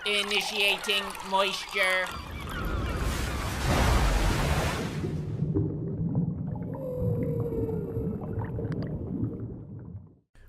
Initiating moisture.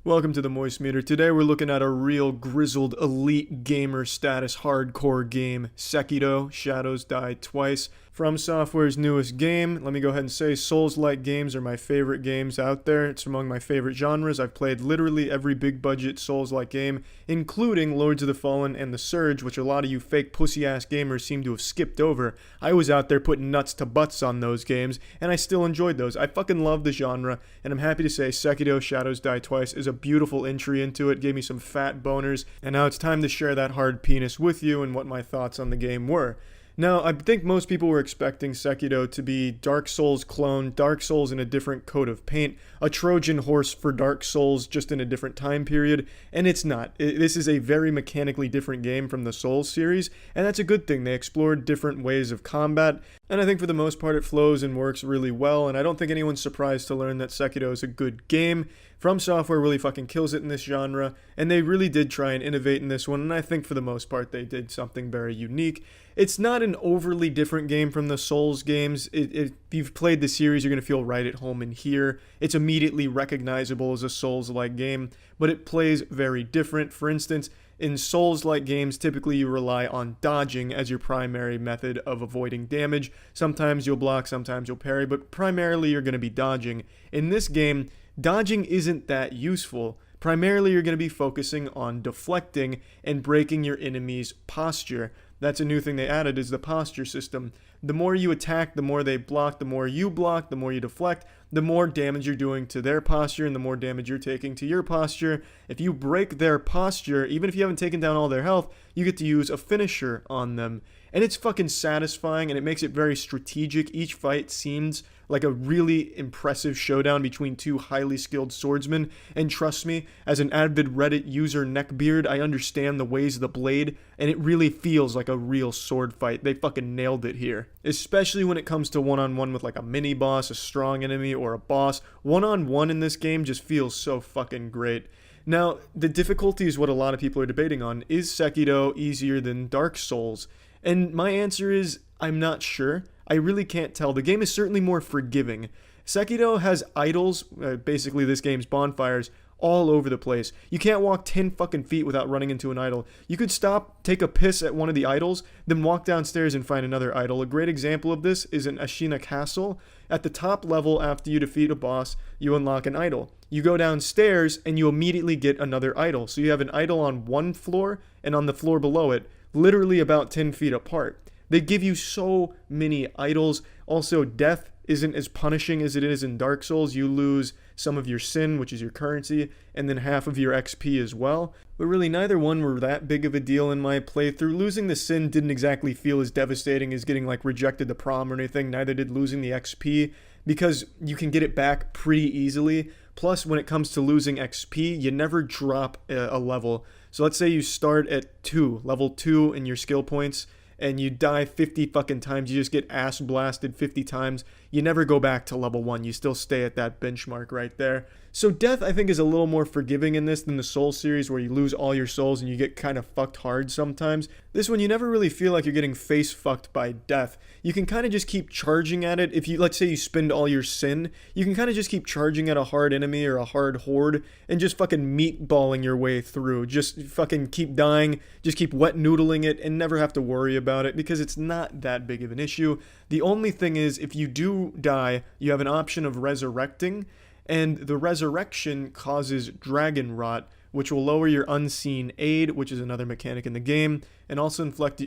Welcome to the Moist Meter. Today we're looking at a real grizzled elite gamer status hardcore game, Sekiro: Shadows Die Twice. From Software's newest game. Let me go ahead and say Souls-like games are my favorite games out there. It's among my favorite genres. I've played literally every big budget Souls-like game, including Lords of the Fallen and The Surge, which a lot of you fake pussy-ass gamers seem to have skipped over. I was out there putting nuts to butts on those games, and I still enjoyed those. I fucking love the genre, and I'm happy to say Sekiro: Shadows Die Twice is a beautiful entry into it, gave me some fat boners, and now it's time to share that hard penis with you and what my thoughts on the game were. Now, I think most people were expecting Sekiro to be Dark Souls clone, Dark Souls in a different coat of paint, a Trojan horse for Dark Souls just in a different time period, and it's not. This is a very mechanically different game from the Souls series, and that's a good thing. They explored different ways of combat, and I think for the most part it flows and works really well, and I don't think anyone's surprised to learn that Sekiro is a good game. From Software really fucking kills it in this genre, and they really did try and innovate in this one, and I think for the most part they did something very unique. It's not an overly different game from the Souls games. If you've played the series, you're going to feel right at home in here. It's immediately recognizable as a Souls-like game, but it plays very different. For instance, in Souls-like games, typically you rely on dodging as your primary method of avoiding damage. Sometimes you'll block, sometimes you'll parry, but primarily you're going to be dodging. In this game, dodging isn't that useful. Primarily, you're going to be focusing on deflecting and breaking your enemy's posture. That's a new thing they added, is the posture system. The more you attack, the more they block, the more you block, the more you deflect, the more damage you're doing to their posture and the more damage you're taking to your posture. If you break their posture, even if you haven't taken down all their health, you get to use a finisher on them. And it's fucking satisfying, and it makes it very strategic. Each fight seems like a really impressive showdown between two highly skilled swordsmen. And trust me, as an avid Reddit user neckbeard, I understand the ways of the blade, and it really feels like a real sword fight. They fucking nailed it here. Especially when it comes to one-on-one with like a mini-boss, a strong enemy, or a boss. One-on-one in this game just feels so fucking great. Now, the difficulty is what a lot of people are debating on. Is Sekiro easier than Dark Souls? And my answer is, I'm not sure. I really can't tell. The game is certainly more forgiving. Sekiro has idols, basically this game's bonfires, all over the place. You can't walk 10 fucking feet without running into an idol. You could stop, take a piss at one of the idols, then walk downstairs and find another idol. A great example of this is in Ashina Castle. At the top level, after you defeat a boss, you unlock an idol. You go downstairs and you immediately get another idol. So you have an idol on one floor and on the floor below it, literally about 10 feet apart. They give you so many idols. Also, death isn't as punishing as it is in Dark Souls. You lose some of your sin, which is your currency, and then half of your XP as well. But really, neither one were that big of a deal in my playthrough. Losing the sin didn't exactly feel as devastating as getting like rejected the prom or anything. Neither did losing the XP, because you can get it back pretty easily. Plus, when it comes to losing XP, you never drop a level. So let's say you start at level 2 in your skill points, and you die 50 fucking times, you just get ass blasted 50 times, you never go back to level 1, you still stay at that benchmark right there. So death, I think, is a little more forgiving in this than the Souls series, where you lose all your souls and you get kind of fucked hard sometimes. This one, you never really feel like you're getting face fucked by death. You can kind of just keep charging at it. If you, let's say you spend all your sin, you can kind of just keep charging at a hard enemy or a hard horde and just fucking meatballing your way through. Just fucking keep dying, just keep wet noodling it and never have to worry about it, because it's not that big of an issue. The only thing is, if you do die, you have an option of resurrecting, and the resurrection causes dragon rot, which will lower your unseen aid, which is another mechanic in the game, and also inflict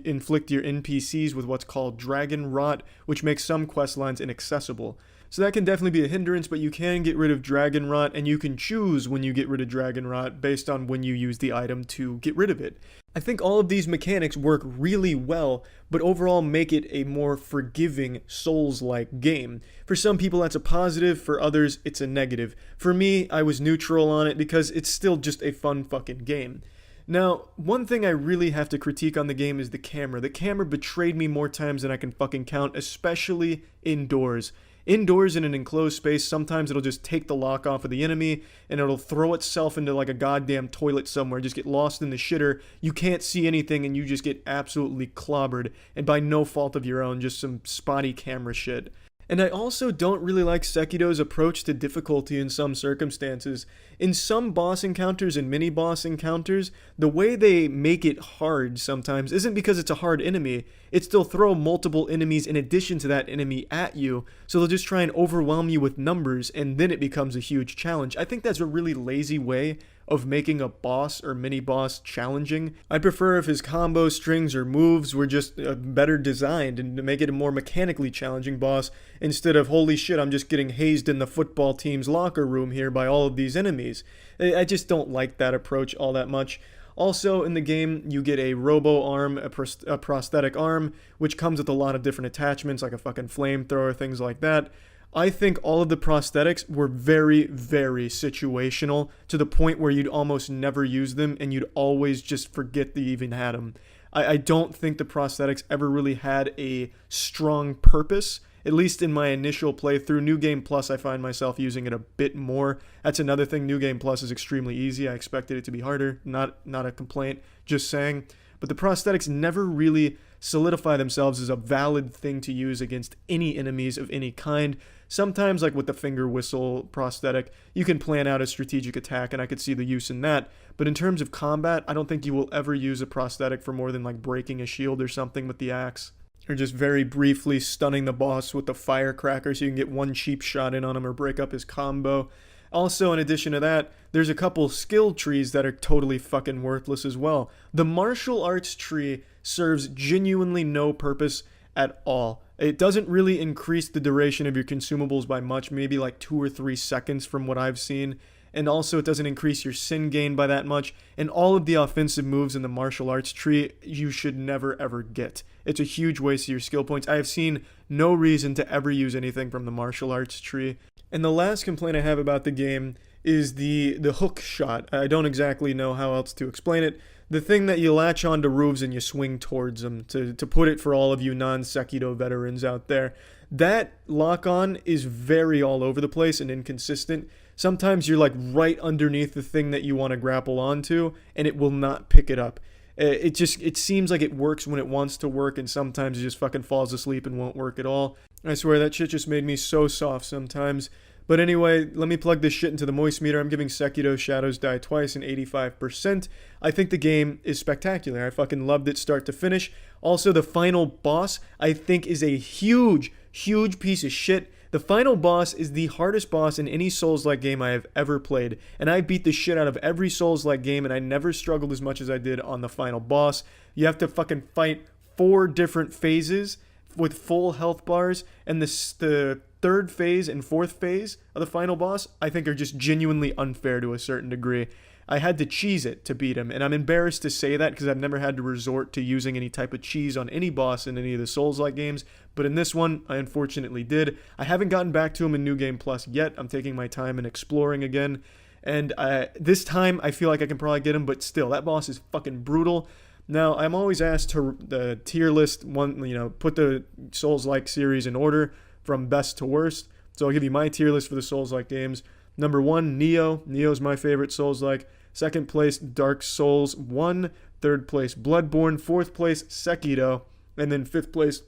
your NPCs with what's called dragon rot, which makes some quest lines inaccessible. So that can definitely be a hindrance, but you can get rid of dragon rot, and you can choose when you get rid of dragon rot based on when you use the item to get rid of it. I think all of these mechanics work really well, but overall make it a more forgiving Souls-like game. For some people that's a positive, for others it's a negative. For me, I was neutral on it because it's still just a fun fucking game. Now, one thing I really have to critique on the game is the camera. The camera betrayed me more times than I can fucking count, especially indoors. Indoors in an enclosed space, sometimes it'll just take the lock off of the enemy and it'll throw itself into like a goddamn toilet somewhere, just get lost in the shitter. You can't see anything and you just get absolutely clobbered, and by no fault of your own, just some spotty camera shit. And I also don't really like Sekiro's approach to difficulty in some circumstances. In some boss encounters and mini-boss encounters, the way they make it hard sometimes isn't because it's a hard enemy, it's they'll throw multiple enemies in addition to that enemy at you, so they'll just try and overwhelm you with numbers, and then it becomes a huge challenge. I think that's a really lazy way of making a boss or mini-boss challenging. I prefer if his combo strings or moves were just better designed and to make it a more mechanically challenging boss, instead of, holy shit, I'm just getting hazed in the football team's locker room here by all of these enemies. I just don't like that approach all that much. Also, in the game, you get a robo-arm, a prosthetic arm, which comes with a lot of different attachments, like a fucking flamethrower, things like that. I think all of the prosthetics were very, very situational, to the point where you'd almost never use them and you'd always just forget that you even had them. I don't think the prosthetics ever really had a strong purpose, at least in my initial playthrough. New Game Plus, I find myself using it a bit more. That's another thing, New Game Plus is extremely easy. I expected it to be harder, not a complaint, just saying. But the prosthetics never really solidify themselves as a valid thing to use against any enemies of any kind. Sometimes, like with the finger whistle prosthetic, you can plan out a strategic attack, and I could see the use in that. But in terms of combat, I don't think you will ever use a prosthetic for more than like breaking a shield or something with the axe, or just very briefly stunning the boss with the firecracker so you can get one cheap shot in on him or break up his combo. Also, in addition to that, there's a couple skill trees that are totally fucking worthless as well. The martial arts tree serves genuinely no purpose at all. It doesn't really increase the duration of your consumables by much, maybe like 2 or 3 seconds from what I've seen. And also it doesn't increase your sin gain by that much. And all of the offensive moves in the martial arts tree you should never ever get. It's a huge waste of your skill points. I have seen no reason to ever use anything from the martial arts tree. And the last complaint I have about the game is the hook shot. I don't exactly know how else to explain it. The thing that you latch onto roofs and you swing towards them, to put it for all of you non-Sekiro veterans out there. That lock-on is very all over the place and inconsistent. Sometimes you're like right underneath the thing that you want to grapple onto, and it will not pick it up. It seems like it works when it wants to work, and sometimes it just fucking falls asleep and won't work at all. I swear that shit just made me so soft sometimes. But anyway, let me plug this shit into the moist meter. I'm giving Sekiro Shadows Die Twice an 85%. I think the game is spectacular. I fucking loved it start to finish. Also, the final boss, I think, is a huge, huge piece of shit. The final boss is the hardest boss in any Souls-like game I have ever played. And I beat the shit out of every Souls-like game, and I never struggled as much as I did on the final boss. You have to fucking fight 4 different phases with full health bars, and the third phase and fourth phase of the final boss, I think, are just genuinely unfair to a certain degree. I had to cheese it to beat him, and I'm embarrassed to say that because I've never had to resort to using any type of cheese on any boss in any of the Souls-like games, but in this one, I unfortunately did. I haven't gotten back to him in New Game Plus yet. I'm taking my time and exploring again, and this time I feel like I can probably get him, but still, that boss is fucking brutal. Now, I'm always asked to tier list put the Souls-like series in order from best to worst. So I'll give you my tier list for the Souls-like games. Number 1, Nioh. Nioh's my favorite Souls-like. Second place, Dark Souls 1. Third place, Bloodborne. Fourth place, Sekiro. And then fifth place,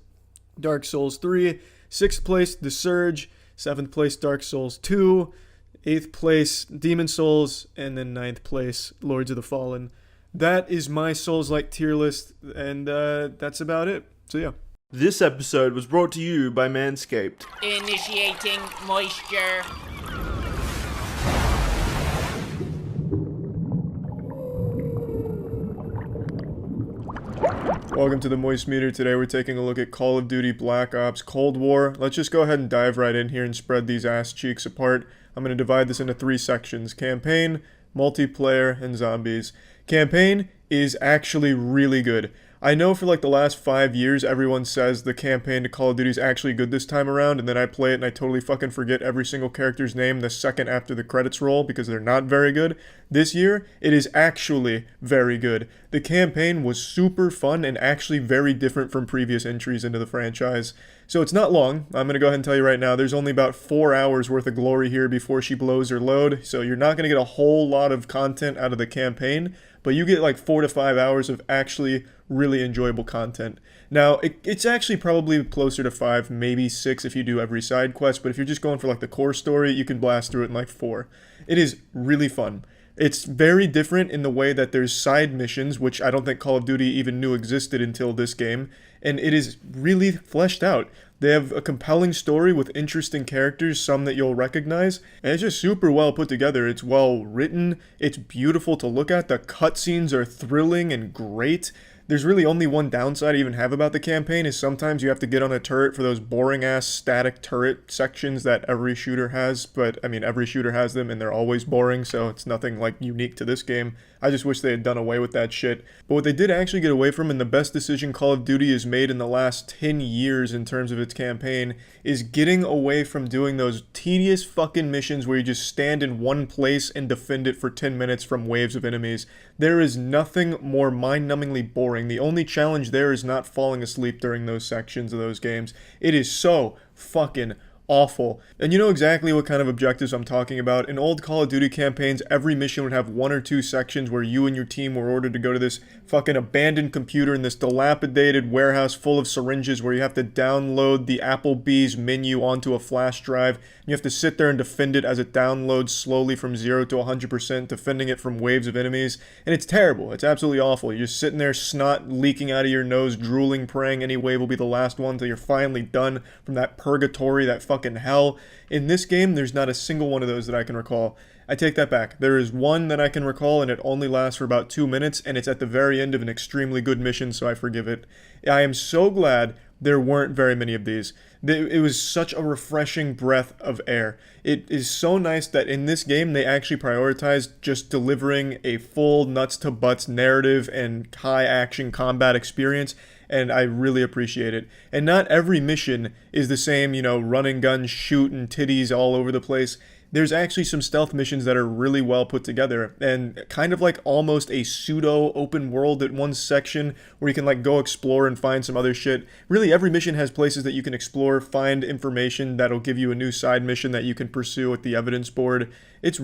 Dark Souls 3. Sixth place, The Surge. Seventh place, Dark Souls 2. Eighth place, Demon Souls. And then ninth place, Lords of the Fallen. That is my Souls-like tier list, and that's about it. So yeah. This episode was brought to you by Manscaped. Initiating moisture. Welcome to the Moist Meter. Today we're taking a look at Call of Duty Black Ops Cold War. Let's just go ahead and dive right in here and spread these ass cheeks apart. I'm going to divide this into 3 sections: campaign, multiplayer, and zombies. Campaign is actually really good. I know for like the last 5 years, everyone says the campaign to Call of Duty is actually good this time around, and then I play it and I totally fucking forget every single character's name the second after the credits roll because they're not very good. This year, it is actually very good. The campaign was super fun and actually very different from previous entries into the franchise. So it's not long. I'm going to go ahead and tell you right now, there's only about 4 hours worth of glory here before she blows her load, so you're not going to get a whole lot of content out of the campaign, but you get like 4 to 5 hours of actually really enjoyable content. Now, it's actually probably closer to 5, maybe 6 if you do every side quest, but if you're just going for like the core story, you can blast through it in like 4. It is really fun. It's very different in the way that there's side missions, which I don't think Call of Duty even knew existed until this game, and it is really fleshed out. They have a compelling story with interesting characters, some that you'll recognize, and it's just super well put together. It's well written, it's beautiful to look at, the cutscenes are thrilling and great. There's really only one downside I even have about the campaign is sometimes you have to get on a turret for those boring-ass static turret sections that every shooter has, but, I mean, every shooter has them, and they're always boring, so it's nothing, like, unique to this game. I just wish they had done away with that shit. But what they did actually get away from, and the best decision Call of Duty has made in the last 10 years in terms of its campaign, is getting away from doing those tedious fucking missions where you just stand in one place and defend it for 10 minutes from waves of enemies. There is nothing more mind-numbingly boring. The only challenge there is not falling asleep during those sections of those games. It is so fucking awful. And you know exactly what kind of objectives I'm talking about. In old Call of Duty campaigns, every mission would have 1 or 2 sections where you and your team were ordered to go to this fucking abandoned computer in this dilapidated warehouse full of syringes where you have to download the Applebee's menu onto a flash drive. You have to sit there and defend it as it downloads slowly from 0 to 100%, defending it from waves of enemies. And it's terrible. It's absolutely awful. You're just sitting there, snot leaking out of your nose, drooling, praying any wave will be the last one until you're finally done from that purgatory, that fucking hell. In this game, there's not a single one of those that I can recall. I take that back. There is one that I can recall, and it only lasts for about 2 minutes, and it's at the very end of an extremely good mission, so I forgive it. I am so glad there weren't very many of these. It was such a refreshing breath of air. It is so nice that in this game they actually prioritized just delivering a full nuts to butts narrative and high action combat experience, and I really appreciate it. And not every mission is the same, run and gun, shoot and titties all over the place. There's actually some stealth missions that are really well put together and kind of like almost a pseudo open world at one section where you can like go explore and find some other shit. Really, every mission has places that you can explore, find information that'll give you a new side mission that you can pursue at the evidence board. It's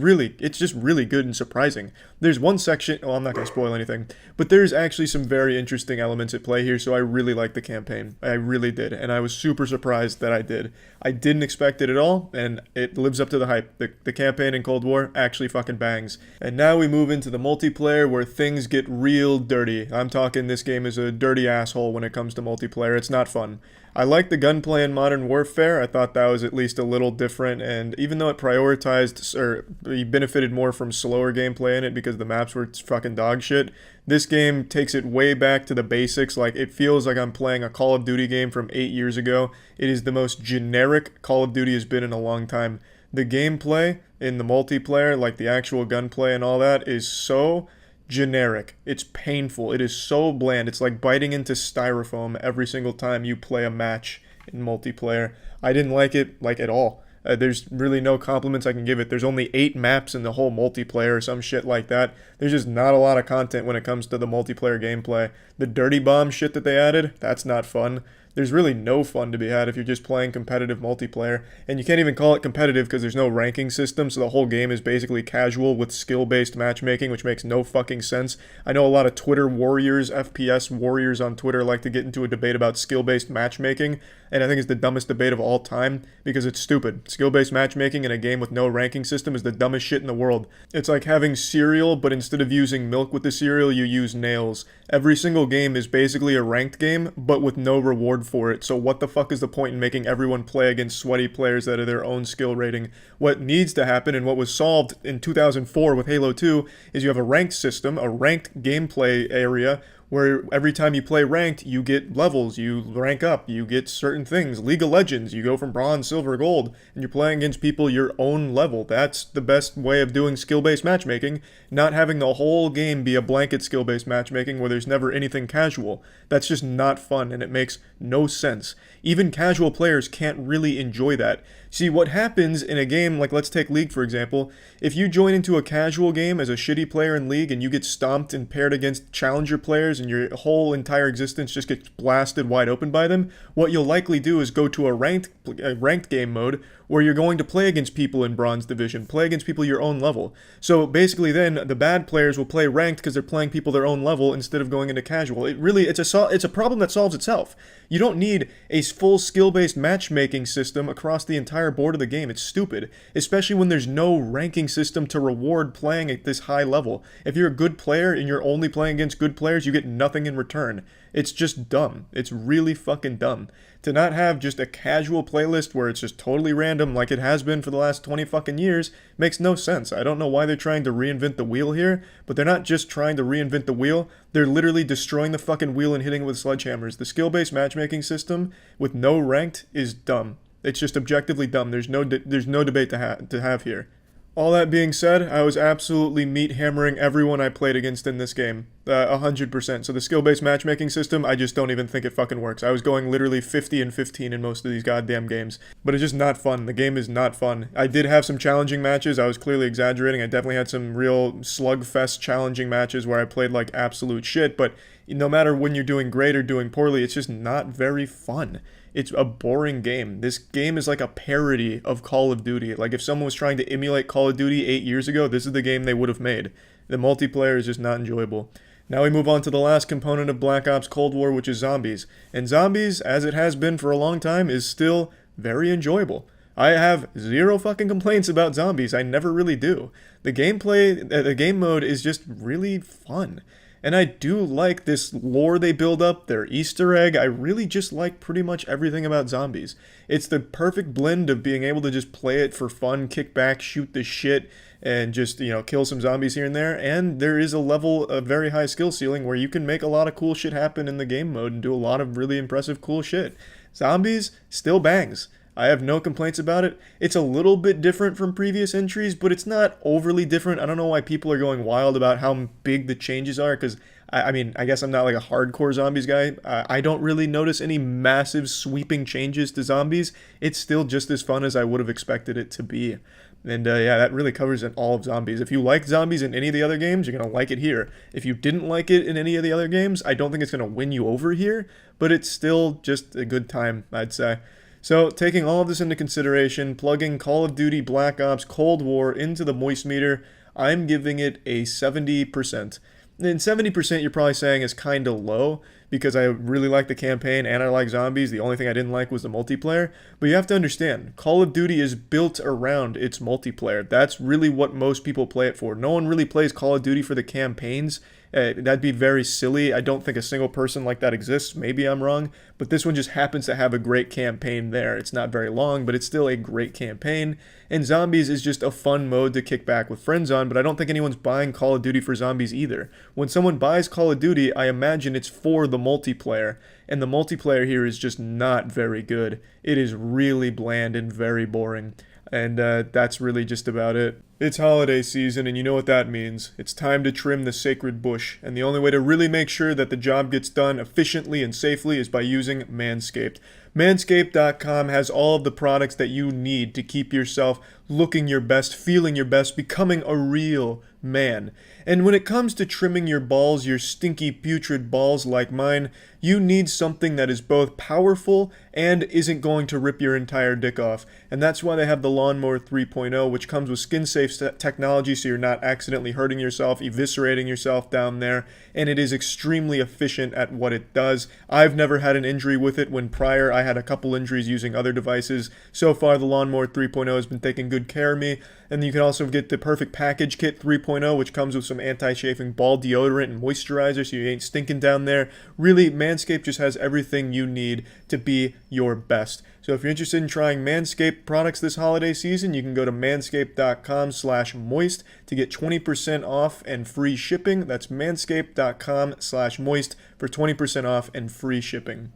just really good and surprising. There's one section, I'm not going to spoil anything, but there's actually some very interesting elements at play here, so I really like the campaign. I really did, and I was super surprised that I did. I didn't expect it at all, and it lives up to the hype. The campaign in Cold War actually fucking bangs. And now we move into the multiplayer where things get real dirty. I'm talking this game is a dirty asshole when it comes to multiplayer. It's not fun. I like the gunplay in Modern Warfare. I thought that was at least a little different, and even though it prioritized, or you benefited more from slower gameplay in it because the maps were fucking dog shit, this game takes it way back to the basics. Like, it feels like I'm playing a Call of Duty game from 8 years ago. It is the most generic Call of Duty has been in a long time. The gameplay in the multiplayer, like the actual gunplay and all that, is so generic. It's painful. It is so bland. It's like biting into styrofoam every single time you play a match in multiplayer. I didn't like it, like, at all. There's really no compliments I can give it. There's only 8 maps in the whole multiplayer or some shit like that. There's just not a lot of content when it comes to the multiplayer gameplay. The dirty bomb shit that they added, that's not fun. There's really no fun to be had if you're just playing competitive multiplayer. And you can't even call it competitive because there's no ranking system, so the whole game is basically casual with skill-based matchmaking, which makes no fucking sense. I know a lot of Twitter warriors, FPS warriors on Twitter like to get into a debate about skill-based matchmaking, and I think it's the dumbest debate of all time because it's stupid. Skill-based matchmaking in a game with no ranking system is the dumbest shit in the world. It's like having cereal, but instead of using milk with the cereal, you use nails. Every single game is basically a ranked game, but with no reward for it, so what the fuck is the point in making everyone play against sweaty players that are their own skill rating? What needs to happen, and what was solved in 2004 with Halo 2, is you have a ranked system, a ranked gameplay area, where every time you play ranked, you get levels, you rank up, you get certain things. League of Legends, you go from bronze, silver, gold, and you're playing against people your own level. That's the best way of doing skill-based matchmaking, not having the whole game be a blanket skill-based matchmaking where there's never anything casual. That's just not fun, and it makes no sense. Even casual players can't really enjoy that. See, what happens in a game, like let's take League for example, if you join into a casual game as a shitty player in League and you get stomped and paired against challenger players and your whole entire existence just gets blasted wide open by them, what you'll likely do is go to a ranked game mode where you're going to play against people in bronze division, play against people your own level. So basically then the bad players will play ranked because they're playing people their own level instead of going into casual. It's a problem that solves itself. You don't need a full skill-based matchmaking system across the entire board of the game. It's stupid, especially when there's no ranking system to reward playing at this high level. If you're a good player and you're only playing against good players, you get nothing in return. It's just dumb. It's really fucking dumb. To not have just a casual playlist where it's just totally random like it has been for the last 20 fucking years makes no sense. I don't know why they're trying to reinvent the wheel here, but they're not just trying to reinvent the wheel, they're literally destroying the fucking wheel and hitting it with sledgehammers. The skill-based matchmaking system with no ranked is dumb. It's just objectively dumb. There's no debate to have here. All that being said, I was absolutely meat hammering everyone I played against in this game. 100%. So the skill-based matchmaking system, I just don't even think it fucking works. I was going literally 50 and 15 in most of these goddamn games. But it's just not fun. The game is not fun. I did have some challenging matches. I was clearly exaggerating. I definitely had some real slugfest challenging matches where I played like absolute shit. But no matter when you're doing great or doing poorly, it's just not very fun. It's a boring game. This game is like a parody of Call of Duty. Like if someone was trying to emulate Call of Duty 8 years ago, this is the game they would have made. The multiplayer is just not enjoyable. Now we move on to the last component of Black Ops Cold War, which is zombies. And zombies, as it has been for a long time, is still very enjoyable. I have zero fucking complaints about zombies. I never really do. The gameplay, the game mode is just really fun. And I do like this lore they build up, their Easter egg. I really just like pretty much everything about zombies. It's the perfect blend of being able to just play it for fun, kick back, shoot the shit, and just, kill some zombies here and there. And there is a very high skill ceiling where you can make a lot of cool shit happen in the game mode and do a lot of really impressive cool shit. Zombies still bangs. I have no complaints about it. It's a little bit different from previous entries, but it's not overly different. I don't know why people are going wild about how big the changes are, because, I guess I'm not like a hardcore zombies guy. I don't really notice any massive sweeping changes to zombies. It's still just as fun as I would have expected it to be. And yeah, that really covers it all of zombies. If you like zombies in any of the other games, you're going to like it here. If you didn't like it in any of the other games, I don't think it's going to win you over here, but it's still just a good time, I'd say. So, taking all of this into consideration, plugging Call of Duty Black Ops Cold War into the moist meter, I'm giving it a 70%. And 70% you're probably saying is kind of low, because I really like the campaign and I like zombies. The only thing I didn't like was the multiplayer. But you have to understand, Call of Duty is built around its multiplayer. That's really what most people play it for. No one really plays Call of Duty for the campaigns. That'd be very silly. I don't think a single person like that exists. Maybe I'm wrong, but this one just happens to have a great campaign there. It's not very long, but it's still a great campaign. And zombies is just a fun mode to kick back with friends on, but I don't think anyone's buying Call of Duty for zombies either. When someone buys Call of Duty, I imagine it's for the multiplayer, and the multiplayer here is just not very good. It is really bland and very boring. And that's really just about it. It's holiday season, and you know what that means. It's time to trim the sacred bush, and the only way to really make sure that the job gets done efficiently and safely is by using Manscaped. Manscaped.com has all of the products that you need to keep yourself looking your best, feeling your best, becoming a real man. And when it comes to trimming your balls, your stinky, putrid balls like mine, you need something that is both powerful and isn't going to rip your entire dick off. And that's why they have the Lawnmower 3.0, which comes with skin-safe technology so you're not accidentally hurting yourself, eviscerating yourself down there, and it is extremely efficient at what it does. I've never had an injury with it when prior I had a couple injuries using other devices. So far, the Lawnmower 3.0 has been taking good care of me, And you can also get the Perfect Package Kit 3.0, which comes with some anti-chafing ball deodorant and moisturizer so you ain't stinking down there. Really, Manscaped just has everything you need to be your best. So if you're interested in trying Manscaped products this holiday season, you can go to manscaped.com/moist to get 20% off and free shipping. That's manscaped.com/moist for 20% off and free shipping.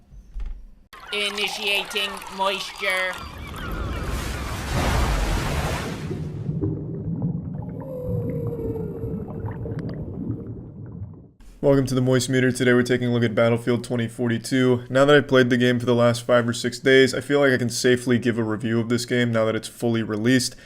Initiating moisture. Welcome to the Moist Meter. Today we're taking a look at Battlefield 2042. Now that I've played the game for the last 5 or 6 days, I feel like I can safely give a review of this game now that it's fully released.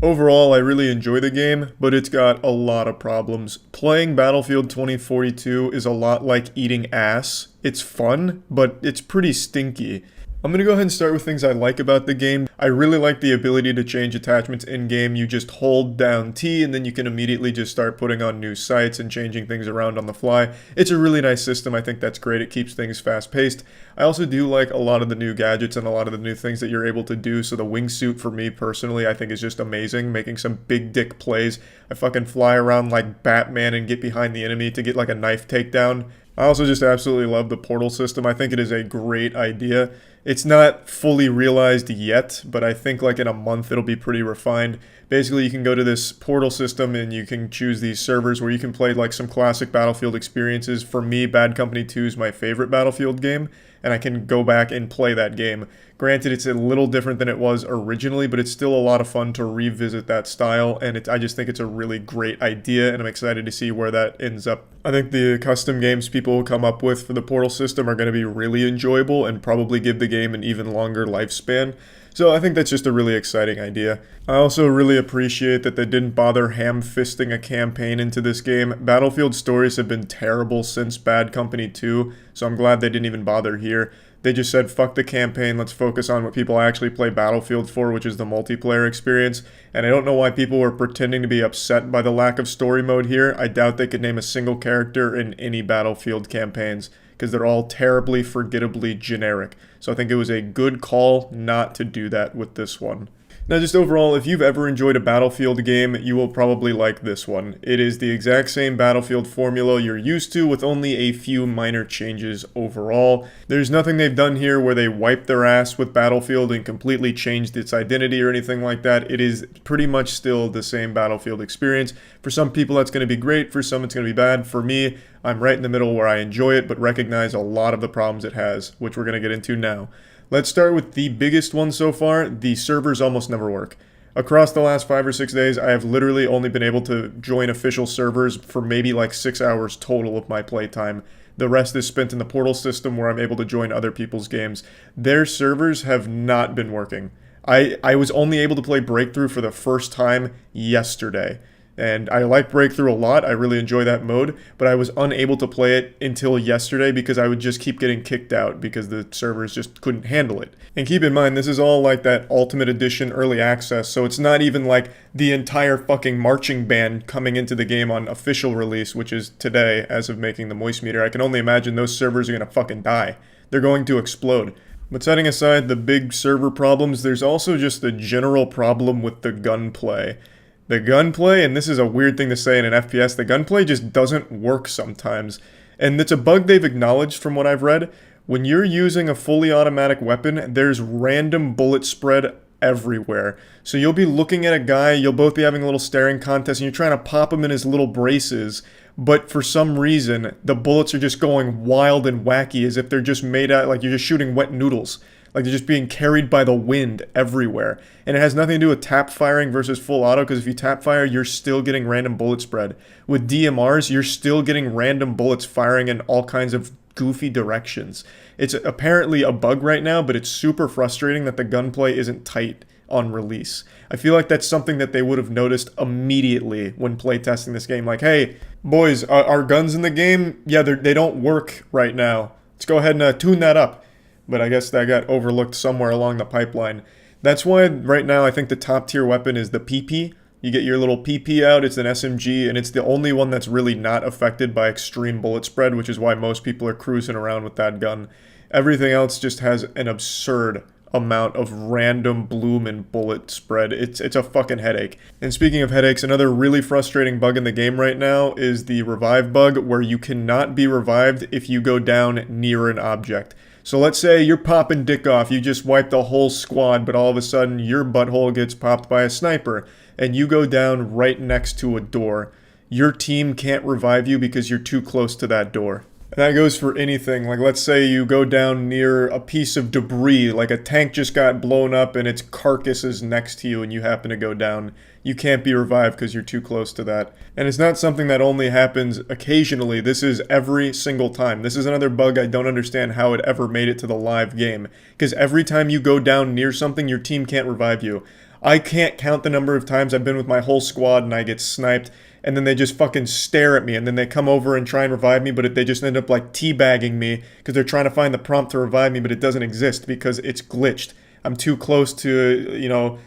Overall, I really enjoy the game, but it's got a lot of problems. Playing Battlefield 2042 is a lot like eating ass. It's fun, but it's pretty stinky. I'm going to go ahead and start with things I like about the game. I really like the ability to change attachments in-game. You just hold down T and then you can immediately just start putting on new sights and changing things around on the fly. It's a really nice system. I think that's great. It keeps things fast-paced. I also do like a lot of the new gadgets and a lot of the new things that you're able to do. So the wingsuit for me personally, I think is just amazing, making some big dick plays. I fucking fly around like Batman and get behind the enemy to get like a knife takedown. I also just absolutely love the portal system. I think it is a great idea. It's not fully realized yet, but I think like in a month it'll be pretty refined. Basically, you can go to this portal system and you can choose these servers where you can play like some classic Battlefield experiences. For me, Bad Company 2 is my favorite Battlefield game, and I can go back and play that game. Granted, it's a little different than it was originally, but it's still a lot of fun to revisit that style, and I just think it's a really great idea, and I'm excited to see where that ends up. I think the custom games people will come up with for the portal system are going to be really enjoyable and probably give the game an even longer lifespan. So I think that's just a really exciting idea. I also really appreciate that they didn't bother ham-fisting a campaign into this game. Battlefield stories have been terrible since Bad Company 2, so I'm glad they didn't even bother here. They just said, fuck the campaign, let's focus on what people actually play Battlefield for, which is the multiplayer experience. And I don't know why people were pretending to be upset by the lack of story mode here. I doubt they could name a single character in any Battlefield campaigns, because they're all terribly, forgettably generic. So I think it was a good call not to do that with this one. Now, just overall, if you've ever enjoyed a Battlefield game, you will probably like this one. It is the exact same Battlefield formula you're used to, with only a few minor changes overall. There's nothing they've done here where they wiped their ass with Battlefield and completely changed its identity or anything like that. It is pretty much still the same Battlefield experience. For some people, that's going to be great. For some, it's going to be bad. For me, I'm right in the middle where I enjoy it, but recognize a lot of the problems it has, which we're going to get into now. Let's start with the biggest one so far. The servers almost never work. Across the last 5 or 6 days, I have literally only been able to join official servers for maybe like 6 hours total of my playtime. The rest is spent in the portal system where I'm able to join other people's games. Their servers have not been working. I was only able to play Breakthrough for the first time yesterday. And I like Breakthrough a lot, I really enjoy that mode, but I was unable to play it until yesterday because I would just keep getting kicked out because the servers just couldn't handle it. And keep in mind, this is all like that Ultimate Edition early access, so it's not even like the entire fucking marching band coming into the game on official release, which is today as of making the Moist Meter. I can only imagine those servers are gonna fucking die. They're going to explode. But setting aside the big server problems, there's also just the general problem with the gunplay. The gunplay, and this is a weird thing to say in an FPS, the gunplay just doesn't work sometimes. And it's a bug they've acknowledged from what I've read. When you're using a fully automatic weapon, there's random bullet spread everywhere. So you'll be looking at a guy, you'll both be having a little staring contest, and you're trying to pop him in his little braces, but for some reason, the bullets are just going wild and wacky as if they're just made out, like you're just shooting wet noodles. Like they're just being carried by the wind everywhere. And it has nothing to do with tap firing versus full auto, because if you tap fire, you're still getting random bullet spread. With DMRs, you're still getting random bullets firing in all kinds of goofy directions. It's apparently a bug right now, but it's super frustrating that the gunplay isn't tight on release. I feel like that's something that they would have noticed immediately when playtesting this game. Like, hey, boys, our guns in the game, yeah, they don't work right now. Let's go ahead and tune that up. But I guess that got overlooked somewhere along the pipeline. That's why right now I think the top tier weapon is the PP. You get your little PP out, it's an SMG, and it's the only one that's really not affected by extreme bullet spread, which is why most people are cruising around with that gun. Everything else just has an absurd amount of random bloom and bullet spread. It's a fucking headache. And speaking of headaches, another really frustrating bug in the game right now is the revive bug, where you cannot be revived if you go down near an object. So let's say you're popping dick off, you just wiped the whole squad, but all of a sudden your butthole gets popped by a sniper, and you go down right next to a door. Your team can't revive you because you're too close to that door. And that goes for anything. Like, let's say you go down near a piece of debris, like a tank just got blown up and its carcass is next to you and you happen to go down. You can't be revived because you're too close to that. And it's not something that only happens occasionally. This is every single time. This is another bug I don't understand how it ever made it to the live game. Because every time you go down near something, your team can't revive you. I can't count the number of times I've been with my whole squad and I get sniped, and then they just fucking stare at me, and then they come over and try and revive me, but they just end up like teabagging me because they're trying to find the prompt to revive me, but it doesn't exist because it's glitched. I'm too close to, you know,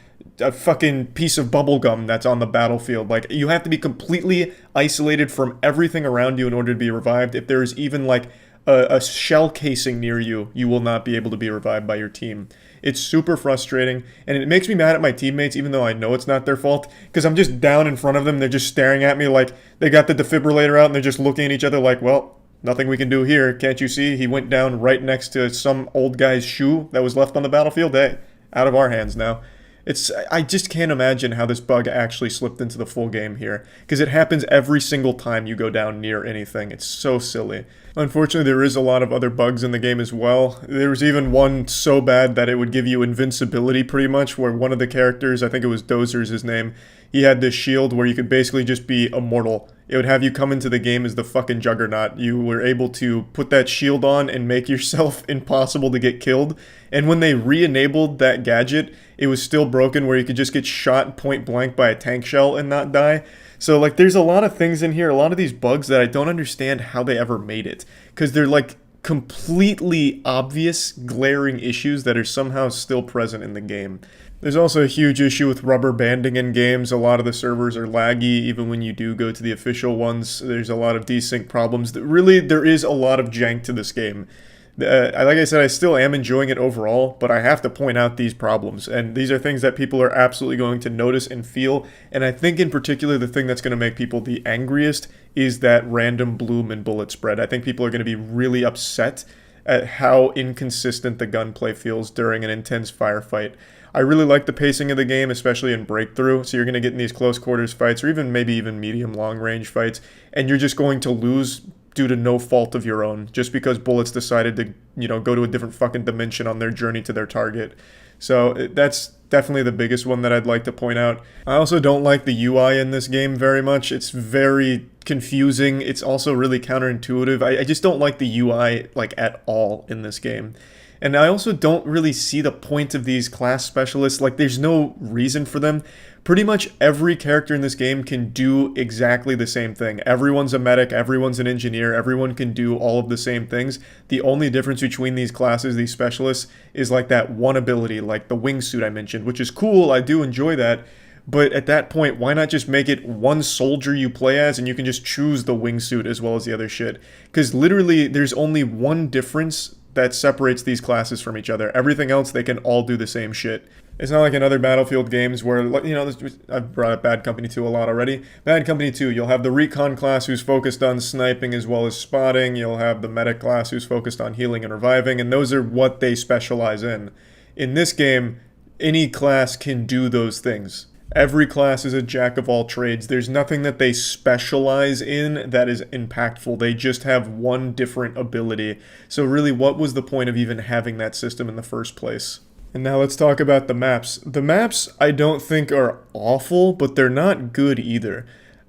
a fucking piece of bubblegum that's on the battlefield. Like, you have to be completely isolated from everything around you in order to be revived. If there is even like a shell casing near you, you will not be able to be revived by your team. It's super frustrating, and it makes me mad at my teammates, even though I know it's not their fault, because I'm just down in front of them, they're just staring at me like they got the defibrillator out, and they're just looking at each other like, well, nothing we can do here. Can't you see? He went down right next to some old guy's shoe that was left on the battlefield. Hey, out of our hands now. I just can't imagine how this bug actually slipped into the full game here, because it happens every single time you go down near anything. It's so silly. Unfortunately, there is a lot of other bugs in the game as well. There was even one so bad that it would give you invincibility pretty much, where one of the characters, I think it was Dozer's his name, he had this shield where you could basically just be immortal. It would have you come into the game as the fucking Juggernaut. You were able to put that shield on and make yourself impossible to get killed. And when they re-enabled that gadget, it was still broken, where you could just get shot point blank by a tank shell and not die. So, like, there's a lot of things in here, a lot of these bugs that I don't understand how they ever made it. Because they're, like, completely obvious, glaring issues that are somehow still present in the game. There's also a huge issue with rubber banding in games. A lot of the servers are laggy, even when you do go to the official ones. There's a lot of desync problems. Really, there is a lot of jank to this game. Like I said, I still am enjoying it overall, but I have to point out these problems. And these are things that people are absolutely going to notice and feel. And I think in particular, the thing that's going to make people the angriest is that random bloom and bullet spread. I think people are going to be really upset at how inconsistent the gunplay feels during an intense firefight. I really like the pacing of the game, especially in Breakthrough. So you're going to get in these close quarters fights, or even maybe even medium long range fights, and you're just going to lose due to no fault of your own, just because bullets decided to, you know, go to a different fucking dimension on their journey to their target. So that's definitely the biggest one that I'd like to point out. I also don't like the UI in this game very much. It's very confusing. It's also really counterintuitive. I just don't like the UI, like, at all in this game. And I also don't really see the point of these class specialists. Like, there's no reason for them. Pretty much every character in this game can do exactly the same thing. Everyone's a medic, everyone's an engineer, everyone can do all of the same things. The only difference between these classes, these specialists, is like that one ability, like the wingsuit I mentioned, which is cool, I do enjoy that. But at that point, why not just make it one soldier you play as, and you can just choose the wingsuit as well as the other shit? Because literally, there's only one difference that separates these classes from each other. Everything else, they can all do the same shit. It's not like in other Battlefield games where, you know, I've brought up Bad Company 2 a lot already. Bad Company 2, you'll have the recon class who's focused on sniping as well as spotting. You'll have the medic class who's focused on healing and reviving, and those are what they specialize in. In this game, any class can do those things. Every class is a jack of all trades. There's nothing that they specialize in that is impactful. They just have one different ability. So really, what was the point of even having that system in the first place? And now let's talk about the maps. The maps I don't think are awful, but they're not good either.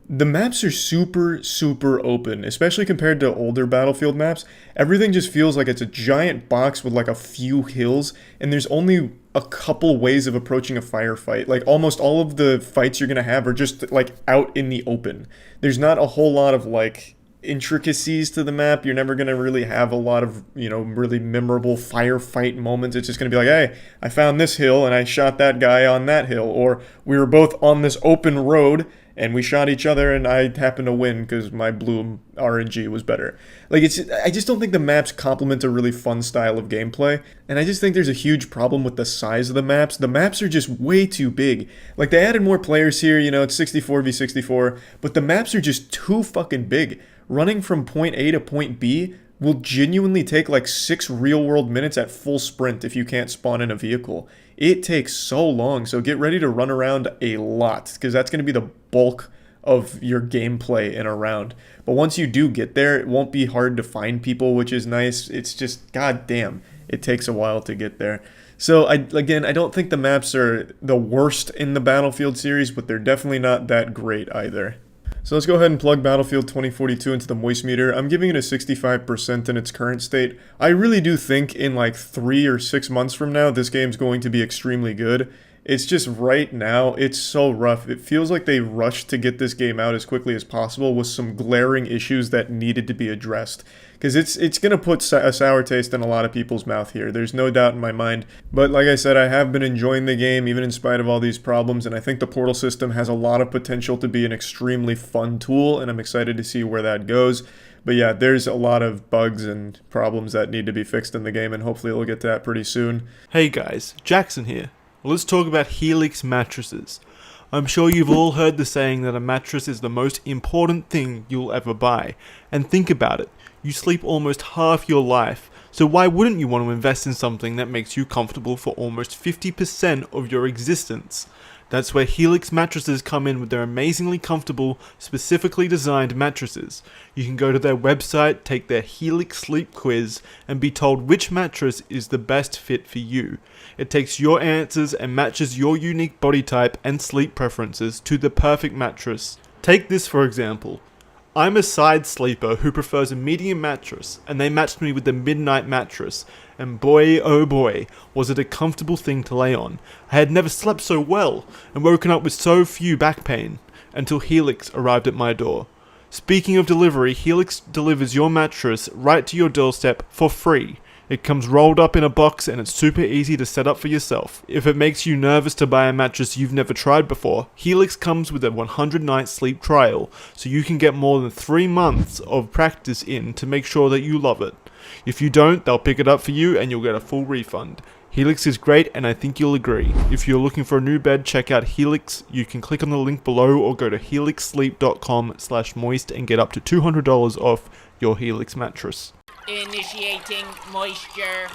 The maps are super, super open, especially compared to older Battlefield maps. Everything just feels like it's a giant box with like a few hills, and there's only a couple ways of approaching a firefight. Like, almost all of the fights you're gonna have are just like out in the open. There's not a whole lot of like intricacies to the map. You're never gonna really have a lot of, you know, really memorable firefight moments. It's just gonna be like, hey, I found this hill and I shot that guy on that hill, or we were both on this open road and we shot each other, and I happened to win because my blue RNG was better. Like, I just don't think the maps complement a really fun style of gameplay, and I just think there's a huge problem with the size of the maps. The maps are just way too big. Like, they added more players here, it's 64v64, but the maps are just too fucking big. Running from point A to point B will genuinely take like 6 real-world minutes at full sprint if you can't spawn in a vehicle. It takes so long, so get ready to run around a lot, because that's going to be the bulk of your gameplay in a round. But once you do get there, it won't be hard to find people, which is nice. It's just, goddamn, it takes a while to get there. So, I don't think the maps are the worst in the Battlefield series, but they're definitely not that great either. So let's go ahead and plug Battlefield 2042 into the moist meter. I'm giving it a 65% in its current state. I really do think in like 3 or 6 months from now, this game's going to be extremely good. It's just right now, it's so rough. It feels like they rushed to get this game out as quickly as possible with some glaring issues that needed to be addressed. Because it's going to put a sour taste in a lot of people's mouth here. There's no doubt in my mind. But like I said, I have been enjoying the game even in spite of all these problems. And I think the portal system has a lot of potential to be an extremely fun tool. And I'm excited to see where that goes. But yeah, there's a lot of bugs and problems that need to be fixed in the game. And hopefully we'll get to that pretty soon. Hey guys, Jackson here. Let's talk about Helix mattresses. I'm sure you've all heard the saying that a mattress is the most important thing you'll ever buy. And think about it. You sleep almost half your life, so why wouldn't you want to invest in something that makes you comfortable for almost 50% of your existence? That's where Helix mattresses come in with their amazingly comfortable, specifically designed mattresses. You can go to their website, take their Helix sleep quiz, and be told which mattress is the best fit for you. It takes your answers and matches your unique body type and sleep preferences to the perfect mattress. Take this for example. I'm a side sleeper who prefers a medium mattress, and they matched me with the midnight mattress, and boy oh boy, was it a comfortable thing to lay on. I had never slept so well, and woken up with so few back pain, until Helix arrived at my door. Speaking of delivery, Helix delivers your mattress right to your doorstep for free. It comes rolled up in a box and it's super easy to set up for yourself. If it makes you nervous to buy a mattress you've never tried before, Helix comes with a 100-night sleep trial, so you can get more than 3 months of practice in to make sure that you love it. If you don't, they'll pick it up for you and you'll get a full refund. Helix is great and I think you'll agree. If you're looking for a new bed, check out Helix. You can click on the link below or go to helixsleep.com/moist and get up to $200 off your Helix mattress. Initiating moisture.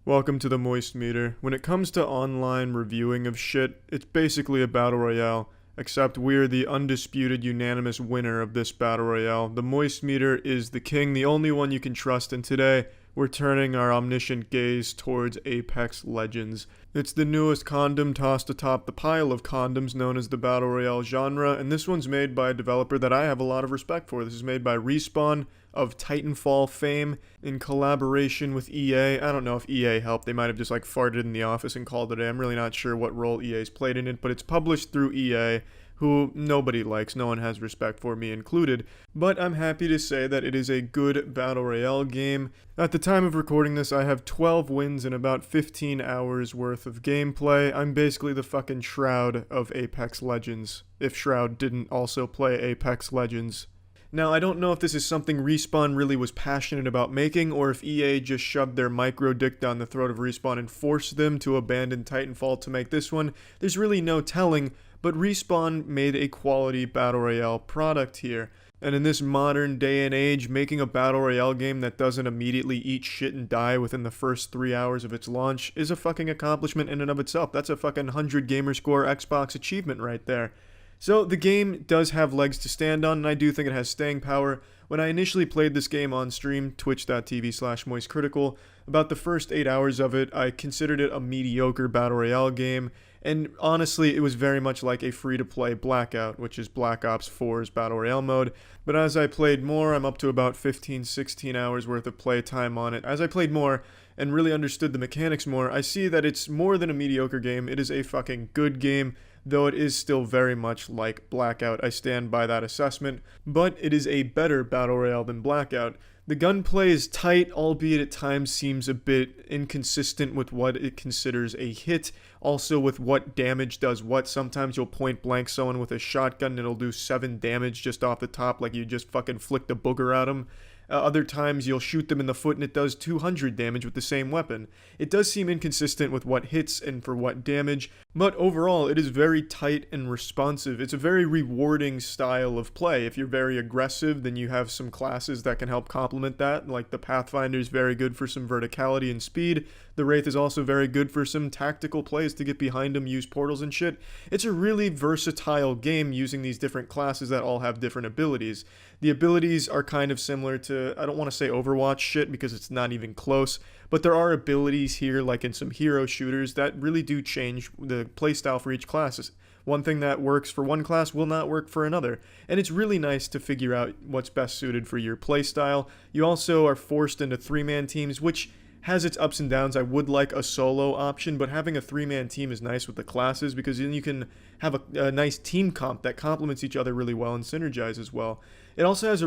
Welcome to the Moist Meter. When it comes to online reviewing of shit, it's basically a battle royale. Except we're the undisputed unanimous winner of this battle royale. The Moist Meter is the king, the only one you can trust, and today we're turning our omniscient gaze towards Apex Legends. It's the newest condom tossed atop the pile of condoms known as the Battle Royale genre, and this one's made by a developer that I have a lot of respect for. This is made by Respawn of Titanfall fame in collaboration with EA. I don't know if EA helped. They might have just like farted in the office and called it a. I'm really not sure what role EA's played in it, but it's published through EA, who nobody likes, no one has respect for, me included, but I'm happy to say that it is a good Battle Royale game. At the time of recording this, I have 12 wins and about 15 hours worth of gameplay. I'm basically the fucking Shroud of Apex Legends, if Shroud didn't also play Apex Legends. Now, I don't know if this is something Respawn really was passionate about making, or if EA just shoved their micro dick down the throat of Respawn and forced them to abandon Titanfall to make this one. There's really no telling, but Respawn made a quality Battle Royale product here. And in this modern day and age, making a Battle Royale game that doesn't immediately eat shit and die within the first 3 hours of its launch is a fucking accomplishment in and of itself. That's a fucking 100 Gamerscore Xbox achievement right there. So the game does have legs to stand on, and I do think it has staying power. When I initially played this game on stream, twitch.tv/moistcritical, about the first 8 hours of it, I considered it a mediocre Battle Royale game, and honestly, it was very much like a free-to-play Blackout, which is Black Ops 4's Battle Royale mode. But as I played more, I'm up to about 15-16 hours worth of playtime on it. As I played more and really understood the mechanics more, I see that it's more than a mediocre game. It is a fucking good game. though it is still very much like Blackout. I stand by that assessment, but it is a better Battle Royale than Blackout. The gunplay is tight, albeit at times seems a bit inconsistent with what it considers a hit, also with what damage does what. Sometimes you'll point blank someone with a shotgun and it'll do 7 damage just off the top, like you just fucking flicked a booger at them. Other times you'll shoot them in the foot and it does 200 damage with the same weapon. It does seem inconsistent with what hits and for what damage, but overall it is very tight and responsive. It's a very rewarding style of play. If you're very aggressive, then you have some classes that can help complement that, like the Pathfinder is very good for some verticality and speed. The Wraith is also very good for some tactical plays to get behind them, use portals and shit. It's a really versatile game using these different classes that all have different abilities. The abilities are kind of similar to, I don't want to say Overwatch shit because it's not even close, but there are abilities here, like in some hero shooters, that really do change the playstyle for each class. One thing that works for one class will not work for another, and it's really nice to figure out what's best suited for your playstyle. You also are forced into 3-man teams, which has its ups and downs. I would like a solo option, but having a 3-man team is nice with the classes because then you can have a nice team comp that complements each other really well and synergizes well. It also has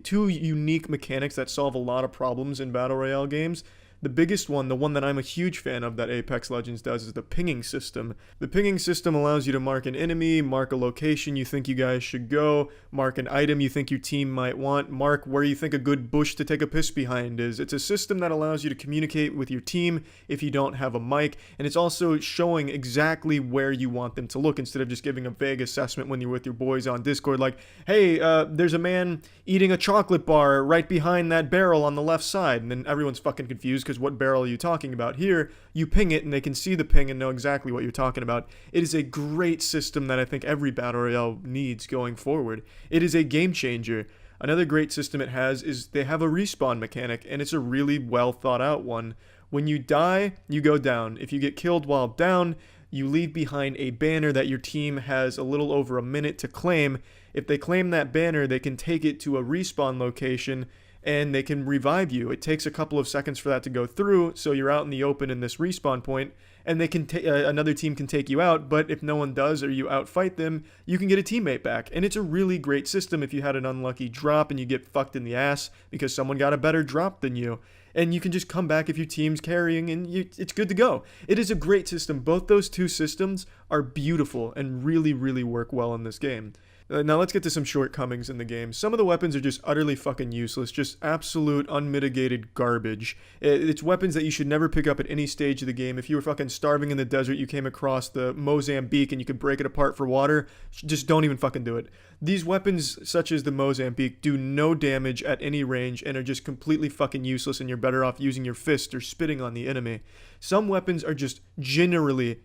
two unique mechanics that solve a lot of problems in Battle Royale games. The biggest one, the one that I'm a huge fan of that Apex Legends does, is the pinging system. The pinging system allows you to mark an enemy, mark a location you think you guys should go, mark an item you think your team might want, mark where you think a good bush to take a piss behind is. It's a system that allows you to communicate with your team if you don't have a mic, and it's also showing exactly where you want them to look instead of just giving a vague assessment when you're with your boys on Discord, like, hey, there's a man eating a chocolate bar right behind that barrel on the left side, and then everyone's fucking confused because what barrel are you talking about? Here, you ping it and they can see the ping and know exactly what you're talking about. It is a great system that I think every Battle Royale needs going forward. It is a game changer. Another great system it has is they have a respawn mechanic, and it's a really well thought out one. When you die, you go down. If you get killed while down, you leave behind a banner that your team has a little over a minute to claim. If they claim that banner, they can take it to a respawn location and they can revive you. It takes a couple of seconds for that to go through, so you're out in the open in this respawn point, and they can another team can take you out, but if no one does or you outfight them, you can get a teammate back. And it's a really great system if you had an unlucky drop and you get fucked in the ass because someone got a better drop than you. And you can just come back if your team's carrying and it's good to go. It is a great system. Both those two systems are beautiful and really, really work well in this game. Now let's get to some shortcomings in the game. Some of the weapons are just utterly fucking useless, just absolute unmitigated garbage. It's weapons that you should never pick up at any stage of the game. If you were fucking starving in the desert, you came across the Mozambique and you could break it apart for water, just don't even fucking do it. These weapons, such as the Mozambique, do no damage at any range and are just completely fucking useless, and you're better off using your fist or spitting on the enemy. Some weapons are just genuinely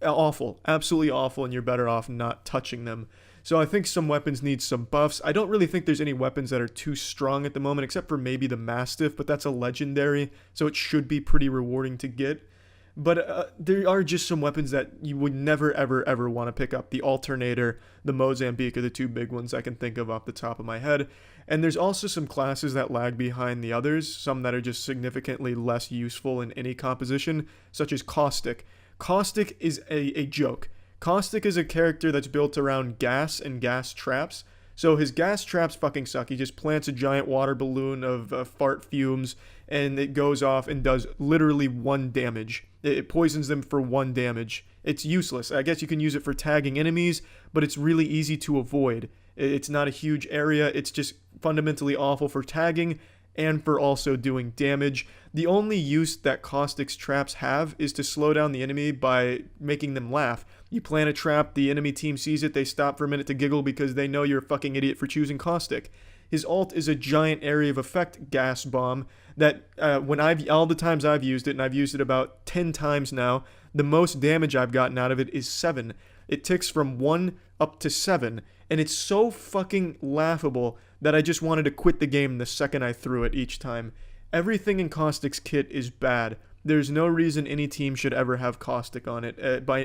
awful, absolutely awful, and you're better off not touching them. So I think some weapons need some buffs. I don't really think there's any weapons that are too strong at the moment, except for maybe the Mastiff, but that's a legendary, so it should be pretty rewarding to get. But there are just some weapons that you would never, ever want to pick up. The Alternator, the Mozambique are the two big ones I can think of off the top of my head. And there's also some classes that lag behind the others, some that are just significantly less useful in any composition, such as Caustic. Caustic is a joke. Caustic is a character that's built around gas and gas traps. So his gas traps fucking suck. He just plants a giant water balloon of fart fumes, and it goes off and does literally 1 damage. It poisons them for 1 damage. It's useless. I guess you can use it for tagging enemies, but it's really easy to avoid. It's not a huge area. It's just fundamentally awful for tagging and for also doing damage. The only use that Caustic's traps have is to slow down the enemy by making them laugh. You plant a trap, the enemy team sees it, they stop for a minute to giggle because they know you're a fucking idiot for choosing Caustic. His ult is a giant area of effect gas bomb that all the times I've used it, and I've used it about 10 times now, the most damage I've gotten out of it is 7. It ticks from 1 up to 7, and it's so fucking laughable that I just wanted to quit the game the second I threw it each time. Everything in Caustic's kit is bad. There's no reason any team should ever have Caustic on it,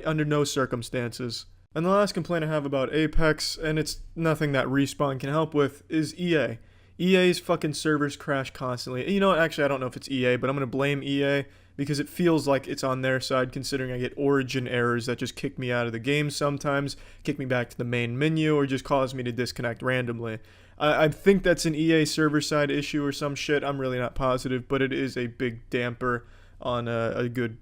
under no circumstances. And the last complaint I have about Apex, and it's nothing that Respawn can help with, is EA. EA's fucking servers crash constantly. You know what, actually I don't know if it's EA, but I'm going to blame EA because it feels like it's on their side, considering I get origin errors that just kick me out of the game sometimes, kick me back to the main menu, or just cause me to disconnect randomly. I think that's an EA server side issue or some shit. I'm really not positive, but it is a big damper on a good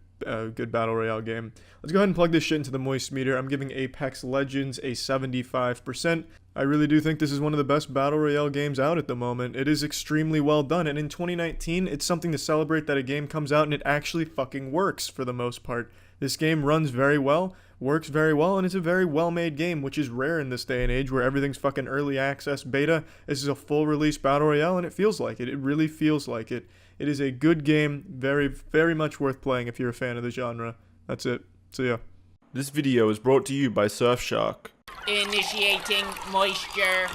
battle royale game. Let's go ahead and plug this shit into the moist meter. I'm giving Apex Legends a 75%. I really do think this is one of the best battle royale games out at the moment. It is extremely well done, and in 2019, it's something to celebrate that a game comes out and it actually fucking works for the most part. This game runs very well, works very well, and it's a very well-made game, which is rare in this day and age where everything's fucking early access beta. This is a full release battle royale, and it feels like it. It really feels like it. It is a good game, very, very much worth playing if you're a fan of the genre. That's it. So yeah. This video is brought to you by Surfshark. Initiating moisture.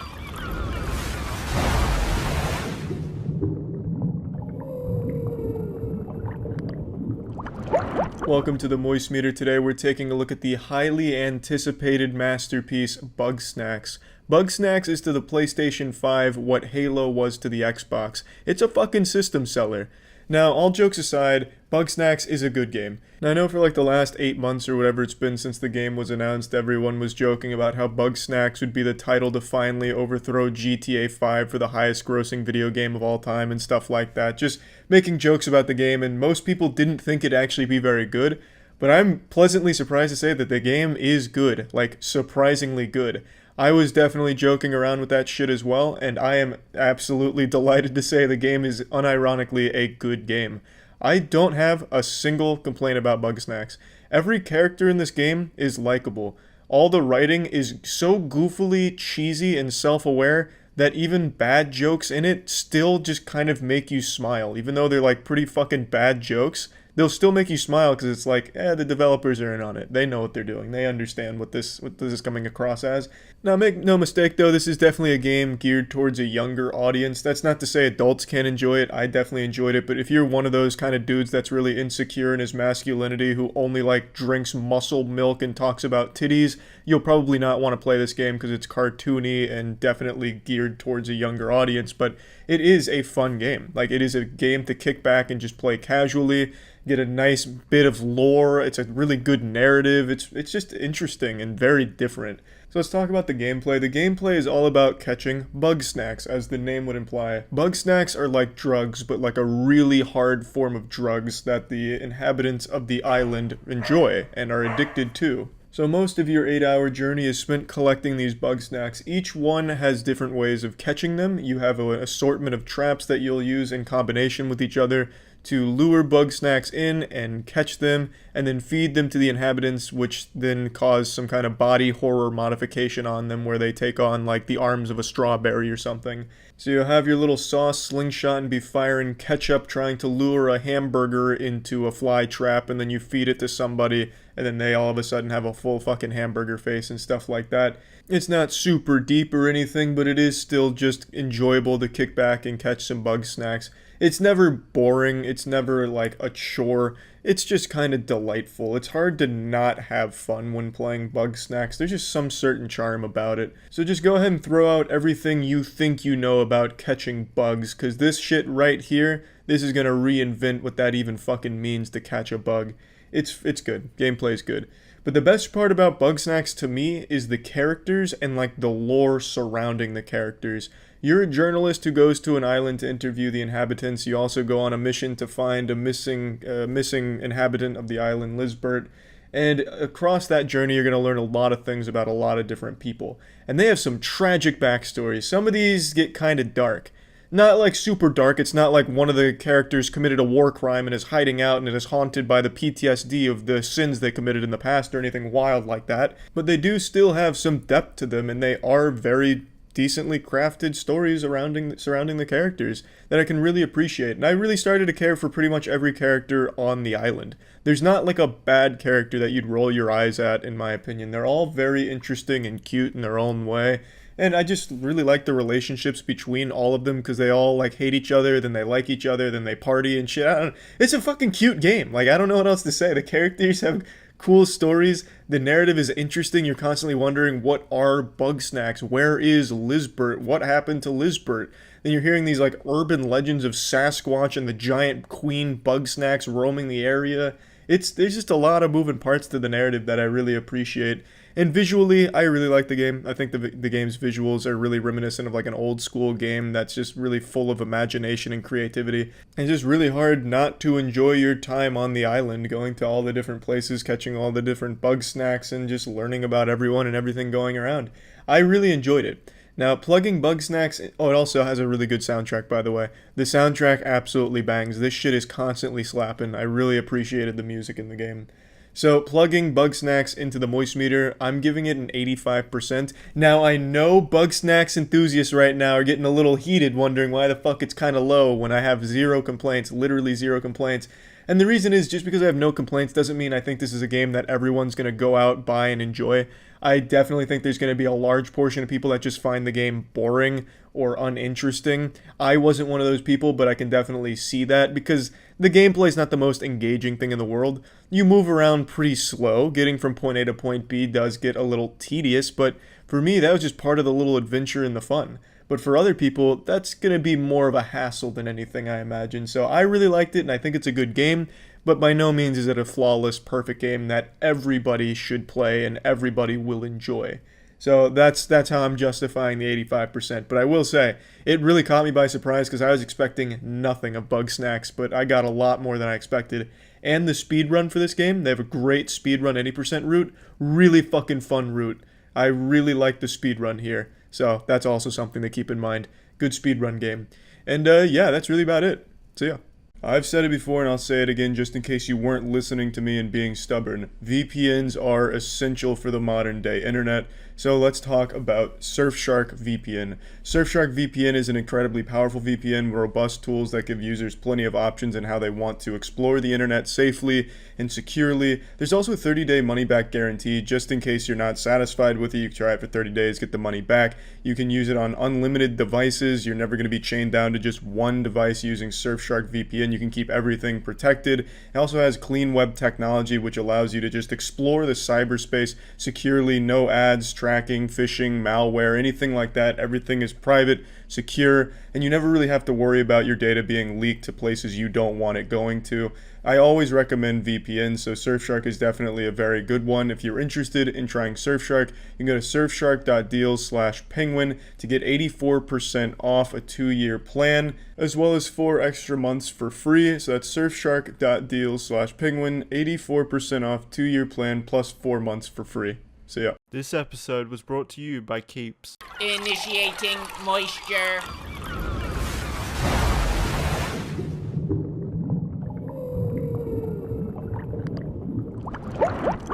Welcome to the Moist Meter. Today we're taking a look at the highly anticipated masterpiece, Bugsnax. Bugsnax is to the PlayStation 5 what Halo was to the Xbox. It's a fucking system seller. Now, all jokes aside, Bugsnax is a good game. Now, I know for like the last 8 months or whatever it's been since the game was announced, everyone was joking about how Bugsnax would be the title to finally overthrow GTA 5 for the highest grossing video game of all time and stuff like that. Just making jokes about the game, and most people didn't think it'd actually be very good. But I'm pleasantly surprised to say that the game is good, like surprisingly good. I was definitely joking around with that shit as well, and I am absolutely delighted to say the game is unironically a good game. I don't have a single complaint about Bugsnax. Every character in this game is likable. All the writing is so goofily cheesy and self-aware that even bad jokes in it still just kind of make you smile. Even though they're like pretty fucking bad jokes, they'll still make you smile because it's like, the developers are in on it. They know what they're doing. They understand what this is coming across as. Now, make no mistake though, this is definitely a game geared towards a younger audience. That's not to say adults can't enjoy it. I definitely enjoyed it, but if you're one of those kind of dudes that's really insecure in his masculinity, who only like drinks muscle milk and talks about titties, you'll probably not want to play this game because it's cartoony and definitely geared towards a younger audience, but it is a fun game. Like, it is a game to kick back and just play casually, get a nice bit of lore. It's a really good narrative. It's just interesting and very different. So let's talk about the gameplay. The gameplay is all about catching Bugsnax, as the name would imply. Bugsnax are like drugs, but like a really hard form of drugs that the inhabitants of the island enjoy and are addicted to. So most of your 8-hour journey is spent collecting these Bugsnax. Each one has different ways of catching them. You have an assortment of traps that you'll use in combination with each other to lure Bugsnax in and catch them, and then feed them to the inhabitants, which then cause some kind of body horror modification on them where they take on like the arms of a strawberry or something. So you'll have your little sauce slingshot and be firing ketchup trying to lure a hamburger into a fly trap, and then you feed it to somebody, and then they all of a sudden have a full fucking hamburger face and stuff like that. It's not super deep or anything, but it is still just enjoyable to kick back and catch some Bugsnax. It's never boring, it's never like a chore, it's just kind of delightful. It's hard to not have fun when playing Bugsnax. There's just some certain charm about it. So just go ahead and throw out everything you think you know about catching bugs, because this shit right here, this is going to reinvent what that even fucking means to catch a bug. It's good. Gameplay's good. But the best part about Bugsnax to me is the characters and like the lore surrounding the characters. You're a journalist who goes to an island to interview the inhabitants. You also go on a mission to find a missing inhabitant of the island, Lisbert. And across that journey, you're going to learn a lot of things about a lot of different people. And they have some tragic backstories. Some of these get kind of dark. Not like super dark. It's not like one of the characters committed a war crime and is hiding out and is haunted by the PTSD of the sins they committed in the past or anything wild like that. But they do still have some depth to them, and they are very decently crafted stories surrounding the characters that I can really appreciate. And I really started to care for pretty much every character on the island. There's not like a bad character that you'd roll your eyes at, in my opinion. They're all very interesting and cute in their own way. And I just really like the relationships between all of them, because they all like hate each other, then they like each other, then they party and shit. It's a fucking cute game. Like, I don't know what else to say. The characters have cool stories. The narrative is interesting. You're constantly wondering, what are Bugsnax? Where is Lizbert? What happened to Lizbert? Then you're hearing these like urban legends of Sasquatch and the giant queen Bugsnax roaming the area. There's just a lot of moving parts to the narrative that I really appreciate. And visually, I really like the game. I think the game's visuals are really reminiscent of like an old school game that's just really full of imagination and creativity. And it's just really hard not to enjoy your time on the island, going to all the different places, catching all the different Bugsnax, and just learning about everyone and everything going around. I really enjoyed it. Now, plugging Bugsnax, oh, it also has a really good soundtrack, by the way. The soundtrack absolutely bangs. This shit is constantly slapping. I really appreciated the music in the game. So, plugging Bugsnax into the moist meter, I'm giving it an 85%. Now, I know Bugsnax enthusiasts right now are getting a little heated, wondering why the fuck it's kind of low when I have zero complaints, literally zero complaints. And the reason is, just because I have no complaints doesn't mean I think this is a game that everyone's going to go out, buy, and enjoy. I definitely think there's going to be a large portion of people that just find the game boring or uninteresting. I wasn't one of those people, but I can definitely see that because the gameplay is not the most engaging thing in the world. You move around pretty slow. Getting from point A to point B does get a little tedious, but for me, that was just part of the little adventure and the fun. But for other people, that's going to be more of a hassle than anything, I imagine. So I really liked it, and I think it's a good game. But by no means is it a flawless, perfect game that everybody should play and everybody will enjoy. So that's how I'm justifying the 85%. But I will say, it really caught me by surprise because I was expecting nothing of Bugsnax, but I got a lot more than I expected. And the speedrun for this game, they have a great speedrun 80% route. Really fucking fun route. I really like the speedrun here. So that's also something to keep in mind. Good speedrun game. And yeah, that's really about it. So yeah. I've said it before and I'll say it again just in case you weren't listening to me and being stubborn. VPNs are essential for the modern day internet. So let's talk about Surfshark VPN. Surfshark VPN is an incredibly powerful VPN with robust tools that give users plenty of options in how they want to explore the internet safely and securely. There's also a 30-day money-back guarantee. Just in case you're not satisfied with it, you can try it for 30 days, get the money back. You can use it on unlimited devices. You're never going to be chained down to just one device using Surfshark VPN. You can keep everything protected. It also has clean web technology, which allows you to just explore the cyberspace securely. No ads, tracking, phishing, malware, anything like that. Everything is private, secure, and you never really have to worry about your data being leaked to places you don't want it going to. I always recommend VPNs, so Surfshark is definitely a very good one. If you're interested in trying Surfshark, you can go to surfshark.deals/penguin to get 84% off a 2-year plan, as well as 4 extra months for free. So that's surfshark.deals/penguin, 84% off 2-year plan plus 4 months for free. So yeah. This episode was brought to you by Keeps. Initiating moisture.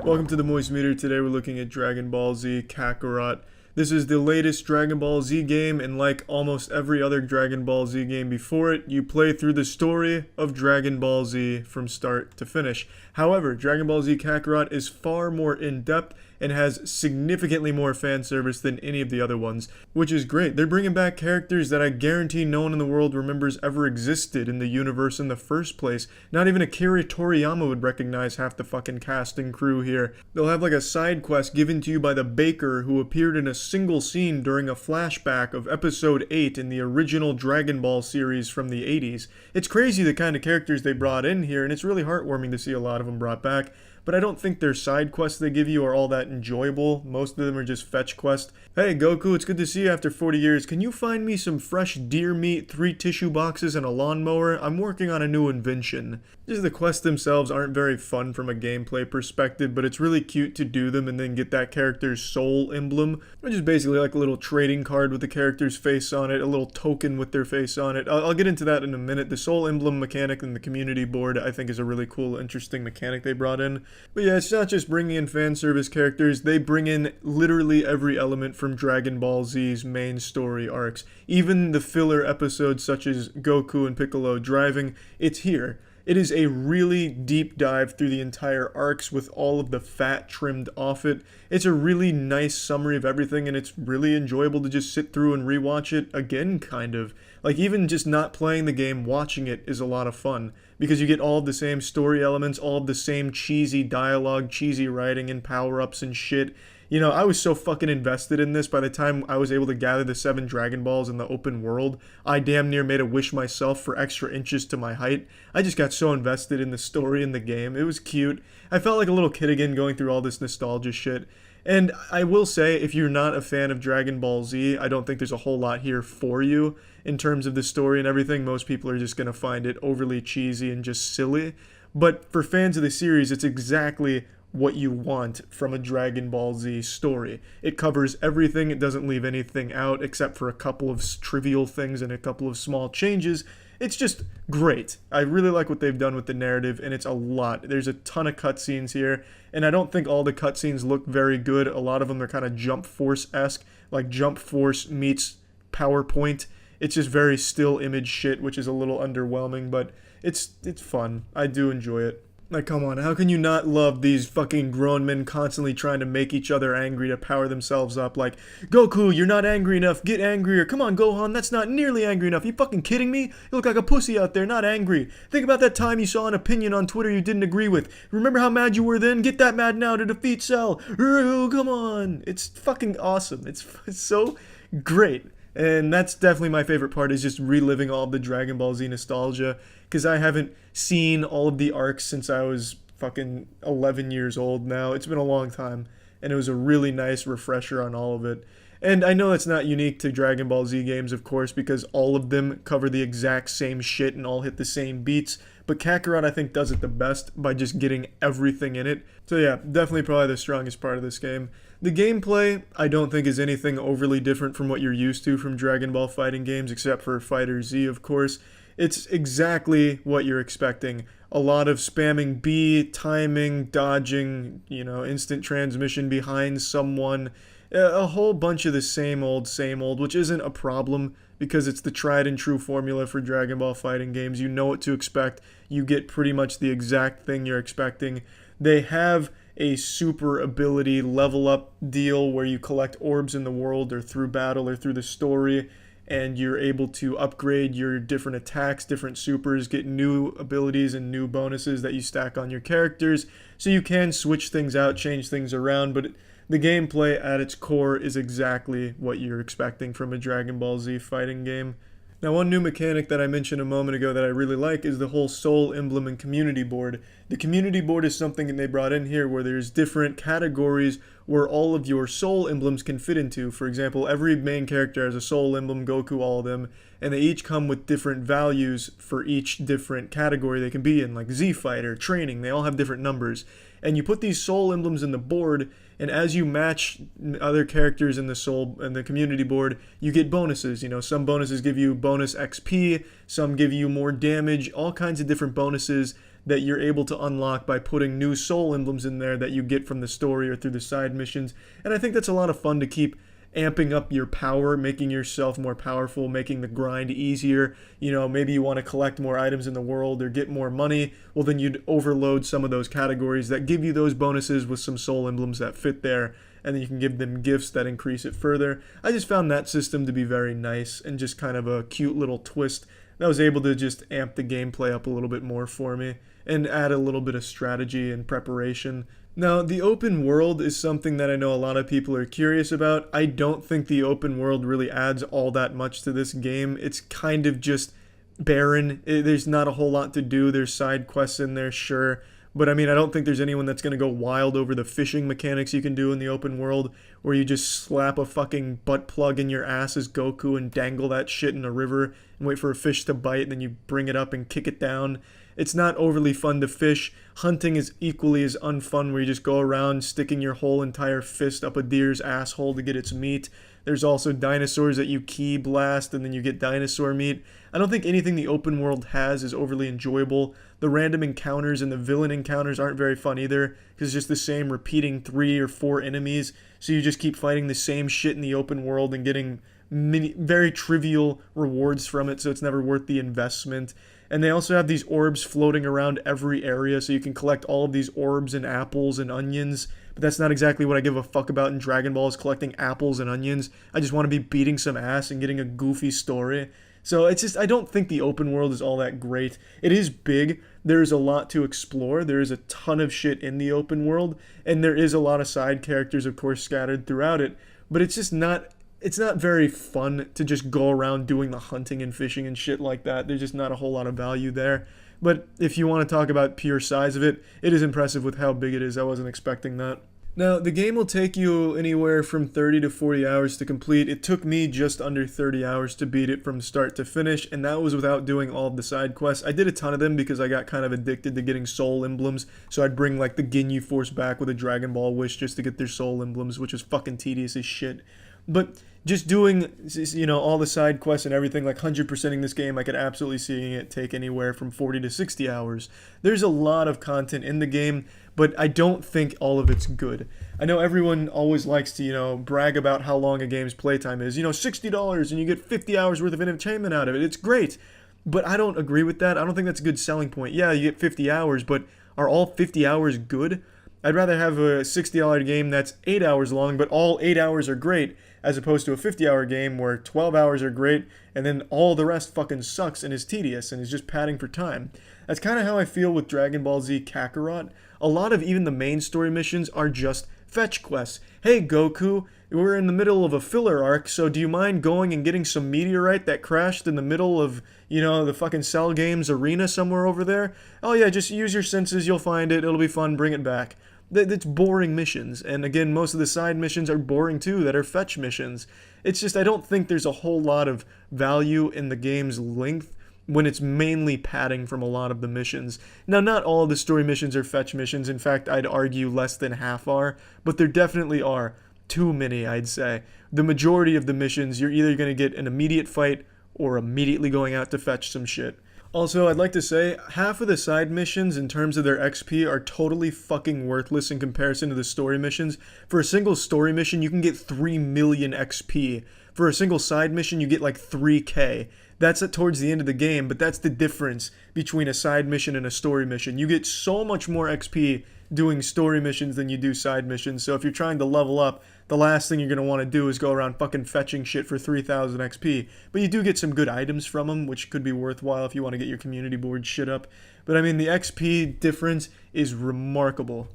Welcome to the Moist Meter. Today we're looking at Dragon Ball Z Kakarot. This is the latest Dragon Ball Z game, and like almost every other Dragon Ball Z game before it, you play through the story of Dragon Ball Z from start to finish. However, Dragon Ball Z Kakarot is far more in-depth and has significantly more fan service than any of the other ones, which is great. They're bringing back characters that I guarantee no one in the world remembers ever existed in the universe in the first place. Not even Akira Toriyama would recognize half the fucking cast and crew here. They'll have like a side quest given to you by the baker who appeared in a single scene during a flashback of episode 8 in the original Dragon Ball series from the 80s. It's crazy the kind of characters they brought in here, and it's really heartwarming to see a lot of them brought back. But I don't think their side quests they give you are all that enjoyable. Most of them are just fetch quests. Hey Goku, it's good to see you after 40 years. Can you find me some fresh deer meat, 3 tissue boxes, and a lawnmower? I'm working on a new invention. Just the quests themselves aren't very fun from a gameplay perspective, but it's really cute to do them and then get that character's soul emblem, which is basically like a little trading card with the character's face on it, a little token with their face on it. I'll get into that in a minute. The soul emblem mechanic in the community board I think is a really cool, interesting mechanic they brought in. But yeah, it's not just bringing in fan service characters, they bring in literally every element from Dragon Ball Z's main story arcs. Even the filler episodes such as Goku and Piccolo driving, it's here. It is a really deep dive through the entire arcs with all of the fat trimmed off it. It's a really nice summary of everything, and it's really enjoyable to just sit through and rewatch it again, kind of. Like, even just not playing the game, watching it is a lot of fun, because you get all of the same story elements, all of the same cheesy dialogue, cheesy writing, and power-ups and shit. You know, I was so fucking invested in this. By the time I was able to gather the 7 Dragon Balls in the open world, I damn near made a wish myself for extra inches to my height. I just got so invested in the story and the game. It was cute. I felt like a little kid again going through all this nostalgia shit. And I will say, if you're not a fan of Dragon Ball Z, I don't think there's a whole lot here for you in terms of the story and everything. Most people are just going to find it overly cheesy and just silly. But for fans of the series, it's exactly what you want from a Dragon Ball Z story. It covers everything. It doesn't leave anything out except for a couple of trivial things and a couple of small changes. It's just great. I really like what they've done with the narrative, and it's a lot. There's a ton of cutscenes here, and I don't think all the cutscenes look very good. A lot of them are kind of Jump Force-esque, like Jump Force meets PowerPoint. It's just very still image shit, which is a little underwhelming, but it's fun. I do enjoy it. Like, come on, how can you not love these fucking grown men constantly trying to make each other angry to power themselves up? Like, Goku, you're not angry enough, get angrier. Come on, Gohan, that's not nearly angry enough. You fucking kidding me? You look like a pussy out there, not angry. Think about that time you saw an opinion on Twitter you didn't agree with. Remember how mad you were then? Get that mad now to defeat Cell. Come on. It's fucking awesome. It's so great. And that's definitely my favorite part, is just reliving all of the Dragon Ball Z nostalgia, because I haven't seen all of the arcs since I was fucking 11 years old now. It's been a long time, and it was a really nice refresher on all of it. And I know that's not unique to Dragon Ball Z games, of course, because all of them cover the exact same shit and all hit the same beats, but Kakarot, I think, does it the best by just getting everything in it. So yeah, definitely probably the strongest part of this game. The gameplay, I don't think, is anything overly different from what you're used to from Dragon Ball fighting games, except for Fighter Z, of course. It's exactly what you're expecting. A lot of spamming B, timing, dodging, instant transmission behind someone. A whole bunch of the same old, which isn't a problem because it's the tried and true formula for Dragon Ball fighting games. You know what to expect. You get pretty much the exact thing you're expecting. They have a super ability level up deal where you collect orbs in the world or through battle or through the story, and you're able to upgrade your different attacks, different supers, get new abilities and new bonuses that you stack on your characters. So you can switch things out, change things around, but the gameplay at its core is exactly what you're expecting from a Dragon Ball Z fighting game. Now, one new mechanic that I mentioned a moment ago that I really like is the whole Soul Emblem and Community Board. The Community Board is something that they brought in here where there's different categories where all of your Soul Emblems can fit into. For example, every main character has a Soul Emblem, Goku, all of them, and they each come with different values for each different category they can be in, like Z Fighter, Training, they all have different numbers. And you put these Soul Emblems in the board, and as you match other characters in the Community Board, you get bonuses. Some bonuses give you bonus XP, some give you more damage, all kinds of different bonuses that you're able to unlock by putting new Soul Emblems in there that you get from the story or through the side missions. And I think that's a lot of fun to keep amping up your power, making yourself more powerful, making the grind easier. Maybe you want to collect more items in the world or get more money. Well, then you'd overload some of those categories that give you those bonuses with some Soul Emblems that fit there, and then you can give them gifts that increase it further. I just found that system to be very nice and just kind of a cute little twist that was able to just amp the gameplay up a little bit more for me and add a little bit of strategy and preparation. Now, the open world is something that I know a lot of people are curious about. I don't think the open world really adds all that much to this game. It's kind of just barren. There's not a whole lot to do. There's side quests in there, sure. But I don't think there's anyone that's going to go wild over the fishing mechanics you can do in the open world, where you just slap a fucking butt plug in your ass as Goku and dangle that shit in a river and wait for a fish to bite, and then you bring it up and kick it down. It's not overly fun to fish. Hunting is equally as unfun, where you just go around sticking your whole entire fist up a deer's asshole to get its meat. There's also dinosaurs that you key blast and then you get dinosaur meat. I don't think anything the open world has is overly enjoyable. The random encounters and the villain encounters aren't very fun either, because it's just the same repeating 3 or 4 enemies, so you just keep fighting the same shit in the open world and getting very trivial rewards from it, so it's never worth the investment. And they also have these orbs floating around every area, so you can collect all of these orbs and apples and onions. But that's not exactly what I give a fuck about in Dragon Ball, is collecting apples and onions. I just want to be beating some ass and getting a goofy story. So it's just, I don't think the open world is all that great. It is big. There's a lot to explore. There is a ton of shit in the open world. And there is a lot of side characters, of course, scattered throughout it. But it's just not, it's not very fun to just go around doing the hunting and fishing and shit like that. There's just not a whole lot of value there. But if you want to talk about pure size of it, it is impressive with how big it is. I wasn't expecting that. Now, the game will take you anywhere from 30 to 40 hours to complete. It took me just under 30 hours to beat it from start to finish, and that was without doing all of the side quests. I did a ton of them because I got kind of addicted to getting soul emblems, so I'd bring like the Ginyu Force back with a Dragon Ball Wish just to get their soul emblems, which is fucking tedious as shit. But just doing, you know, all the side quests and everything, like 100%ing this game, I could absolutely see it take anywhere from 40 to 60 hours. There's a lot of content in the game, but I don't think all of it's good. I know everyone always likes to, you know, brag about how long a game's playtime is. You know, $60 and you get 50 hours worth of entertainment out of it. It's great. But I don't agree with that. I don't think that's a good selling point. Yeah, you get 50 hours, but are all 50 hours good? I'd rather have a $60 game that's 8 hours long, but all 8 hours are great, as opposed to a 50-hour game where 12 hours are great, and then all the rest fucking sucks and is tedious and is just padding for time. That's kind of how I feel with Dragon Ball Z Kakarot. A lot of even the main story missions are just fetch quests. Hey Goku, we're in the middle of a filler arc, so do you mind going and getting some meteorite that crashed in the middle of, you know, the fucking Cell Games arena somewhere over there? Oh yeah, just use your senses, you'll find it, it'll be fun, bring it back. That's boring missions, and again, most of the side missions are boring too, that are fetch missions. It's just, I don't think there's a whole lot of value in the game's length when it's mainly padding from a lot of the missions. Now, not all of the story missions are fetch missions. In fact, I'd argue less than half are, but there definitely are too many, I'd say. The majority of the missions, you're either going to get an immediate fight or immediately going out to fetch some shit. Also, I'd like to say, half of the side missions in terms of their XP are totally fucking worthless in comparison to the story missions. For a single story mission, you can get 3 million XP. For a single side mission, you get like 3k. That's towards the end of the game, but that's the difference between a side mission and a story mission. You get so much more XP doing story missions than you do side missions, so if you're trying to level up, the last thing you're going to want to do is go around fucking fetching shit for 3,000 XP. But you do get some good items from them, which could be worthwhile if you want to get your community board shit up. But I mean, the XP difference is remarkable.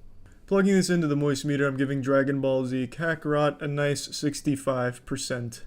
Plugging this into the moist meter, I'm giving Dragon Ball Z Kakarot a nice 65%.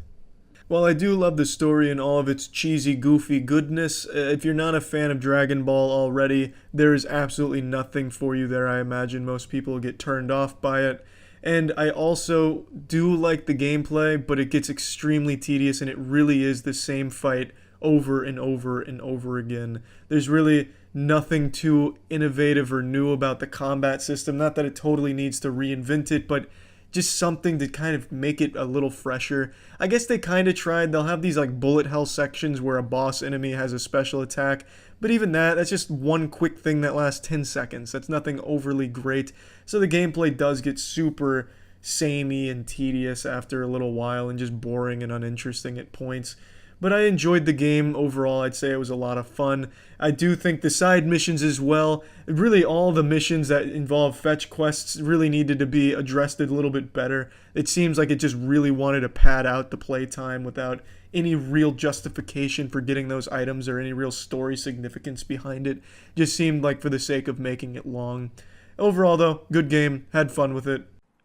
While I do love the story and all of its cheesy, goofy goodness, if you're not a fan of Dragon Ball already, there is absolutely nothing for you there. I imagine most people get turned off by it. And I also do like the gameplay, but it gets extremely tedious and it really is the same fight over and over and over again. There's really nothing too innovative or new about the combat system. Not that it totally needs to reinvent it, but just something to kind of make it a little fresher. I guess they kind of tried. They'll have these like bullet hell sections where a boss enemy has a special attack, but even that's just one quick thing that lasts 10 seconds. That's nothing overly great. So the gameplay does get super samey and tedious after a little while and just boring and uninteresting at points. But I enjoyed the game overall. I'd say it was a lot of fun. I do think the side missions as well, really all the missions that involve fetch quests really needed to be addressed a little bit better. It seems like it just really wanted to pad out the playtime without any real justification for getting those items or any real story significance behind it. Just seemed like for the sake of making it long. Overall though, good game, had fun with it.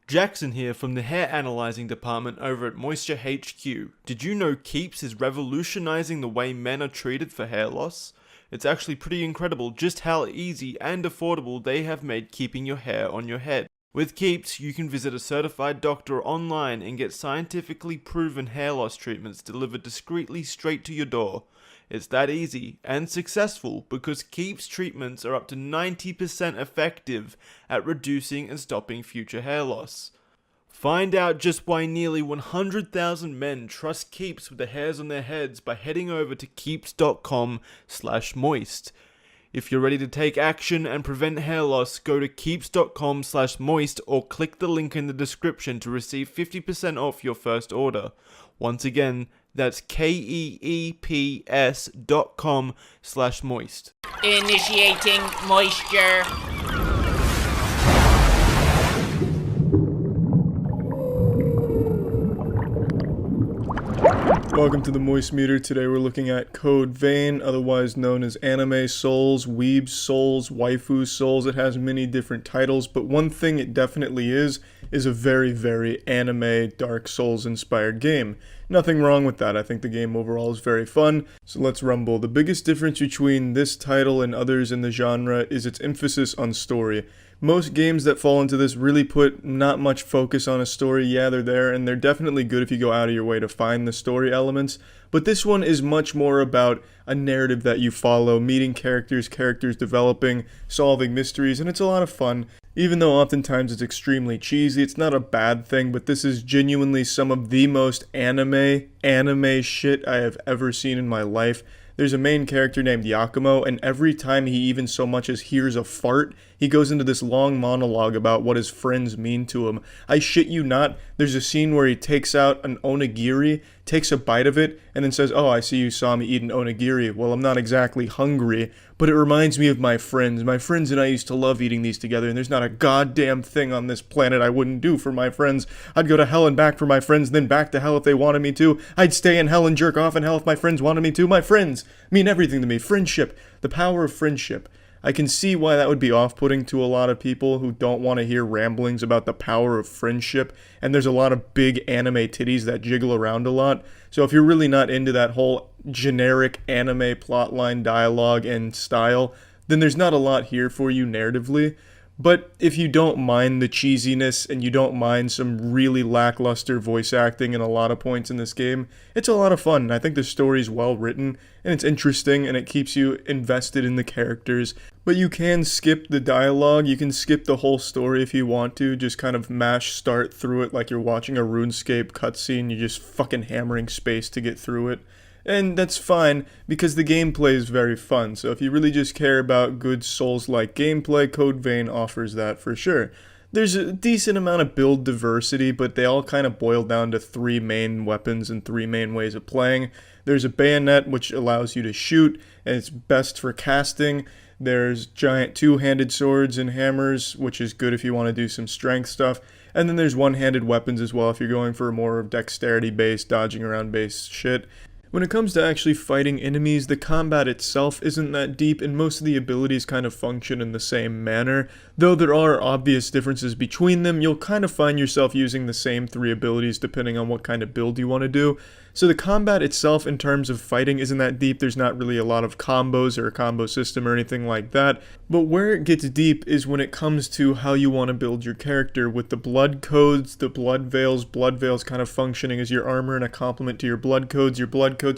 Jackson here from the hair analyzing department over at Moisture HQ. Did you know Keeps is revolutionizing the way men are treated for hair loss? It's actually pretty incredible just how easy and affordable they have made keeping your hair on your head. With Keeps, you can visit a certified doctor online and get scientifically proven hair loss treatments delivered discreetly straight to your door. It's that easy and successful because Keeps treatments are up to 90% effective at reducing and stopping future hair loss. Find out just why nearly 100,000 men trust Keeps with the hairs on their heads by heading over to keeps.com/moist. If you're ready to take action and prevent hair loss, go to keeps.com/moist or click the link in the description to receive 50% off your first order. Once again, That's keeps.com/moist. Initiating moisture. Welcome to the Moist Meter. Today we're looking at Code Vein, otherwise known as Anime Souls, Weeb Souls, Waifu Souls. It has many different titles, but one thing it definitely is a very, very anime Dark Souls inspired game. Nothing wrong with that. I think the game overall is very fun, so let's rumble. The biggest difference between this title and others in the genre is its emphasis on story. Most games that fall into this really put not much focus on a story. Yeah, they're there, and they're definitely good if you go out of your way to find the story elements, but this one is much more about a narrative that you follow, meeting characters developing, solving mysteries, and it's a lot of fun. Even though oftentimes it's extremely cheesy, it's not a bad thing, but this is genuinely some of the most anime shit I have ever seen in my life. There's a main character named Yakumo, and every time he even so much as hears a fart, he goes into this long monologue about what his friends mean to him. I shit you not, there's a scene where he takes out an onigiri, takes a bite of it, and then says, "Oh, I see you saw me eat an onigiri. Well, I'm not exactly hungry, but it reminds me of my friends. My friends and I used to love eating these together, and there's not a goddamn thing on this planet I wouldn't do for my friends. I'd go to hell and back for my friends, then back to hell if they wanted me to. I'd stay in hell and jerk off in hell if my friends wanted me to. My friends mean everything to me. Friendship. The power of friendship." I can see why that would be off-putting to a lot of people who don't want to hear ramblings about the power of friendship, and there's a lot of big anime titties that jiggle around a lot. So if you're really not into that whole generic anime plotline dialogue and style, then there's not a lot here for you narratively. But if you don't mind the cheesiness and you don't mind some really lackluster voice acting in a lot of points in this game, it's a lot of fun. I think the story's well written and it's interesting and it keeps you invested in the characters. But you can skip the dialogue, you can skip the whole story if you want to, just kind of mash start through it like you're watching a RuneScape cutscene, you're just fucking hammering space to get through it. And that's fine, because the gameplay is very fun, so if you really just care about good Souls-like gameplay, Code Vein offers that for sure. There's a decent amount of build diversity, but they all kind of boil down to 3 main weapons and 3 main ways of playing. There's a bayonet, which allows you to shoot, and it's best for casting. There's giant 2-handed swords and hammers, which is good if you want to do some strength stuff. And then there's one-handed weapons as well if you're going for more dexterity-based, dodging around-based shit. When it comes to actually fighting enemies, the combat itself isn't that deep, and most of the abilities kind of function in the same manner. Though there are obvious differences between them, you'll kind of find yourself using the same 3 abilities depending on what kind of build you want to do. So the combat itself in terms of fighting isn't that deep, there's not really a lot of combos or a combo system or anything like that. But where it gets deep is when it comes to how you want to build your character, with the blood codes, the blood veils kind of functioning as your armor and a complement to your blood codes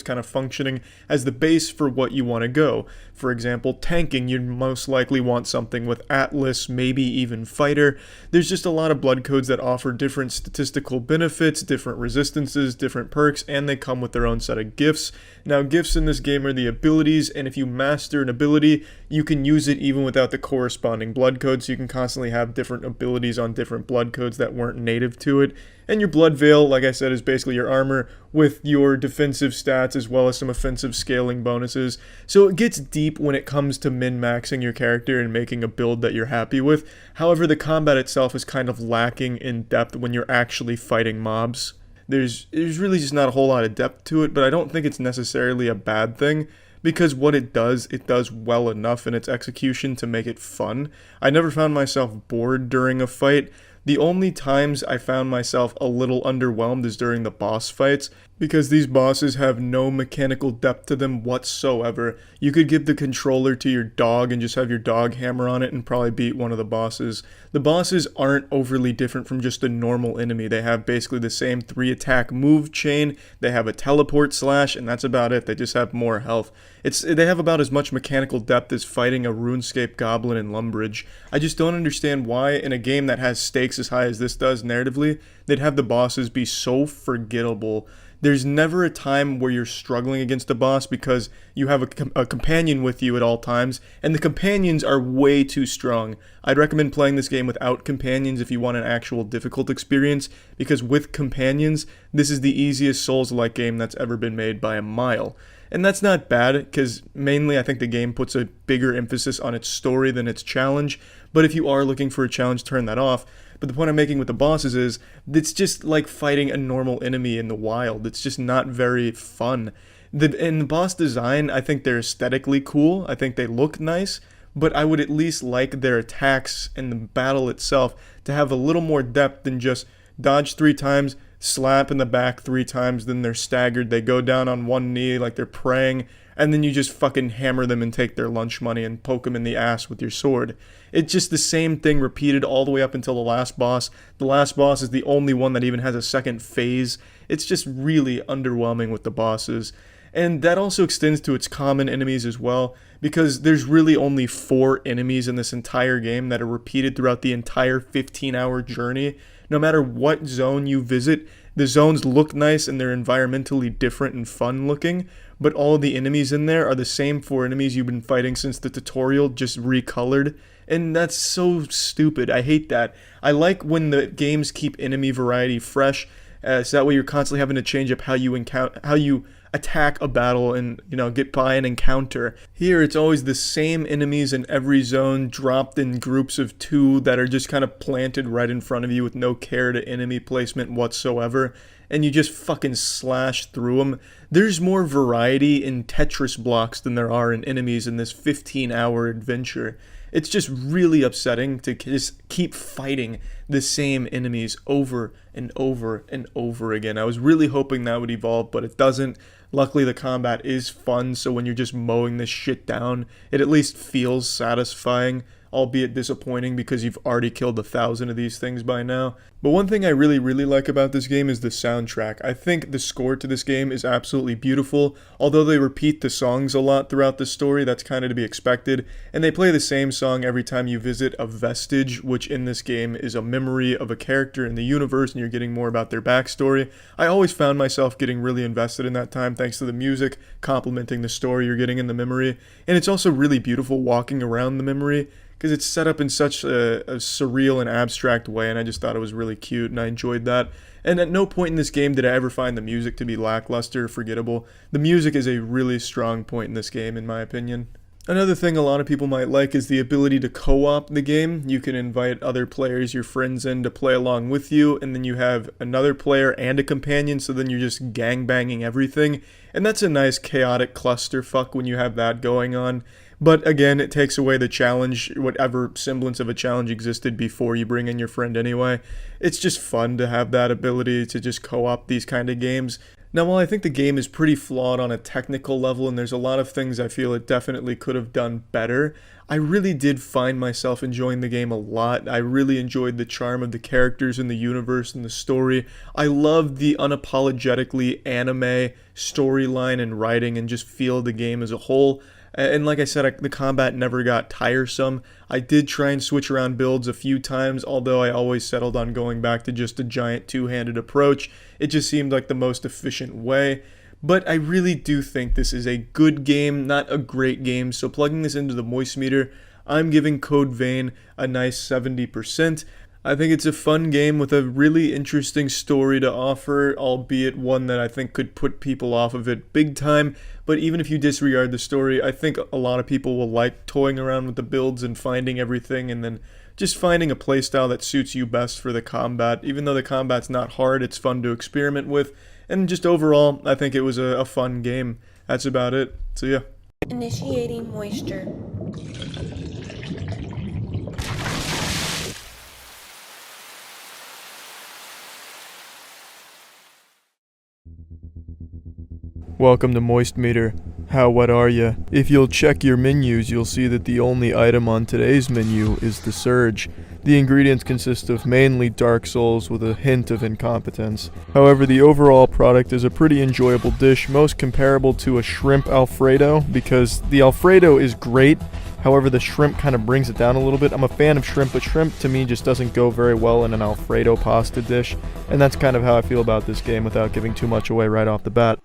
kind of functioning as the base for what you want to go. For example, tanking, you'd most likely want something with Atlas, maybe even Fighter. There's just a lot of blood codes that offer different statistical benefits, different resistances, different perks, and they come with their own set of gifts. Now, gifts in this game are the abilities, and if you master an ability, you can use it even without the corresponding blood code, so you can constantly have different abilities on different blood codes that weren't native to it. And your blood veil, like I said, is basically your armor with your defensive stats as well as some offensive scaling bonuses. So it gets deep when it comes to min-maxing your character and making a build that you're happy with. However, the combat itself is kind of lacking in depth when you're actually fighting mobs. There's really just not a whole lot of depth to it, but I don't think it's necessarily a bad thing, because what it does well enough in its execution to make it fun. I never found myself bored during a fight. The only times I found myself a little underwhelmed is during the boss fights, because these bosses have no mechanical depth to them whatsoever. You could give the controller to your dog and just have your dog hammer on it and probably beat one of the bosses. The bosses aren't overly different from just a normal enemy. They have basically the same 3-attack move chain, they have a teleport slash, and that's about it. They just have more health. They have about as much mechanical depth as fighting a RuneScape goblin in Lumbridge. I just don't understand why, in a game that has stakes as high as this does narratively, they'd have the bosses be so forgettable. There's never a time where you're struggling against a boss because you have a companion with you at all times, and the companions are way too strong. I'd recommend playing this game without companions if you want an actual difficult experience, because with companions, this is the easiest Souls-like game that's ever been made by a mile. And that's not bad, because mainly I think the game puts a bigger emphasis on its story than its challenge, but if you are looking for a challenge, turn that off. But the point I'm making with the bosses is, it's just like fighting a normal enemy in the wild. It's just not very fun. In the boss design, I think they're aesthetically cool. I think they look nice, but I would at least like their attacks and the battle itself to have a little more depth than just dodge 3 times, slap in the back 3 times, then they're staggered, they go down on one knee like they're praying, and then you just fucking hammer them and take their lunch money and poke them in the ass with your sword. It's just the same thing repeated all the way up until the last boss. The last boss is the only one that even has a second phase. It's just really underwhelming with the bosses. And that also extends to its common enemies as well, because there's really only 4 enemies in this entire game that are repeated throughout the entire 15-hour journey. No matter what zone you visit, the zones look nice and they're environmentally different and fun looking, but all of the enemies in there are the same 4 enemies you've been fighting since the tutorial, just recolored. And that's so stupid. I hate that. I like when the games keep enemy variety fresh, so that way you're constantly having to change up how you attack a battle and, get by an encounter. Here, it's always the same enemies in every zone, dropped in groups of 2 that are just kind of planted right in front of you with no care to enemy placement whatsoever, and you just fucking slash through them. There's more variety in Tetris blocks than there are in enemies in this 15-hour adventure. It's just really upsetting to just keep fighting the same enemies over and over and over again. I was really hoping that would evolve, but it doesn't. Luckily, the combat is fun, so when you're just mowing this shit down, it at least feels satisfying, albeit disappointing because you've already killed 1,000 of these things by now. But one thing I really like about this game is the soundtrack. I think the score to this game is absolutely beautiful. Although they repeat the songs a lot throughout the story, that's kind of to be expected. And they play the same song every time you visit a vestige, which in this game is a memory of a character in the universe, and you're getting more about their backstory. I always found myself getting really invested in that time thanks to the music complementing the story you're getting in the memory. And it's also really beautiful walking around the memory, because it's set up in such a surreal and abstract way, and I just thought it was really cute, and I enjoyed that. And at no point in this game did I ever find the music to be lackluster or forgettable. The music is a really strong point in this game, in my opinion. Another thing a lot of people might like is the ability to co-op the game. You can invite other players, your friends, in to play along with you, and then you have another player and a companion, so then you're just gangbanging everything. And that's a nice chaotic clusterfuck when you have that going on. But again, it takes away the challenge, whatever semblance of a challenge existed before you bring in your friend anyway. It's just fun to have that ability to just co-op these kind of games. Now, while I think the game is pretty flawed on a technical level, and there's a lot of things I feel it definitely could have done better, I really did find myself enjoying the game a lot. I really enjoyed the charm of the characters in the universe and the story. I loved the unapologetically anime storyline and writing and just feel of the game as a whole. And like I said, the combat never got tiresome. I did try and switch around builds a few times, although I always settled on going back to just a giant two-handed approach. It just seemed like the most efficient way. But I really do think this is a good game, not a great game. So plugging this into the moist meter, I'm giving Code Vein a nice 70%. I think it's a fun game with a really interesting story to offer, albeit one that I think could put people off of it big time. But even if you disregard the story, I think a lot of people will like toying around with the builds and finding everything, and then just finding a playstyle that suits you best for the combat. Even though the combat's not hard, it's fun to experiment with. And just overall, I think it was a fun game. That's about it. So yeah. Initiating moisture. Welcome to Moist Meter. How wet are ya? If you'll check your menus, you'll see that the only item on today's menu is the Surge. The ingredients consist of mainly Dark Souls with a hint of incompetence. However, the overall product is a pretty enjoyable dish, most comparable to a shrimp Alfredo, because the Alfredo is great, however the shrimp kind of brings it down a little bit. I'm a fan of shrimp, but shrimp to me just doesn't go very well in an Alfredo pasta dish, and that's kind of how I feel about this game without giving too much away right off the bat.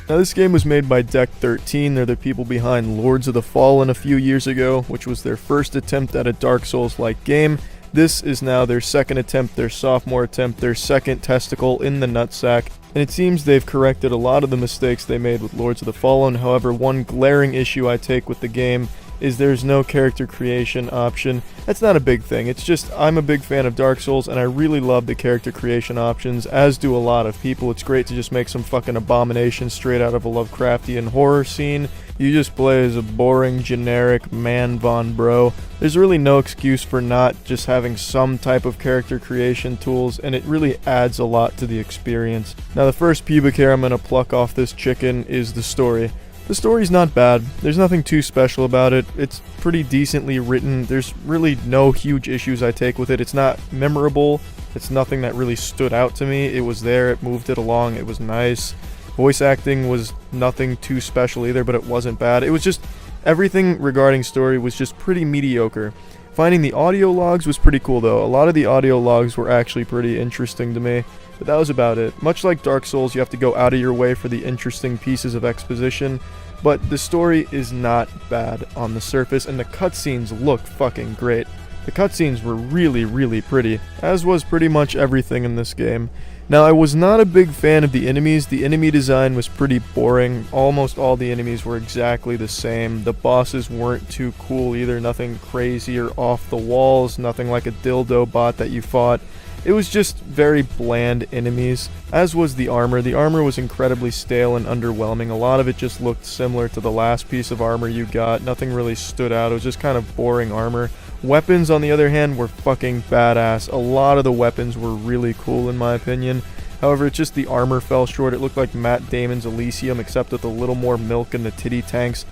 Now, this game was made by Deck 13. They're the people behind Lords of the Fallen a few years ago, which was their first attempt at a Dark Souls-like game. This is now their second attempt, their sophomore attempt, their second testicle in the nutsack. And it seems they've corrected a lot of the mistakes they made with Lords of the Fallen. However, one glaring issue I take with the game is there's no character creation option. That's not a big thing, it's just I'm a big fan of Dark Souls and I really love the character creation options, as do a lot of people. It's great to just make some fucking abomination straight out of a Lovecraftian horror scene. You just play as a boring, generic man von bro. There's really no excuse for not just having some type of character creation tools, and it really adds a lot to the experience. Now, the first pubic hair I'm gonna pluck off this chicken is the story. The story's not bad. There's nothing too special about it. It's pretty decently written. There's really no huge issues I take with it. It's not memorable. It's nothing that really stood out to me. It was there. It moved it along. It was nice. Voice acting was nothing too special either, but it wasn't bad. It was just everything regarding story was just pretty mediocre. Finding the audio logs was pretty cool though. A lot of the audio logs were actually pretty interesting to me. But that was about it. Much like Dark Souls, you have to go out of your way for the interesting pieces of exposition, but the story is not bad on the surface, and the cutscenes look fucking great. The cutscenes were really, really pretty, as was pretty much everything in this game. Now, I was not a big fan of the enemies. The enemy design was pretty boring. Almost all the enemies were exactly the same. The bosses weren't too cool either, nothing crazy or off the walls, nothing like a dildo bot that you fought. It was just very bland enemies, as was the armor. The armor was incredibly stale and underwhelming. A lot of it just looked similar to the last piece of armor you got. Nothing really stood out. It was just kind of boring armor. Weapons, on the other hand, were fucking badass. A lot of the weapons were really cool in my opinion. However, it's just the armor fell short. It looked like Matt Damon's Elysium, except with a little more milk in the titty tanks.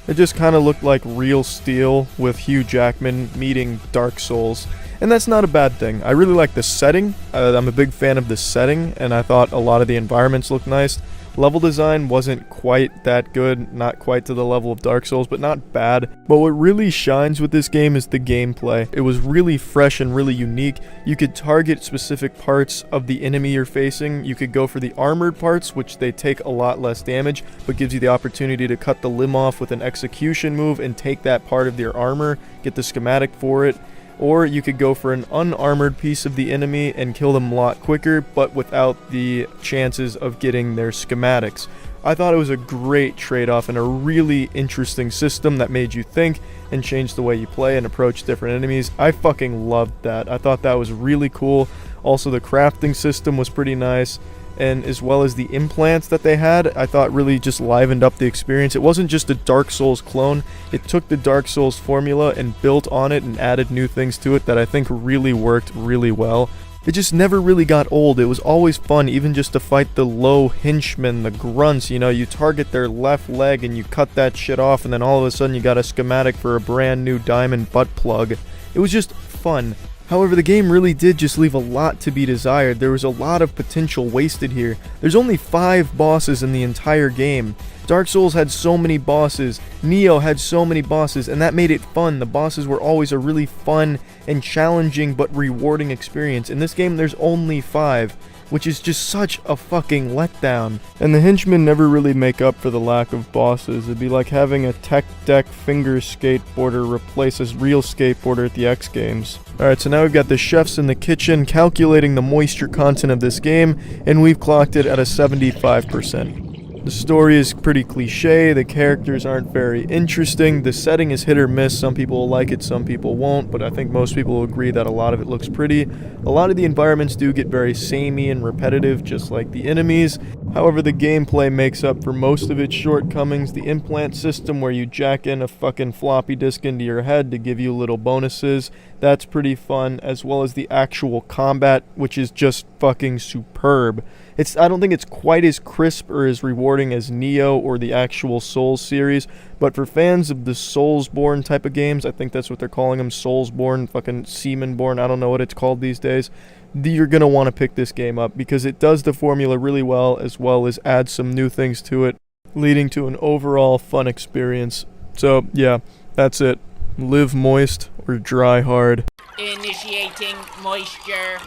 It just kind of looked like real steel with Hugh Jackman meeting Dark Souls. And that's not a bad thing. I really like the setting. I'm a big fan of the setting, and I thought a lot of the environments looked nice. Level design wasn't quite that good, not quite to the level of Dark Souls, but not bad. But what really shines with this game is the gameplay. It was really fresh and really unique. You could target specific parts of the enemy you're facing. You could go for the armored parts, which they take a lot less damage, but gives you the opportunity to cut the limb off with an execution move and take that part of their armor, get the schematic for it. Or you could go for an unarmored piece of the enemy and kill them a lot quicker, but without the chances of getting their schematics. I thought it was a great trade-off and a really interesting system that made you think and change the way you play and approach different enemies. I fucking loved that. I thought that was really cool. Also, the crafting system was pretty nice, and as well as the implants that they had, I thought really just livened up the experience. It wasn't just a Dark Souls clone. It took the Dark Souls formula and built on it and added new things to it that I think really worked really well. It just never really got old. It was always fun, even just to fight the low henchmen, the grunts. You know, you target their left leg and you cut that shit off, and then all of a sudden you got a schematic for a brand new diamond butt plug. It was just fun. However, the game really did just leave a lot to be desired. There was a lot of potential wasted here. There's only 5 bosses in the entire game. Dark Souls had so many bosses, Nioh had so many bosses, and that made it fun. The bosses were always a really fun and challenging but rewarding experience. In this game, there's only 5, which is just such a fucking letdown. And the henchmen never really make up for the lack of bosses. It'd be like having a tech deck finger skateboarder replace a real skateboarder at the X Games. Alright, so now we've got the chefs in the kitchen calculating the moisture content of this game, and we've clocked it at a 75%. The story is pretty cliche, the characters aren't very interesting, the setting is hit or miss, some people will like it, some people won't, but I think most people will agree that a lot of it looks pretty. A lot of the environments do get very samey and repetitive, just like the enemies. However, the gameplay makes up for most of its shortcomings. The implant system where you jack in a fucking floppy disk into your head to give you little bonuses, that's pretty fun, as well as the actual combat, which is just fucking superb. I don't think it's quite as crisp or as rewarding as Neo or the actual Souls series, but for fans of the Soulsborne type of games, I think that's what they're calling them, Soulsborne, fucking Seamanborn, I don't know what it's called these days. You're going to want to pick this game up because it does the formula really well as add some new things to it, leading to an overall fun experience. So, yeah, that's it. Live moist or dry hard. Initiating moisture.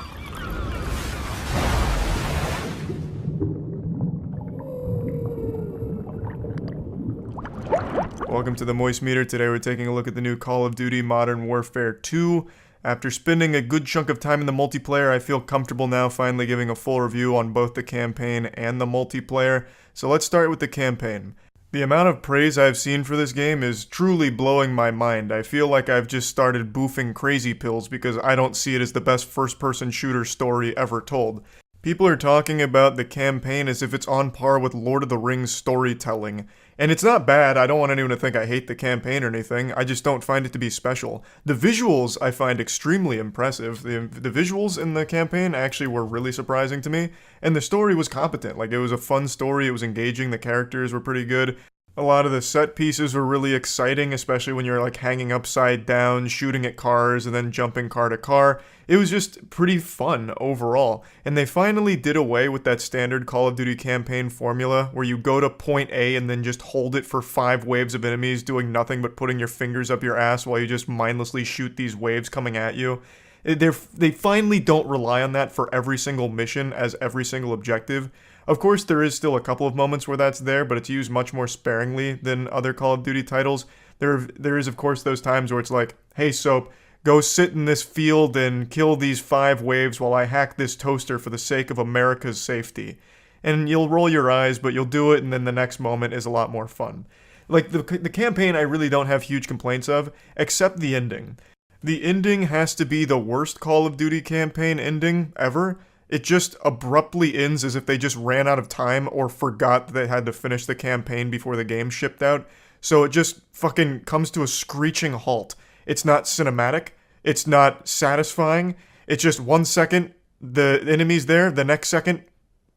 Welcome to the Moist Meter. Today we're taking a look at the new Call of Duty Modern Warfare 2. After spending a good chunk of time in the multiplayer, I feel comfortable now finally giving a full review on both the campaign and the multiplayer. So let's start with the campaign. The amount of praise I've seen for this game is truly blowing my mind. I feel like I've just started boofing crazy pills because I don't see it as the best first-person shooter story ever told. People are talking about the campaign as if it's on par with Lord of the Rings storytelling. And it's not bad, I don't want anyone to think I hate the campaign or anything, I just don't find it to be special. The visuals I find extremely impressive. The visuals in the campaign actually were really surprising to me, and the story was competent. Like, it was a fun story, it was engaging, the characters were pretty good. A lot of the set pieces were really exciting, especially when you're like hanging upside down, shooting at cars, and then jumping car to car. It was just pretty fun overall. And they finally did away with that standard Call of Duty campaign formula where you go to point A and then just hold it for 5 waves of enemies doing nothing but putting your fingers up your ass while you just mindlessly shoot these waves coming at you. They finally don't rely on that for every single mission as every single objective. Of course, there is still a couple of moments where that's there, but it's used much more sparingly than other Call of Duty titles. There is, of course, those times where it's like, hey, Soap, go sit in this field and kill these 5 waves while I hack this toaster for the sake of America's safety. And you'll roll your eyes, but you'll do it, and then the next moment is a lot more fun. Like, the campaign I really don't have huge complaints of, except the ending. The ending has to be the worst Call of Duty campaign ending ever. It just abruptly ends as if they just ran out of time or forgot that they had to finish the campaign before the game shipped out. So it just fucking comes to a screeching halt. It's not cinematic. It's not satisfying. It's just 1 second, the enemy's there, the next second,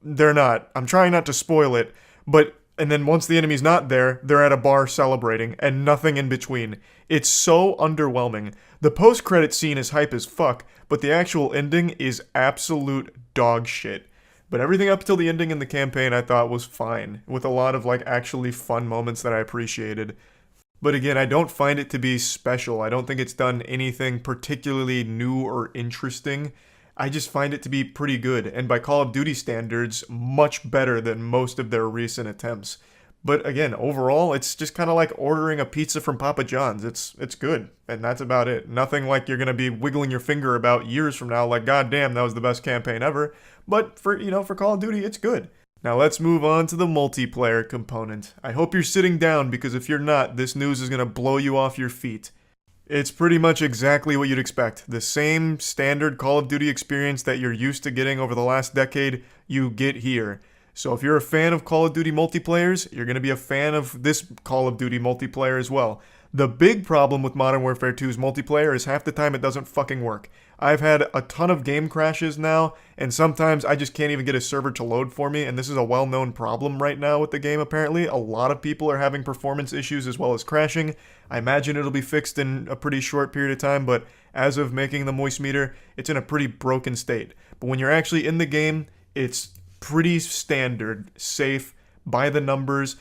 they're not. I'm trying not to spoil it, and then once the enemy's not there, they're at a bar celebrating, and nothing in between. It's so underwhelming. The post-credit scene is hype as fuck, but the actual ending is absolute dog shit. But everything up till the ending in the campaign I thought was fine, with a lot of like actually fun moments that I appreciated. But again, I don't find it to be special. I don't think it's done anything particularly new or interesting. I just find it to be pretty good, and by Call of Duty standards, much better than most of their recent attempts. But again, overall, it's just kind of like ordering a pizza from Papa John's. It's good, and that's about it. Nothing like you're going to be wiggling your finger about years from now like, God damn, that was the best campaign ever. But for Call of Duty, it's good. Now let's move on to the multiplayer component. I hope you're sitting down, because if you're not, this news is going to blow you off your feet. It's pretty much exactly what you'd expect. The same standard Call of Duty experience that you're used to getting over the last decade, you get here. So if you're a fan of Call of Duty multiplayers, you're going to be a fan of this Call of Duty multiplayer as well. The big problem with Modern Warfare 2's multiplayer is half the time it doesn't fucking work. I've had a ton of game crashes now, and sometimes I just can't even get a server to load for me, and this is a well-known problem right now with the game apparently. A lot of people are having performance issues as well as crashing. I imagine it'll be fixed in a pretty short period of time, but as of making the Moist Meter, it's in a pretty broken state. But when you're actually in the game, it's pretty standard, safe, by the numbers.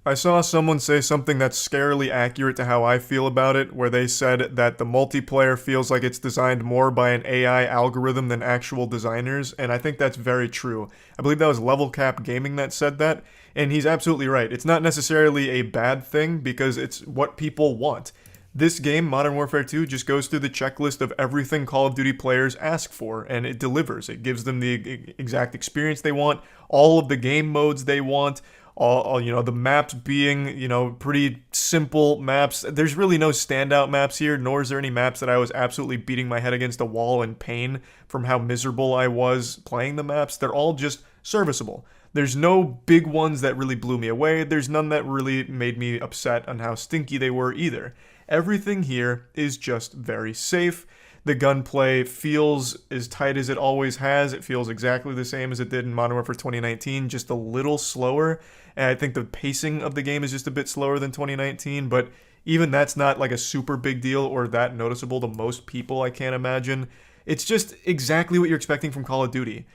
I saw someone say something that's scarily accurate to how I feel about it, where they said that the multiplayer feels like it's designed more by an AI algorithm than actual designers, and I think that's very true. I believe that was Level Cap Gaming that said that, and he's absolutely right. It's not necessarily a bad thing, because it's what people want. This game, Modern Warfare 2, just goes through the checklist of everything Call of Duty players ask for, and it delivers. It gives them the exact experience they want, all of the game modes they want, all the maps being, pretty simple maps. There's really no standout maps here, nor is there any maps that I was absolutely beating my head against a wall in pain from how miserable I was playing the maps. They're all just serviceable. There's no big ones that really blew me away. There's none that really made me upset on how stinky they were either. Everything here is just very safe. The gunplay feels as tight as it always has. It feels exactly the same as it did in Modern Warfare 2019, just a little slower. And I think the pacing of the game is just a bit slower than 2019, but even that's not like a super big deal or that noticeable to most people, I can't imagine. It's just exactly what you're expecting from Call of Duty.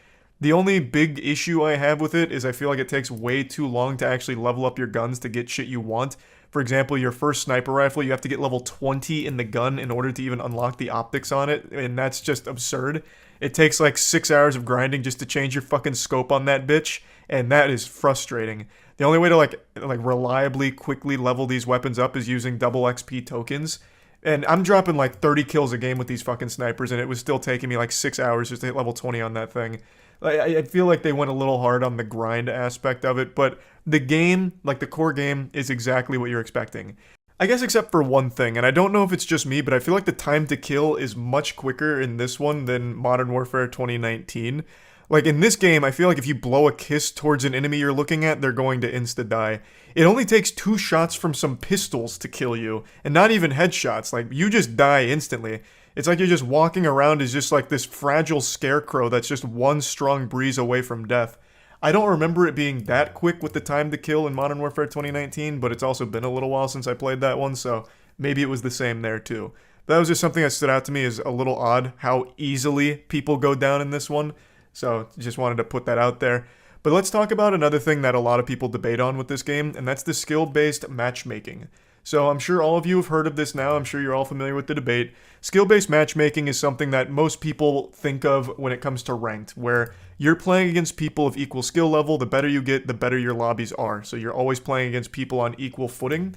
The only big issue I have with it is I feel like it takes way too long to actually level up your guns to get shit you want. For example, your first sniper rifle, you have to get level 20 in the gun in order to even unlock the optics on it, and that's just absurd. It takes like 6 hours of grinding just to change your fucking scope on that bitch, and that is frustrating. The only way to like reliably quickly level these weapons up is using double XP tokens. And I'm dropping like 30 kills a game with these fucking snipers, and it was still taking me like 6 hours just to hit level 20 on that thing. I feel like they went a little hard on the grind aspect of it, but the game, like the core game, is exactly what you're expecting. I guess except for one thing, and I don't know if it's just me, but I feel like the time to kill is much quicker in this one than Modern Warfare 2019. Like in this game, I feel like if you blow a kiss towards an enemy you're looking at, they're going to insta-die. It only takes 2 shots from some pistols to kill you, and not even headshots. Like, you just die instantly. It's like you're just walking around as just like this fragile scarecrow that's just one strong breeze away from death. I don't remember it being that quick with the time to kill in Modern Warfare 2019, but it's also been a little while since I played that one, so maybe it was the same there too. That was just something that stood out to me as a little odd, how easily people go down in this one. So just wanted to put that out there. But let's talk about another thing that a lot of people debate on with this game, and that's the skill-based matchmaking. So I'm sure all of you have heard of this now. I'm sure you're all familiar with the debate. Skill-based matchmaking is something that most people think of when it comes to ranked, where you're playing against people of equal skill level. The better you get, the better your lobbies are. So you're always playing against people on equal footing.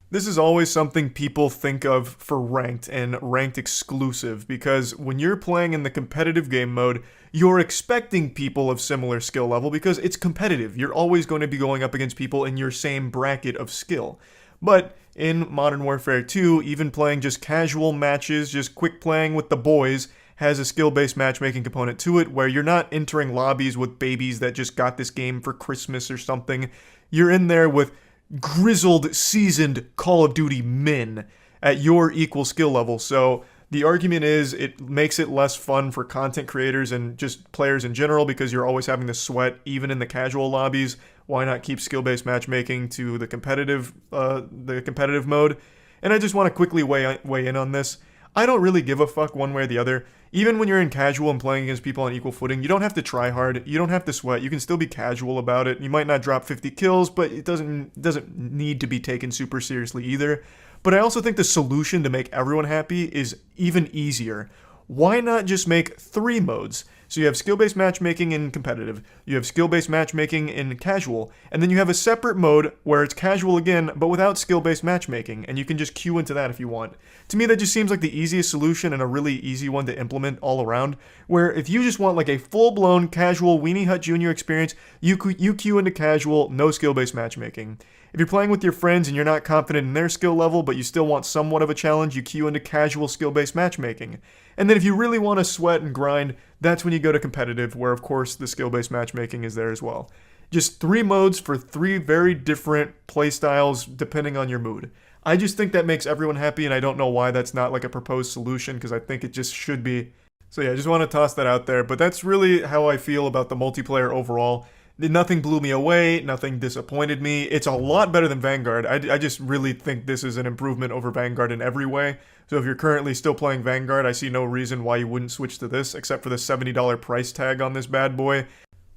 This is always something people think of for ranked and ranked exclusive, because when you're playing in the competitive game mode, you're expecting people of similar skill level because it's competitive. You're always going to be going up against people in your same bracket of skill. But in Modern Warfare 2, even playing just casual matches, just quick playing with the boys, has a skill-based matchmaking component to it where you're not entering lobbies with babies that just got this game for Christmas or something. You're in there with grizzled, seasoned Call of Duty men at your equal skill level. So the argument is it makes it less fun for content creators and just players in general because you're always having to sweat even in the casual lobbies. Why not keep skill-based matchmaking to the competitive mode? And I just want to quickly weigh in on this. I don't really give a fuck one way or the other. Even when you're in casual and playing against people on equal footing, you don't have to try hard. You don't have to sweat. You can still be casual about it. You might not drop 50 kills, but it doesn't need to be taken super seriously either. But I also think the solution to make everyone happy is even easier. Why not just make 3 modes? So you have skill-based matchmaking in competitive, you have skill-based matchmaking in casual, and then you have a separate mode where it's casual again, but without skill-based matchmaking, and you can just queue into that if you want. To me, that just seems like the easiest solution and a really easy one to implement all around, where if you just want like a full-blown casual Weenie Hut Jr. experience, you queue into casual, no skill-based matchmaking. If you're playing with your friends and you're not confident in their skill level, but you still want somewhat of a challenge, you queue into casual skill-based matchmaking. And then if you really want to sweat and grind, that's when you go to competitive, where of course the skill-based matchmaking is there as well. Just 3 modes for 3 very different playstyles depending on your mood. I just think that makes everyone happy, and I don't know why that's not like a proposed solution, because I think it just should be. So yeah, I just want to toss that out there, but that's really how I feel about the multiplayer overall. Nothing blew me away, nothing disappointed me. It's a lot better than Vanguard. I just really think this is an improvement over Vanguard in every way. So if you're currently still playing Vanguard, I see no reason why you wouldn't switch to this, except for the $70 price tag on this bad boy.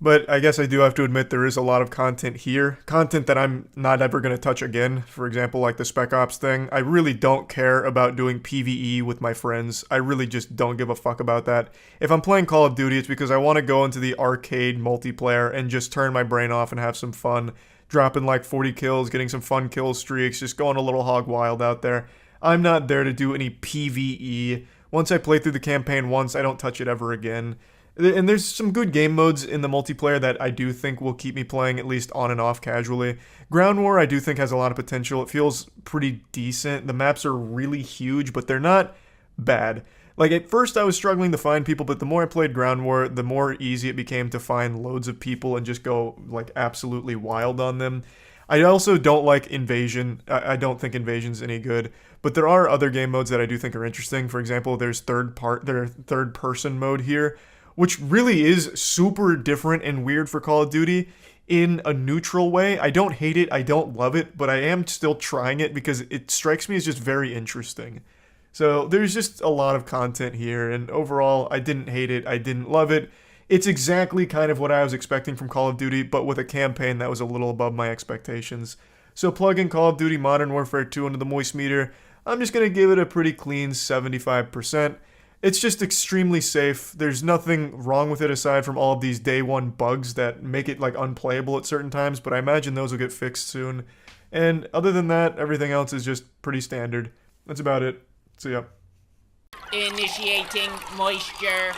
But I guess I do have to admit there is a lot of content here. Content that I'm not ever going to touch again. For example, like the Spec Ops thing. I really don't care about doing PvE with my friends. I really just don't give a fuck about that. If I'm playing Call of Duty, it's because I want to go into the arcade multiplayer and just turn my brain off and have some fun. Dropping like 40 kills, getting some fun kill streaks, just going a little hog wild out there. I'm not there to do any PvE. Once I play through the campaign once, I don't touch it ever again. And there's some good game modes in the multiplayer that I do think will keep me playing at least on and off casually. Ground War I do think has a lot of potential. It feels pretty decent. The maps are really huge, but they're not bad. Like at first I was struggling to find people, but the more I played Ground War, the more easy it became to find loads of people and just go like absolutely wild on them. I also don't like Invasion. I don't think Invasion's any good. But there are other game modes that I do think are interesting. For example, there's third person mode here, which really is super different and weird for Call of Duty in a neutral way. I don't hate it, I don't love it, but I am still trying it because it strikes me as just very interesting. So there's just a lot of content here, and overall, I didn't hate it, I didn't love it. It's exactly kind of what I was expecting from Call of Duty, but with a campaign that was a little above my expectations. So plug in Call of Duty Modern Warfare 2 into the Moist Meter. I'm just going to give it a pretty clean 75%. It's just extremely safe. There's nothing wrong with it aside from all of these day one bugs that make it like unplayable at certain times, but I imagine those will get fixed soon. And other than that, everything else is just pretty standard. That's about it. See ya. Initiating moisture.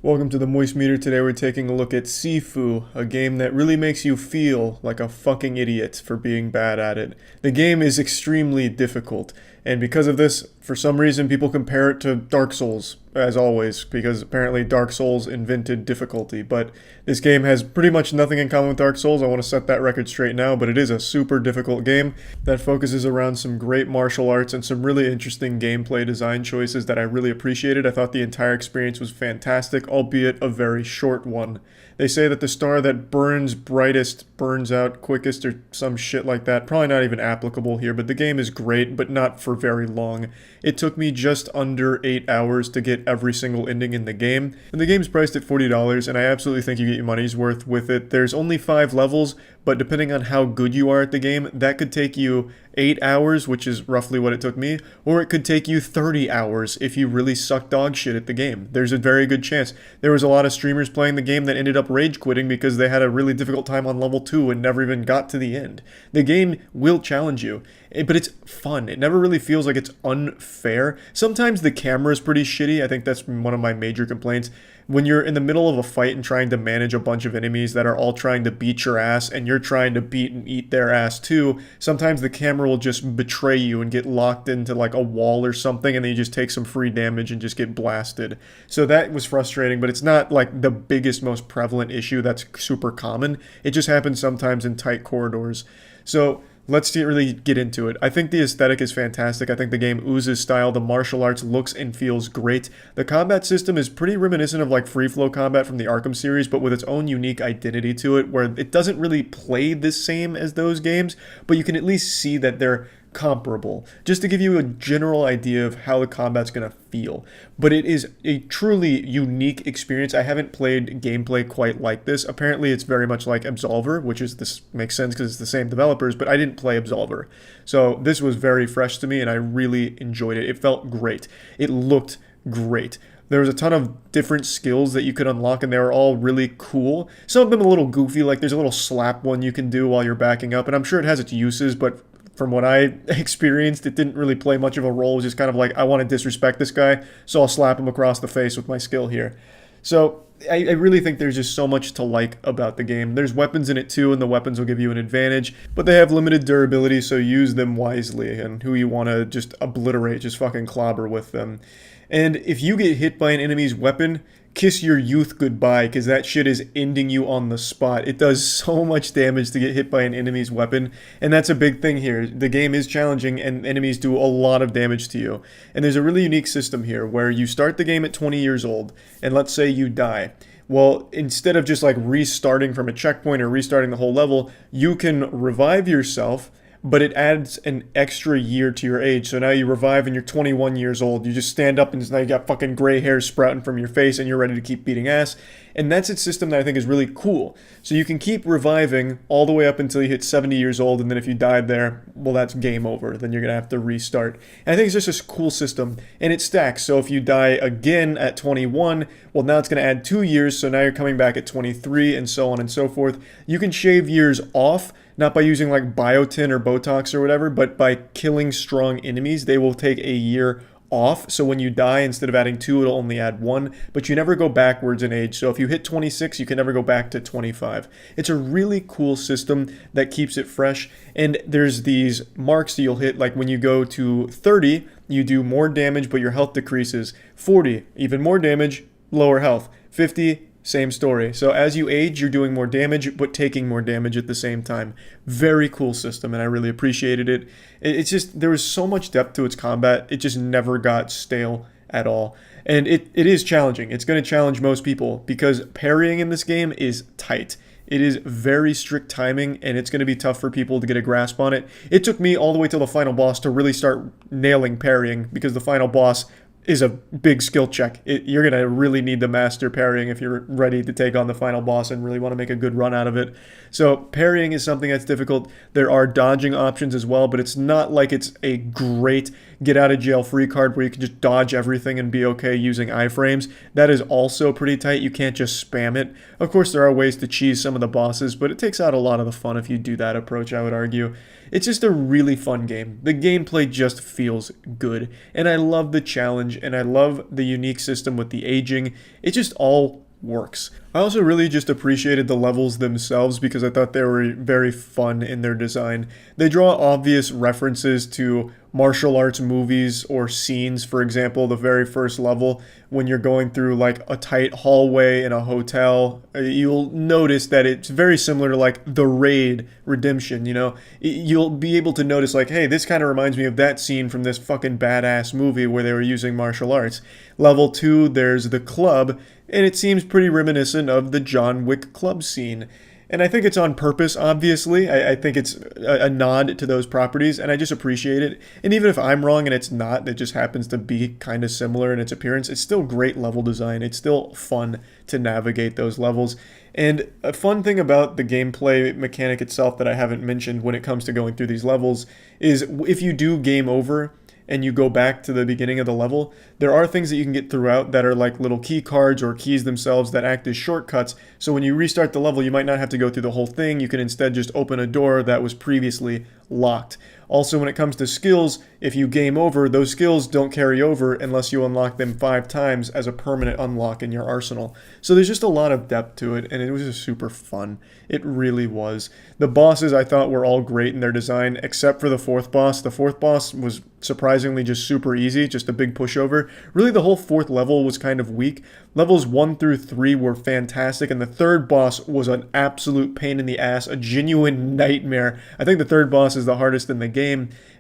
Welcome to the Moist Meter. Today we're taking a look at Sifu, a game that really makes you feel like a fucking idiot for being bad at it. The game is extremely difficult, and because of this, for some reason people compare it to Dark Souls, as always, because apparently Dark Souls invented difficulty, but this game has pretty much nothing in common with Dark Souls. I want to set that record straight now, but it is a super difficult game that focuses around some great martial arts and some really interesting gameplay design choices that I really appreciated. I thought the entire experience was fantastic, albeit a very short one. They say that the star that burns brightest burns out quickest or some shit like that. Probably not even applicable here, but the game is great, but not for very long. It took me just under 8 hours to get every single ending in the game, and the game's priced at $40, and I absolutely think you get your money's worth with it. There's only 5 levels, but depending on how good you are at the game, that could take you 8 hours, which is roughly what it took me, or it could take you 30 hours if you really suck dog shit at the game. There's a very good chance. There was a lot of streamers playing the game that ended up rage quitting because they had a really difficult time on level 2 and never even got to the end. The game will challenge you, but it's fun. It never really feels like it's unfair. Sometimes the camera is pretty shitty. I think that's one of my major complaints. When you're in the middle of a fight and trying to manage a bunch of enemies that are all trying to beat your ass and you're trying to beat and eat their ass too, sometimes the camera will just betray you and get locked into like a wall or something, and then you just take some free damage and just get blasted. So that was frustrating, but it's not like the biggest, most prevalent issue that's super common. It just happens sometimes in tight corridors. So let's really get into it. I think the aesthetic is fantastic. I think the game oozes style. The martial arts looks and feels great. The combat system is pretty reminiscent of like free flow combat from the Arkham series, but with its own unique identity to it, where it doesn't really play the same as those games, but you can at least see that they're comparable, just to give you a general idea of how the combat's going to feel. But it is a truly unique experience. I haven't played gameplay quite like this. Apparently it's very much like Absolver, which is, this makes sense because it's the same developers, but I didn't play Absolver. So this was very fresh to me and I really enjoyed it. It felt great. It looked great. There was a ton of different skills that you could unlock, and they were all really cool. Some of them a little goofy, like there's a little slap one you can do while you're backing up, and I'm sure it has its uses, but from what I experienced, it didn't really play much of a role. It was just kind of like, I want to disrespect this guy, so I'll slap him across the face with my skill here. So I really think there's just so much to like about the game. There's weapons in it too, and the weapons will give you an advantage, but they have limited durability, so use them wisely, and who you want to just obliterate, just fucking clobber with them. And if you get hit by an enemy's weapon, kiss your youth goodbye, because that shit is ending you on the spot. It does so much damage to get hit by an enemy's weapon, and that's a big thing here. The game is challenging, and enemies do a lot of damage to you. And there's a really unique system here, where you start the game at 20 years old, and let's say you die. Well, instead of just like restarting from a checkpoint or restarting the whole level, you can revive yourself, but it adds an extra year to your age. So now you revive and you're 21 years old. You just stand up and now you got fucking gray hairs sprouting from your face and you're ready to keep beating ass. And that's a system that I think is really cool. So you can keep reviving all the way up until you hit 70 years old, and then if you died there, well, that's game over. Then you're going to have to restart. And I think it's just a cool system, and it stacks. So if you die again at 21, well, now it's going to add 2 years, so now you're coming back at 23, and so on and so forth. You can shave years off, not by using like biotin or Botox or whatever, but by killing strong enemies. They will take a year off, so when you die, instead of adding 2, it'll only add 1, but you never go backwards in age. So if you hit 26, you can never go back to 25. It's a really cool system that keeps it fresh, and there's these marks that you'll hit, like when you go to 30, you do more damage, but your health decreases. 40, even more damage, lower health. 50, same story. So as you age, you're doing more damage, but taking more damage at the same time. Very cool system, and I really appreciated it. It's just, there was so much depth to its combat, it just never got stale at all. And it is challenging. It's going to challenge most people, because parrying in this game is tight. It is very strict timing, and it's going to be tough for people to get a grasp on it. It took me all the way till the final boss to really start nailing parrying, because the final boss is a big skill check. You're going to really need to master parrying if you're ready to take on the final boss and really want to make a good run out of it. So parrying is something that's difficult. There are dodging options as well, but it's not like it's a great get out of jail free card where you can just dodge everything and be okay using iframes. That is also pretty tight. You can't just spam it. Of course, there are ways to cheese some of the bosses, but it takes out a lot of the fun if you do that approach, I would argue. It's just a really fun game. The gameplay just feels good, and I love the challenge, and I love the unique system with the aging. It just all works. I also really just appreciated the levels themselves, because I thought they were very fun in their design. They draw obvious references to martial arts movies or scenes. For example, the very first level, when you're going through like a tight hallway in a hotel, you'll notice that it's very similar to like The Raid Redemption, you know? You'll be able to notice like, hey, this kind of reminds me of that scene from this fucking badass movie where they were using martial arts. Level 2, there's the club, and it seems pretty reminiscent of the John Wick club scene. And I think it's on purpose, obviously. I think it's a nod to those properties, and I just appreciate it. And even if I'm wrong and it's not, it just happens to be kind of similar in its appearance, it's still great level design. It's still fun to navigate those levels. And a fun thing about the gameplay mechanic itself that I haven't mentioned when it comes to going through these levels is if you do game over and you go back to the beginning of the level, there are things that you can get throughout that are like little key cards or keys themselves that act as shortcuts. So when you restart the level, you might not have to go through the whole thing. You can instead just open a door that was previously locked. Also, when it comes to skills, if you game over, those skills don't carry over unless you unlock them 5 times as a permanent unlock in your arsenal. So there's just a lot of depth to it, and it was just super fun. It really was. The bosses I thought were all great in their design, except for the 4th boss. The 4th boss was surprisingly just super easy, just a big pushover. Really, the whole 4th level was kind of weak. Levels 1 through 3 were fantastic, and the 3rd boss was an absolute pain in the ass, a genuine nightmare. I think the 3rd boss is the hardest in the game.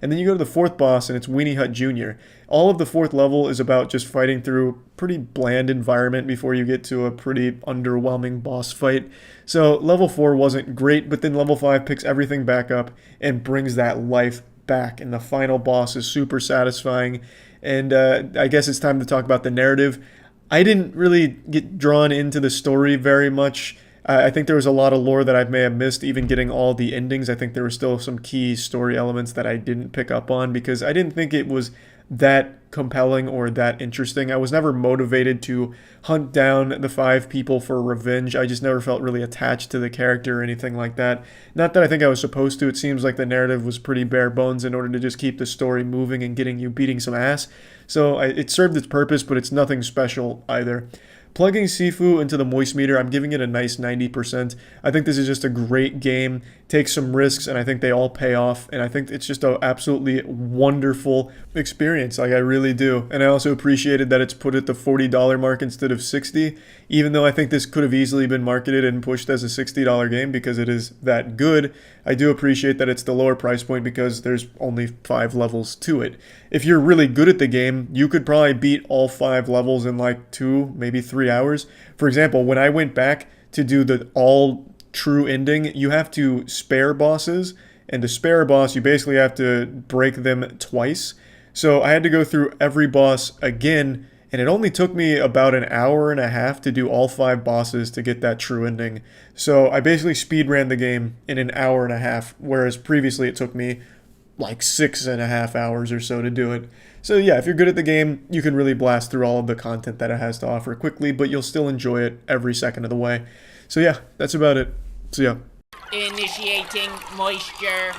And then you go to the 4th boss, and it's Weenie Hut Jr. All of the 4th level is about just fighting through a pretty bland environment before you get to a pretty underwhelming boss fight. So level 4 wasn't great, but then level 5 picks everything back up and brings that life back, and the final boss is super satisfying. And I guess it's time to talk about the narrative. I didn't really get drawn into the story very much. I think there was a lot of lore that I may have missed, even getting all the endings. I think there were still some key story elements that I didn't pick up on because I didn't think it was that compelling or that interesting. I was never motivated to hunt down the 5 people for revenge. I just never felt really attached to the character or anything like that. Not that I think I was supposed to. It seems like the narrative was pretty bare bones in order to just keep the story moving and getting you beating some ass. So it served its purpose, but it's nothing special either. Plugging Sifu into the moist meter, I'm giving it a nice 90%. I think this is just a great game, takes some risks, and I think they all pay off, and I think it's just an absolutely wonderful experience, like I really do. And I also appreciated that it's put at the $40 mark instead of $60, even though I think this could have easily been marketed and pushed as a $60 game because it is that good. I do appreciate that it's the lower price point because there's only 5 levels to it. If you're really good at the game, you could probably beat all 5 levels in like 2, maybe 3 hours. For example, when I went back to do the all true ending, you have to spare bosses, and to spare a boss, you basically have to break them twice. So I had to go through every boss again, and it only took me about an hour and a half to do all 5 bosses to get that true ending. So I basically speedran the game in an hour and a half, whereas previously it took me like 6.5 hours or so to do it. So yeah, if you're good at the game, you can really blast through all of the content that it has to offer quickly, but you'll still enjoy it every second of the way. So yeah, that's about it. So yeah. Initiating moisture.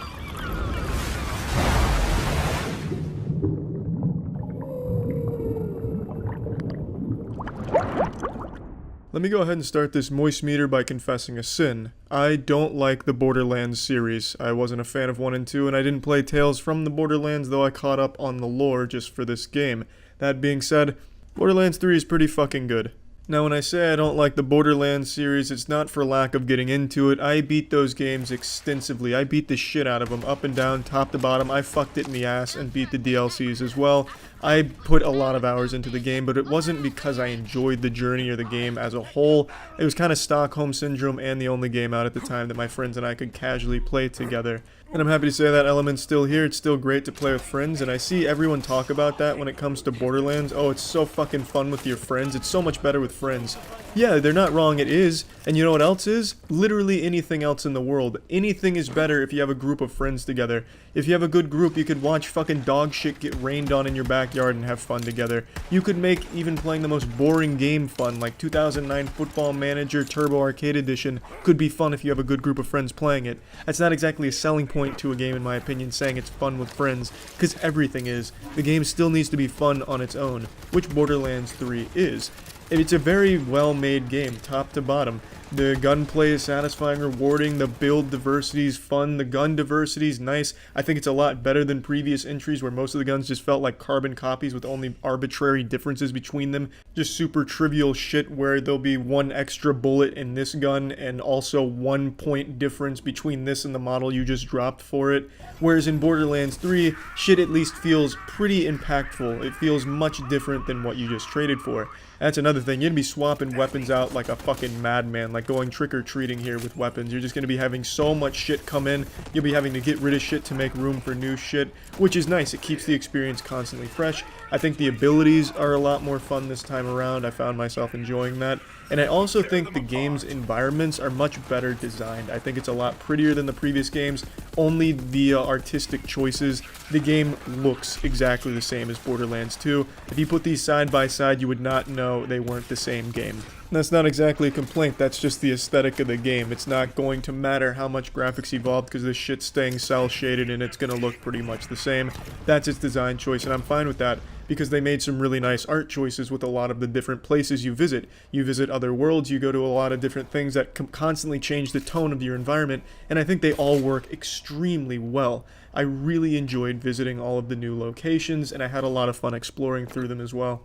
Let me go ahead and start this moist meter by confessing a sin. I don't like the Borderlands series. I wasn't a fan of 1 and 2, and I didn't play Tales from the Borderlands, though I caught up on the lore just for this game. That being said, Borderlands 3 is pretty fucking good. Now, when I say I don't like the Borderlands series, it's not for lack of getting into it. I beat those games extensively. I beat the shit out of them, up and down, top to bottom. I fucked it in the ass and beat the DLCs as well. I put a lot of hours into the game, but it wasn't because I enjoyed the journey or the game as a whole. It was kind of Stockholm Syndrome and the only game out at the time that my friends and I could casually play together. And I'm happy to say that element's still here. It's still great to play with friends, and I see everyone talk about that when it comes to Borderlands. Oh, it's so fucking fun with your friends. It's so much better with friends. Yeah, they're not wrong, it is. And you know what else is? Literally anything else in the world. Anything is better if you have a group of friends together. If you have a good group, you could watch fucking dog shit get rained on in your backyard and have fun together. You could make even playing the most boring game fun, like 2009 Football Manager Turbo Arcade Edition could be fun if you have a good group of friends playing it. That's not exactly a selling point to a game, in my opinion, saying it's fun with friends, because everything is. The game still needs to be fun on its own, which Borderlands 3 is. And it's a very well-made game, top to bottom. The gunplay is satisfying, rewarding, the build diversity is fun, the gun diversity is nice. I think it's a lot better than previous entries where most of the guns just felt like carbon copies with only arbitrary differences between them. Just super trivial shit where there'll be one extra bullet in this gun and also 1 point difference between this and the model you just dropped for it. Whereas in Borderlands 3, shit at least feels pretty impactful. It feels much different than what you just traded for. That's another thing. You're going to be swapping weapons out like a fucking madman, like going trick-or-treating here with weapons. You're just going to be having so much shit come in. You'll be having to get rid of shit to make room for new shit, which is nice. It keeps the experience constantly fresh. I think the abilities are a lot more fun this time around. I found myself enjoying that. And I also think the game's environments are much better designed. I think it's a lot prettier than the previous games, only via artistic choices. The game looks exactly the same as Borderlands 2. If you put these side by side, you would not know they weren't the same game. That's not exactly a complaint, that's just the aesthetic of the game. It's not going to matter how much graphics evolved because this shit's staying cel shaded and it's gonna look pretty much the same. That's its design choice, and I'm fine with that because they made some really nice art choices with a lot of the different places you visit. You visit other worlds, you go to a lot of different things that constantly change the tone of your environment, and I think they all work extremely well. I really enjoyed visiting all of the new locations, and I had a lot of fun exploring through them as well.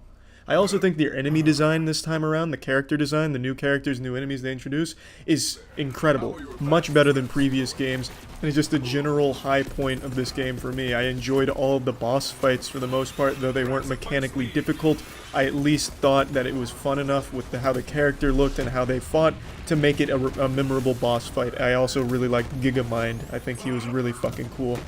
I also think their enemy design this time around, the character design, the new characters, new enemies they introduce, is incredible. Much better than previous games, and it's just a general high point of this game for me. I enjoyed all of the boss fights for the most part, though they weren't mechanically difficult. I at least thought that it was fun enough with how the character looked and how they fought to make it a memorable boss fight. I also really liked Gigamind. I think he was really fucking cool.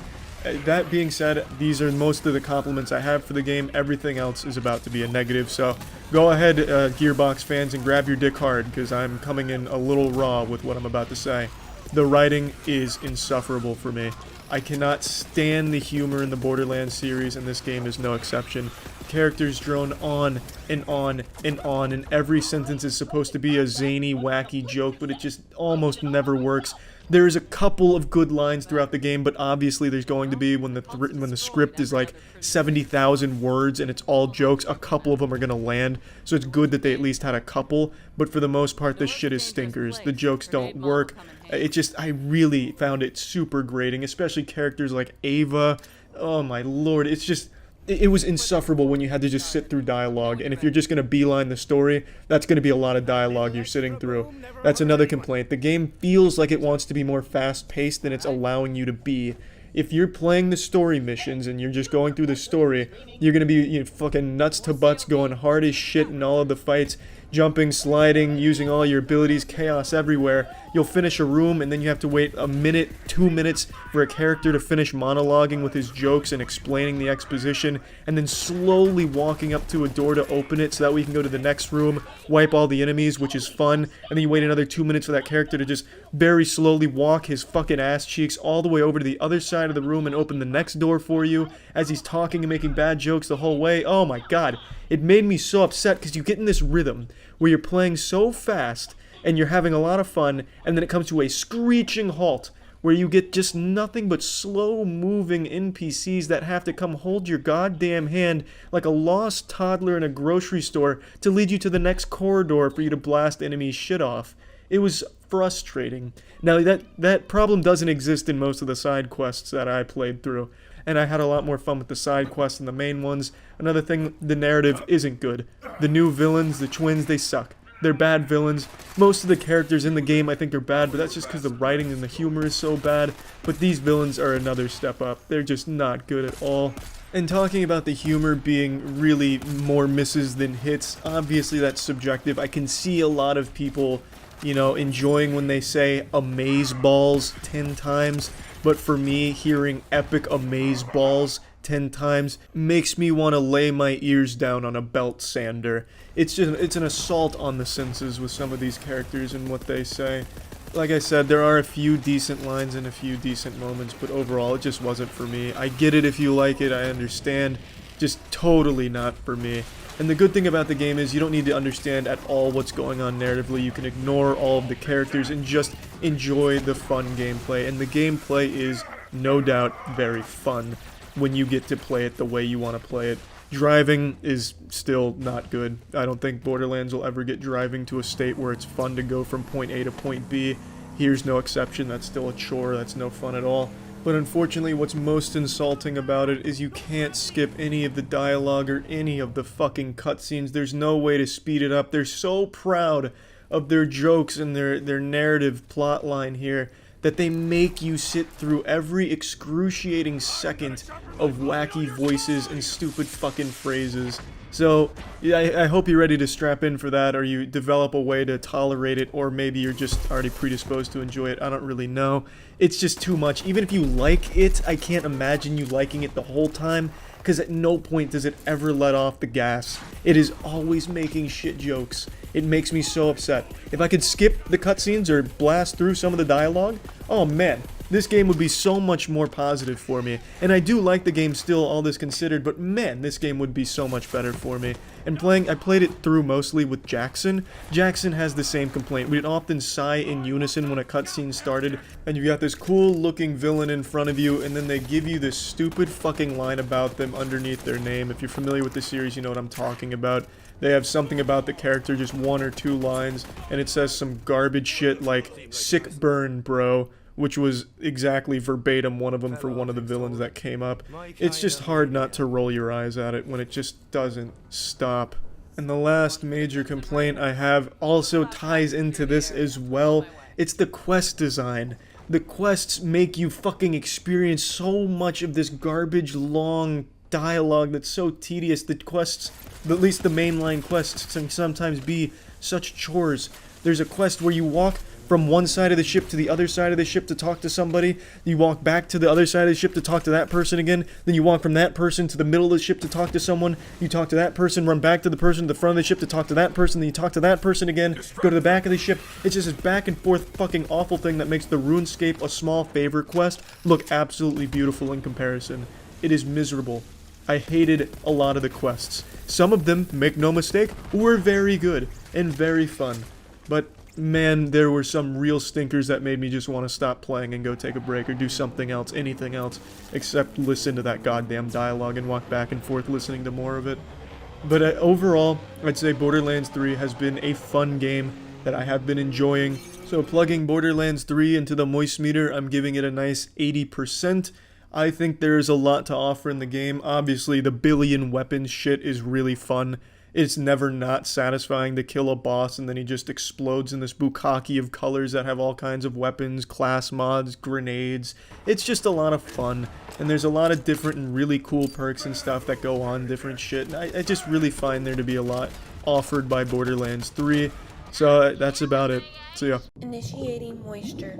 That being said, these are most of the compliments I have for the game. Everything else is about to be a negative, so go ahead, Gearbox fans, and grab your dick hard, because I'm coming in a little raw with what I'm about to say. The writing is insufferable for me. I cannot stand the humor in the Borderlands series, and this game is no exception. Characters drone on and on and on, and every sentence is supposed to be a zany, wacky joke, but it just almost never works. There's a couple of good lines throughout the game, but obviously there's going to be, when the script is like 70,000 words and it's all jokes, a couple of them are going to land, so it's good that they at least had a couple, but for the most part, this shit is stinkers. The jokes don't work. I really found it super grating, especially characters like Ava. Oh my lord, it's just... It was insufferable when you had to just sit through dialogue, and if you're just going to beeline the story, that's going to be a lot of dialogue you're sitting through. That's another complaint. The game feels like it wants to be more fast-paced than it's allowing you to be. If you're playing the story missions and you're just going through the story, you're going to be fucking nuts to butts, going hard as shit in all of the fights, jumping, sliding, using all your abilities, chaos everywhere. You'll finish a room and then you have to wait a minute, 2 minutes for a character to finish monologuing with his jokes and explaining the exposition, and then slowly walking up to a door to open it so that we can go to the next room, wipe all the enemies, which is fun, and then you wait another 2 minutes for that character to just very slowly walk his fucking ass cheeks all the way over to the other side of the room and open the next door for you as he's talking and making bad jokes the whole way. Oh my god. It made me so upset because you get in this rhythm where you're playing so fast and you're having a lot of fun, and then it comes to a screeching halt where you get just nothing but slow-moving NPCs that have to come hold your goddamn hand like a lost toddler in a grocery store to lead you to the next corridor for you to blast enemies' shit off. It was frustrating. Now, that problem doesn't exist in most of the side quests that I played through, and I had a lot more fun with the side quests than the main ones. Another thing, the narrative isn't good. The new villains, the twins, they suck. They're bad villains. Most of the characters in the game I think are bad, but that's just because the writing and the humor is so bad. But these villains are another step up. They're just not good at all. And talking about the humor being really more misses than hits, obviously that's subjective. I can see a lot of people, you know, enjoying when they say amaze balls 10 times. But for me, hearing epic amaze balls 10 times makes me want to lay my ears down on a belt sander. It's an assault on the senses with some of these characters and what they say. Like I said, there are a few decent lines and a few decent moments, but overall it just wasn't for me. I get it if you like it, I understand. Just totally not for me. And the good thing about the game is you don't need to understand at all what's going on narratively. You can ignore all of the characters and just enjoy the fun gameplay. And the gameplay is, no doubt, very fun when you get to play it the way you want to play it. Driving is still not good. I don't think Borderlands will ever get driving to a state where it's fun to go from point A to point B. Here's no exception. That's still a chore. That's no fun at all. But unfortunately, what's most insulting about it is you can't skip any of the dialogue or any of the fucking cutscenes. There's no way to speed it up. They're so proud of their jokes and their narrative plot line here that they make you sit through every excruciating second of wacky voices and stupid fucking phrases. So, yeah, I hope you're ready to strap in for that, or you develop a way to tolerate it, or maybe you're just already predisposed to enjoy it. I don't really know. It's just too much. Even if you like it, I can't imagine you liking it the whole time, because at no point does it ever let off the gas. It is always making shit jokes. It makes me so upset. If I could skip the cutscenes or blast through some of the dialogue, oh man, this game would be so much more positive for me. And I do like the game still, all this considered, but man, this game would be so much better for me. And I played it through mostly with Jackson. Jackson has the same complaint. We'd often sigh in unison when a cutscene started, and you got this cool looking villain in front of you, and then they give you this stupid fucking line about them underneath their name. If you're familiar with the series, you know what I'm talking about. They have something about the character, just 1 or 2 lines, and it says some garbage shit like, "Sick burn, bro," which was exactly verbatim one of them for one of the villains that came up. It's just hard not to roll your eyes at it when it just doesn't stop. And the last major complaint I have also ties into this as well. It's the quest design. The quests make you fucking experience so much of this garbage long dialogue that's so tedious. The quests, at least the mainline quests, can sometimes be such chores. There's a quest where you walk from one side of the ship to the other side of the ship to talk to somebody. You walk back to the other side of the ship to talk to that person again. Then you walk from that person to the middle of the ship to talk to someone. You talk to that person, run back to the person at the front of the ship to talk to that person. Then you talk to that person again, go to the back of the ship. It's just this back and forth fucking awful thing that makes the RuneScape a small favor quest look absolutely beautiful in comparison. It is miserable. I hated a lot of the quests. Some of them, make no mistake, were very good and very fun. But man, there were some real stinkers that made me just want to stop playing and go take a break or do something else, anything else, except listen to that goddamn dialogue and walk back and forth listening to more of it. But overall, I'd say Borderlands 3 has been a fun game that I have been enjoying. So plugging Borderlands 3 into the moist meter, I'm giving it a nice 80%. I think there's a lot to offer in the game. Obviously, the billion weapons shit is really fun. It's never not satisfying to kill a boss and then he just explodes in this bukkake of colors that have all kinds of weapons, class mods, grenades. It's just a lot of fun. And there's a lot of different and really cool perks and stuff that go on, different shit. And I just really find there to be a lot offered by Borderlands 3. So that's about it. See ya. Initiating moisture.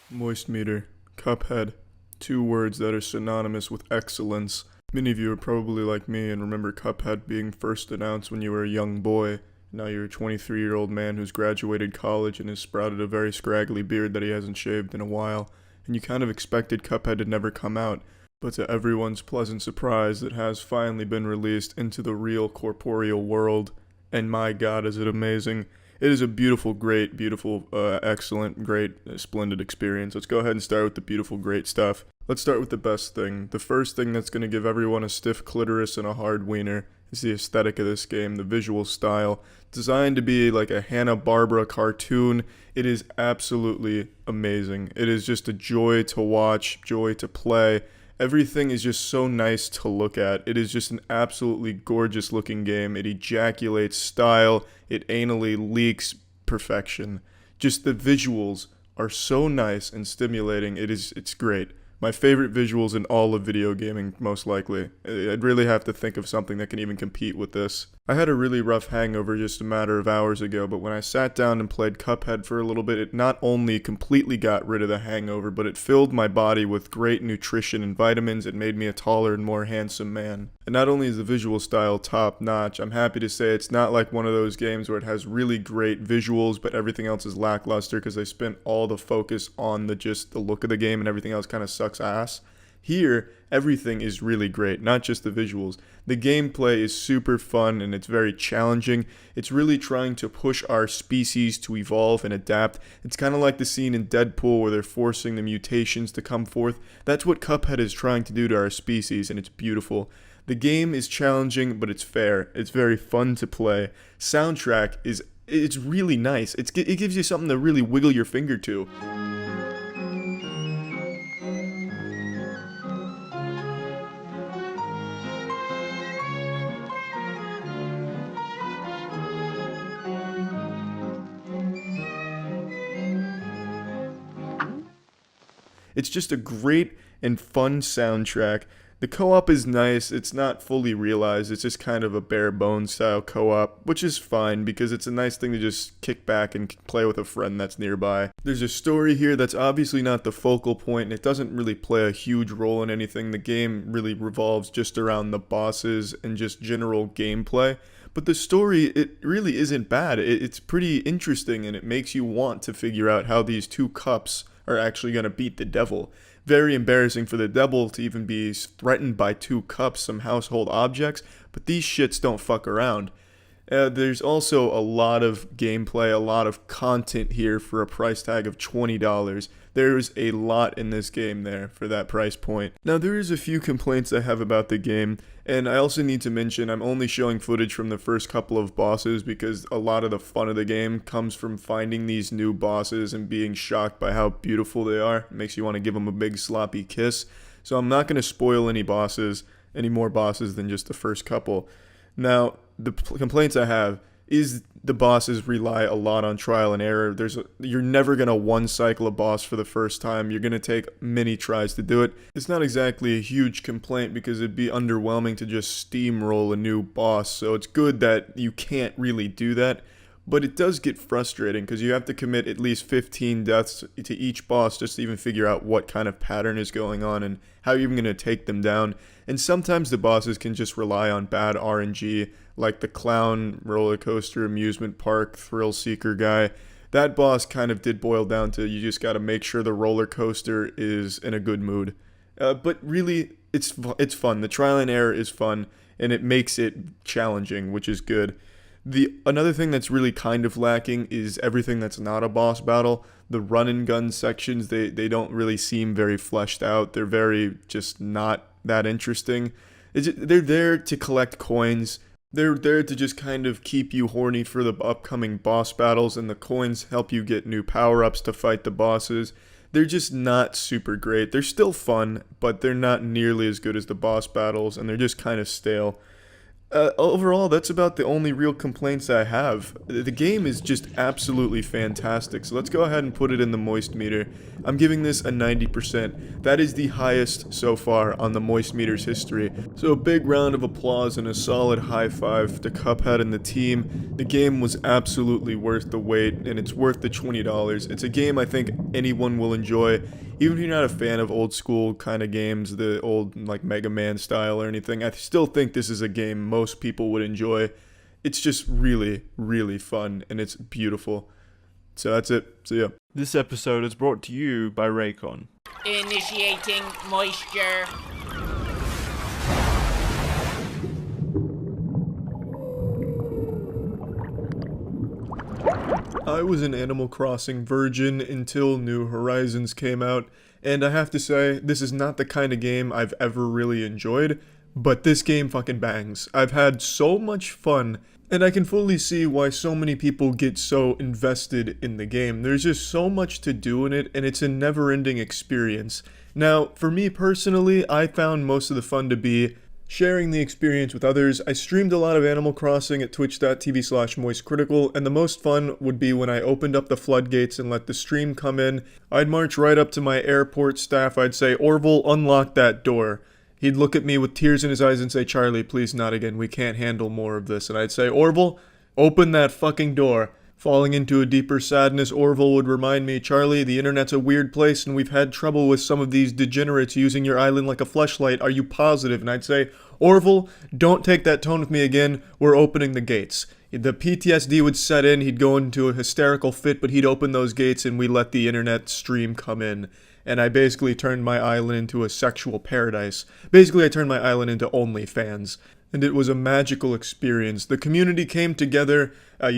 Moist meter, Cuphead, 2 words that are synonymous with excellence. Many of you are probably like me and remember Cuphead being first announced when you were a young boy. Now you're a 23-year-old man who's graduated college and has sprouted a very scraggly beard that he hasn't shaved in a while, and you kind of expected Cuphead to never come out. But to everyone's pleasant surprise, it has finally been released into the real corporeal world, and my god is it amazing. It is a beautiful, great, beautiful, excellent, great, splendid experience. Let's go ahead and start with the beautiful, great stuff. Let's start with the best thing. The first thing that's going to give everyone a stiff clitoris and a hard wiener is the aesthetic of this game, the visual style. Designed to be like a Hanna-Barbera cartoon, it is absolutely amazing. It is just a joy to watch, joy to play. Everything is just so nice to look at. It is just an absolutely gorgeous looking game. It ejaculates style. It anally leaks perfection. Just the visuals are so nice and stimulating. It's great. My favorite visuals in all of video gaming, most likely. I'd really have to think of something that can even compete with this. I had a really rough hangover just a matter of hours ago, but when I sat down and played Cuphead for a little bit, it not only completely got rid of the hangover, but it filled my body with great nutrition and vitamins. It made me a taller and more handsome man. And not only is the visual style top notch, I'm happy to say it's not like one of those games where it has really great visuals, but everything else is lackluster because they spent all the focus on the look of the game and everything else kind of sucks ass. Here, everything is really great, not just the visuals. The gameplay is super fun and it's very challenging. It's really trying to push our species to evolve and adapt. It's kind of like the scene in Deadpool where they're forcing the mutations to come forth. That's what Cuphead is trying to do to our species, and it's beautiful. The game is challenging, but it's fair. It's very fun to play. Soundtrack it's really nice. It gives you something to really wiggle your finger to. It's just a great and fun soundtrack. The co-op is nice. It's not fully realized. It's just kind of a bare bones style co-op, which is fine because it's a nice thing to just kick back and play with a friend that's nearby. There's a story here that's obviously not the focal point, and it doesn't really play a huge role in anything. The game really revolves just around the bosses and just general gameplay. But the story, it really isn't bad. It's pretty interesting, and it makes you want to figure out how these two cups are actually going to beat the devil. Very embarrassing for the devil to even be threatened by two cups, some household objects, but these shits don't fuck around. There's also a lot of gameplay, a lot of content here for a price tag of $20. There's a lot in this game there for that price point. Now, there is a few complaints I have about the game, and I also need to mention I'm only showing footage from the first couple of bosses because a lot of the fun of the game comes from finding these new bosses and being shocked by how beautiful they are. It makes you want to give them a big sloppy kiss. So I'm not going to spoil any more bosses than just the first couple. Now, the complaints I have is the bosses rely a lot on trial and error. You're never going to one cycle a boss for the first time. You're going to take many tries to do it. It's not exactly a huge complaint because it'd be underwhelming to just steamroll a new boss. So it's good that you can't really do that. But it does get frustrating because you have to commit at least 15 deaths to each boss just to even figure out what kind of pattern is going on and how you're even going to take them down. And sometimes the bosses can just rely on bad RNG, like the clown roller coaster amusement park thrill seeker guy. That boss kind of did boil down to you just got to make sure the roller coaster is in a good mood. But really, it's fun. The trial and error is fun, and it makes it challenging, which is good. Another thing that's really kind of lacking is everything that's not a boss battle. The run and gun sections, they don't really seem very fleshed out. They're very just not that interesting. They're there to collect coins. They're there to just kind of keep you horny for the upcoming boss battles, and the coins help you get new power-ups to fight the bosses. They're just not super great. They're still fun, but they're not nearly as good as the boss battles, and they're just kind of stale. Overall, that's about the only real complaints I have. The game is just absolutely fantastic, so let's go ahead and put it in the moist meter. I'm giving this a 90%. That is the highest so far on the moist meter's history. So a big round of applause and a solid high five to Cuphead and the team. The game was absolutely worth the wait, and it's worth the $20. It's a game I think anyone will enjoy. Even if you're not a fan of old school kind of games, the old like Mega Man style or anything, I still think this is a game most people would enjoy. It's just really, really fun, and it's beautiful. So that's it. See ya. This episode is brought to you by Raycon. Initiating moisture. I was an Animal Crossing virgin until New Horizons came out, and I have to say, this is not the kind of game I've ever really enjoyed, but this game fucking bangs. I've had so much fun, and I can fully see why so many people get so invested in the game. There's just so much to do in it, and it's a never-ending experience. Now, for me personally, I found most of the fun to be sharing the experience with others. I streamed a lot of Animal Crossing at twitch.tv/moistcritical, and the most fun would be when I opened up the floodgates and let the stream come in. I'd march right up to my airport staff, I'd say, "Orville, unlock that door." He'd look at me with tears in his eyes and say, "Charlie, please not again, we can't handle more of this." And I'd say, "Orville, open that fucking door." Falling into a deeper sadness, Orville would remind me, "Charlie, the internet's a weird place and we've had trouble with some of these degenerates using your island like a fleshlight. Are you positive?" And I'd say, "Orville, don't take that tone with me again. We're opening the gates." The PTSD would set in, he'd go into a hysterical fit, but he'd open those gates and we let the internet stream come in. And I basically turned my island into a sexual paradise. Basically, I turned my island into OnlyFans. And it was a magical experience. The community came together. I'd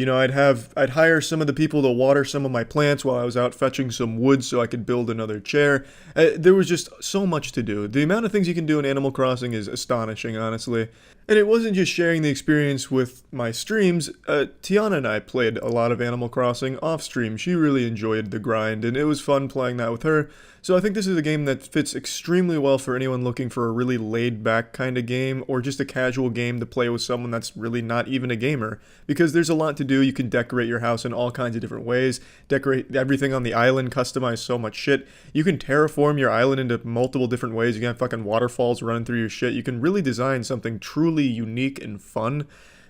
hire some of the people to water some of my plants while I was out fetching some wood so I could build another chair. There was just so much to do. The amount of things you can do in Animal Crossing is astonishing, honestly. And it wasn't just sharing the experience with my streams. Tiana and I played a lot of Animal Crossing off stream. She really enjoyed the grind, and it was fun playing that with her. So I think this is a game that fits extremely well for anyone looking for a really laid-back kind of game, or just a casual game to play with someone that's really not even a gamer. Because there's a lot to do. You can decorate your house in all kinds of different ways, decorate everything on the island, customize so much shit. You can terraform your island into multiple different ways. You can have fucking waterfalls running through your shit. You can really design something truly unique and fun.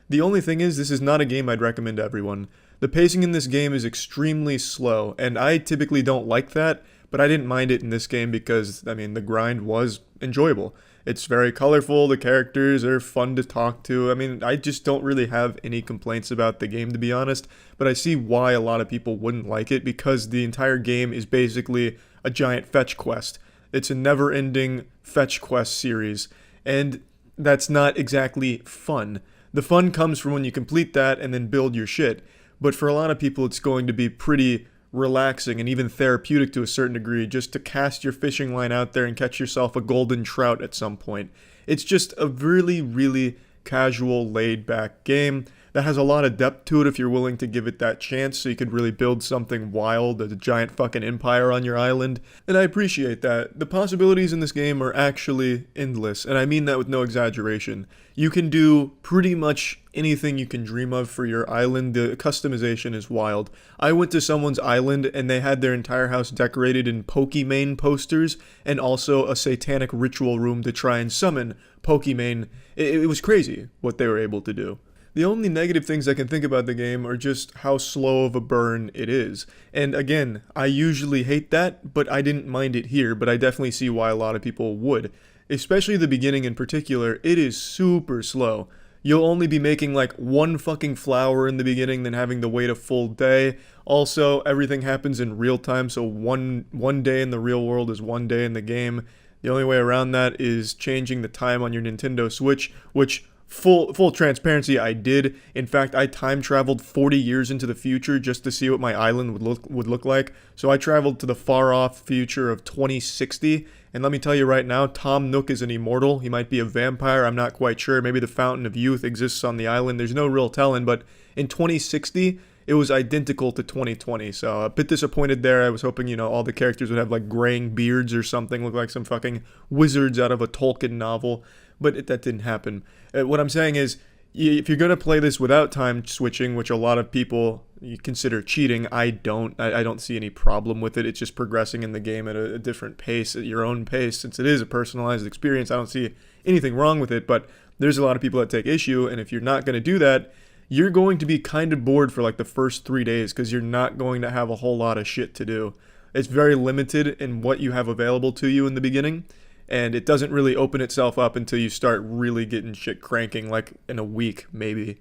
The only thing is, this is not a game I'd recommend to everyone. The pacing in this game is extremely slow, and I typically don't like that, but I didn't mind it in this game because, the grind was enjoyable. It's very colorful, the characters are fun to talk to. I just don't really have any complaints about the game, to be honest, but I see why a lot of people wouldn't like it, because the entire game is basically a giant fetch quest. It's a never-ending fetch quest series, and that's not exactly fun. The fun comes from when you complete that and then build your shit, but for a lot of people it's going to be pretty relaxing and even therapeutic to a certain degree just to cast your fishing line out there and catch yourself a golden trout at some point. It's just a really, really casual, laid-back game that has a lot of depth to it if you're willing to give it that chance, so you could really build something wild, a giant fucking empire on your island, and I appreciate that. The possibilities in this game are actually endless, and I mean that with no exaggeration. You can do pretty much anything you can dream of for your island. The customization is wild. I went to someone's island and they had their entire house decorated in Pokemon posters and also a satanic ritual room to try and summon Pokemon. It was crazy what they were able to do. The only negative things I can think about the game are just how slow of a burn it is. And again, I usually hate that, but I didn't mind it here, but I definitely see why a lot of people would. Especially the beginning in particular, it is super slow. You'll only be making like one fucking flower in the beginning, then having to wait a full day. Also, everything happens in real time, so one day in the real world is one day in the game. The only way around that is changing the time on your Nintendo Switch, which full transparency, I did. In fact, I time traveled 40 years into the future just to see what my island would look like. So I traveled to the far off future of 2060. And let me tell you right now, Tom Nook is an immortal. He might be a vampire, I'm not quite sure. Maybe the Fountain of Youth exists on the island. There's no real telling, but in 2060, it was identical to 2020. So a bit disappointed there. I was hoping, all the characters would have like graying beards or something, look like some fucking wizards out of a Tolkien novel. But that didn't happen. What I'm saying is, if you're going to play this without time switching, which a lot of people consider cheating, I don't. I don't see any problem with it. It's just progressing in the game at a different pace, at your own pace. Since it is a personalized experience, I don't see anything wrong with it. But there's a lot of people that take issue, and if you're not going to do that, you're going to be kind of bored for like the first 3 days because you're not going to have a whole lot of shit to do. It's very limited in what you have available to you in the beginning. And it doesn't really open itself up until you start really getting shit cranking, like in a week, maybe.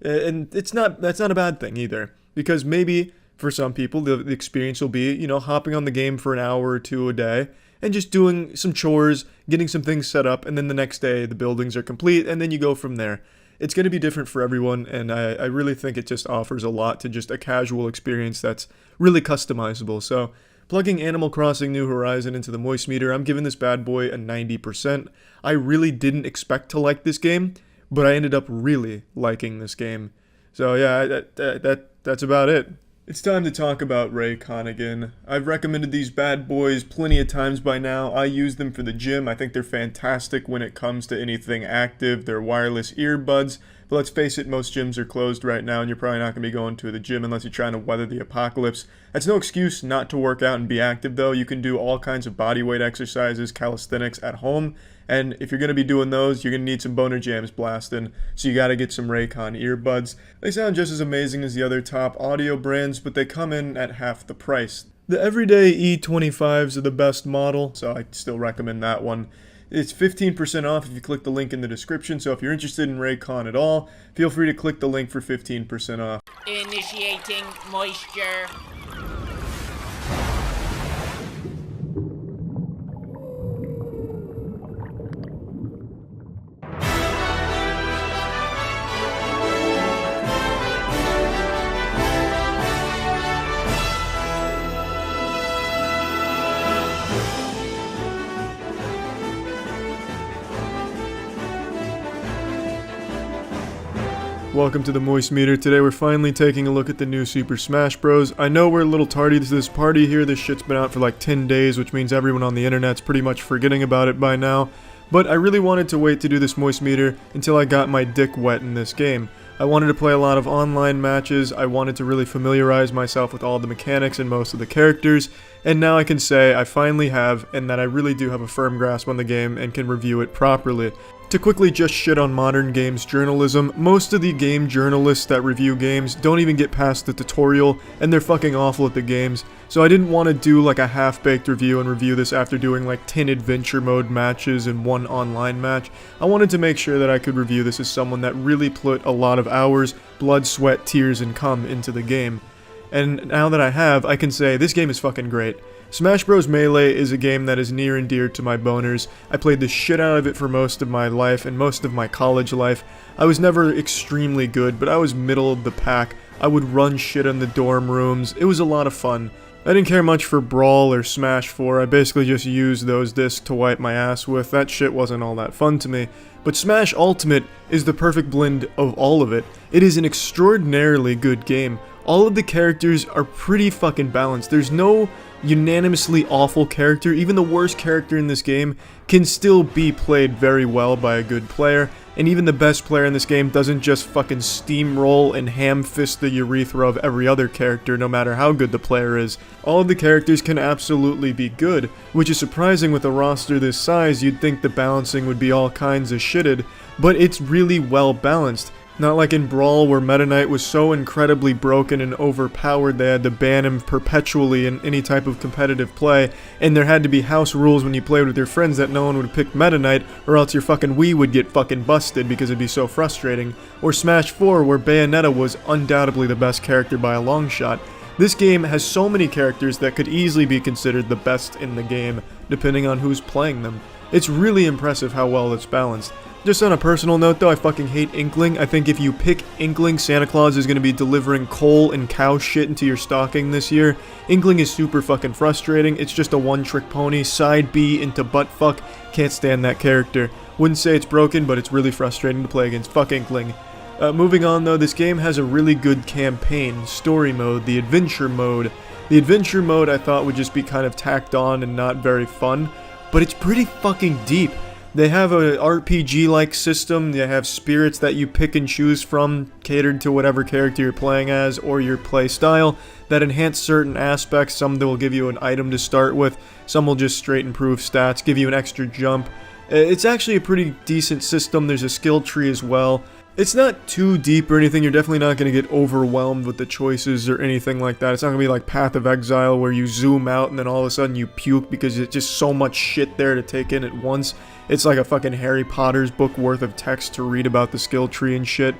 And that's not a bad thing either. Because maybe, for some people, the experience will be, hopping on the game for an hour or two a day, and just doing some chores, getting some things set up, and then the next day the buildings are complete, and then you go from there. it's going to be different for everyone, and I really think it just offers a lot to just a casual experience that's really customizable. So, plugging Animal Crossing New Horizon into the Moist Meter, I'm giving this bad boy a 90%. I really didn't expect to like this game, but I ended up really liking this game. So yeah, that's about it. It's time to talk about Raycon again. I've recommended these bad boys plenty of times by now. I use them for the gym. I think they're fantastic when it comes to anything active. They're wireless earbuds. But let's face it, most gyms are closed right now, and you're probably not going to be going to the gym unless you're trying to weather the apocalypse. That's no excuse not to work out and be active, though. You can do all kinds of bodyweight exercises, calisthenics at home. And if you're going to be doing those, you're going to need some boner jams blasting. So you got to get some Raycon earbuds. They sound just as amazing as the other top audio brands, but they come in at half the price. The everyday E25s are the best model, so I still recommend that one. It's 15% off if you click the link in the description, so if you're interested in Raycon at all, feel free to click the link for 15% off. Initiating moisture. Welcome to the Moist Meter. Today we're finally taking a look at the new Super Smash Bros. I know we're a little tardy to this party here. This shit's been out for like 10 days, which means everyone on the internet's pretty much forgetting about it by now. But I really wanted to wait to do this Moist Meter until I got my dick wet in this game. I wanted to play a lot of online matches. I wanted to really familiarize myself with all the mechanics and most of the characters. And now I can say I finally have, and that I really do have a firm grasp on the game and can review it properly. To quickly just shit on modern games journalism, most of the game journalists that review games don't even get past the tutorial, and they're fucking awful at the games. So I didn't want to do like a half-baked review and review this after doing like 10 adventure mode matches and 1 online match. I wanted to make sure that I could review this as someone that really put a lot of hours, blood, sweat, tears, and cum into the game. And now that I have, I can say this game is fucking great. Smash Bros. Melee is a game that is near and dear to my boners. I played the shit out of it for most of my life and most of my college life. I was never extremely good, but I was middle of the pack. I would run shit in the dorm rooms. It was a lot of fun. I didn't care much for Brawl or Smash 4. I basically just used those discs to wipe my ass with. That shit wasn't all that fun to me. But Smash Ultimate is the perfect blend of all of it. It is an extraordinarily good game. All of the characters are pretty fucking balanced. There's no unanimously awful character. Even the worst character in this game can still be played very well by a good player, and even the best player in this game doesn't just fucking steamroll and ham-fist the urethra of every other character no matter how good the player is. All of the characters can absolutely be good, which is surprising with a roster this size. You'd think the balancing would be all kinds of shitted, but it's really well balanced. Not like in Brawl, where Meta Knight was so incredibly broken and overpowered they had to ban him perpetually in any type of competitive play, and there had to be house rules when you played with your friends that no one would pick Meta Knight, or else your fucking Wii would get fucking busted because it'd be so frustrating. Or Smash 4, where Bayonetta was undoubtedly the best character by a long shot. This game has so many characters that could easily be considered the best in the game, depending on who's playing them. It's really impressive how well it's balanced. Just on a personal note though, I fucking hate Inkling. I think if you pick Inkling, Santa Claus is going to be delivering coal and cow shit into your stocking this year. Inkling is super fucking frustrating. It's just a one-trick pony, side B into buttfuck. Can't stand that character. Wouldn't say it's broken, but it's really frustrating to play against. Fuck Inkling. Moving on though, this game has a really good campaign, story mode, the adventure mode. The adventure mode I thought would just be kind of tacked on and not very fun, but it's pretty fucking deep. They have a RPG-like system. They have spirits that you pick and choose from, catered to whatever character you're playing as or your play style, that enhance certain aspects. Some that will give you an item to start with, some will just straight improve stats, give you an extra jump. It's actually a pretty decent system. There's a skill tree as well. It's not too deep or anything. You're definitely not going to get overwhelmed with the choices or anything like that. It's not going to be like Path of Exile where you zoom out and then all of a sudden you puke because it's just so much shit there to take in at once. It's like a fucking Harry Potter's book worth of text to read about the skill tree and shit.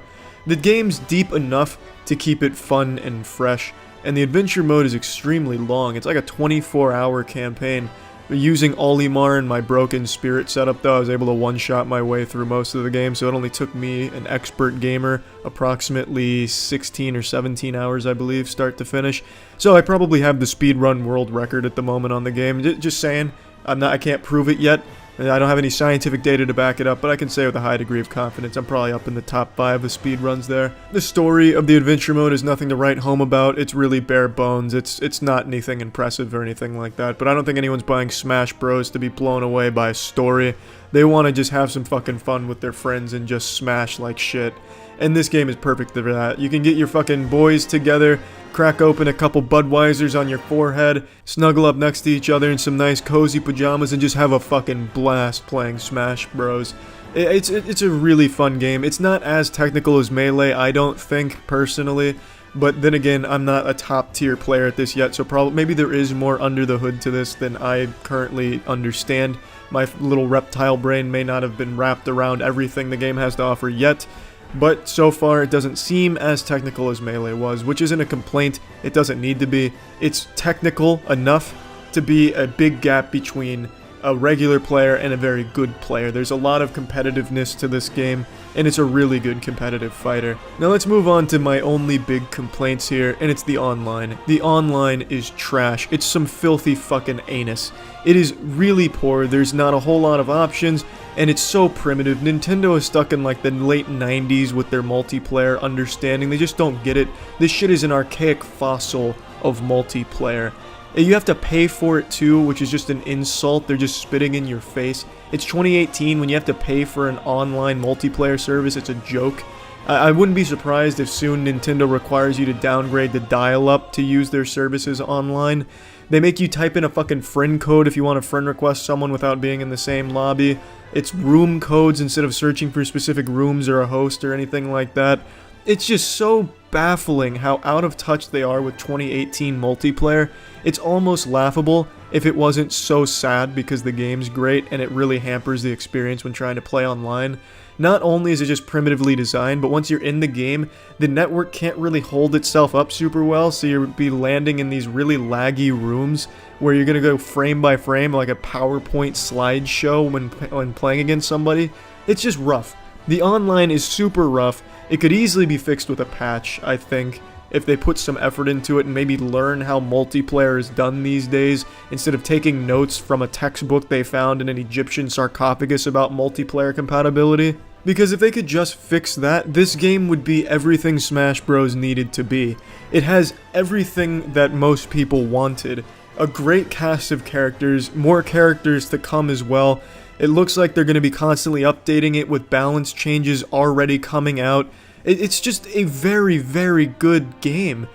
The game's deep enough to keep it fun and fresh, and the adventure mode is extremely long. It's like a 24-hour campaign. Using Olimar and my broken spirit setup though, I was able to one-shot my way through most of the game, so it only took me, an expert gamer, approximately 16 or 17 hours I believe, start to finish. So I probably have the speedrun world record at the moment on the game. Just saying, I can't prove it yet. I don't have any scientific data to back it up, but I can say with a high degree of confidence I'm probably up in the top 5 of speedruns there. The story of the adventure mode is nothing to write home about. It's really bare bones. It's not anything impressive or anything like that, but I don't think anyone's buying Smash Bros. To be blown away by a story. They want to just have some fucking fun with their friends and just smash like shit. And this game is perfect for that. You can get your fucking boys together, crack open a couple Budweisers on your forehead, snuggle up next to each other in some nice cozy pajamas, and just have a fucking blast playing Smash Bros. It's a really fun game. It's not as technical as Melee, I don't think, personally. But then again, I'm not a top tier player at this yet, so maybe there is more under the hood to this than I currently understand. My little reptile brain may not have been wrapped around everything the game has to offer yet. But so far, it doesn't seem as technical as Melee was, which isn't a complaint. It doesn't need to be. It's technical enough to be a big gap between a regular player and a very good player. There's a lot of competitiveness to this game, and it's a really good competitive fighter. Now let's move on to my only big complaints here, and it's the online. The online is trash. It's some filthy fucking anus. It is really poor. There's not a whole lot of options, and it's so primitive. Nintendo is stuck in like the late 90s with their multiplayer understanding. They just don't get it. This shit is an archaic fossil of multiplayer. You have to pay for it too, which is just an insult. They're just spitting in your face. It's 2018. When you have to pay for an online multiplayer service, it's a joke. I wouldn't be surprised if soon Nintendo requires you to downgrade the dial-up to use their services online. They make you type in a fucking friend code if you want to friend request someone without being in the same lobby. It's room codes instead of searching for specific rooms or a host or anything like that. It's just so baffling how out of touch they are with 2018 multiplayer. It's almost laughable if it wasn't so sad because the game's great and it really hampers the experience when trying to play online. Not only is it just primitively designed, but once you're in the game, the network can't really hold itself up super well, so you'll be landing in these really laggy rooms where you're gonna go frame by frame like a PowerPoint slideshow when playing against somebody. It's just rough. The online is super rough. It could easily be fixed with a patch, I think, if they put some effort into it and maybe learn how multiplayer is done these days, instead of taking notes from a textbook they found in an Egyptian sarcophagus about multiplayer compatibility. Because if they could just fix that, this game would be everything Smash Bros. Needed to be. It has everything that most people wanted. A great cast of characters, more characters to come as well. It looks like they're going to be constantly updating it with balance changes already coming out. It's just a very, very good game.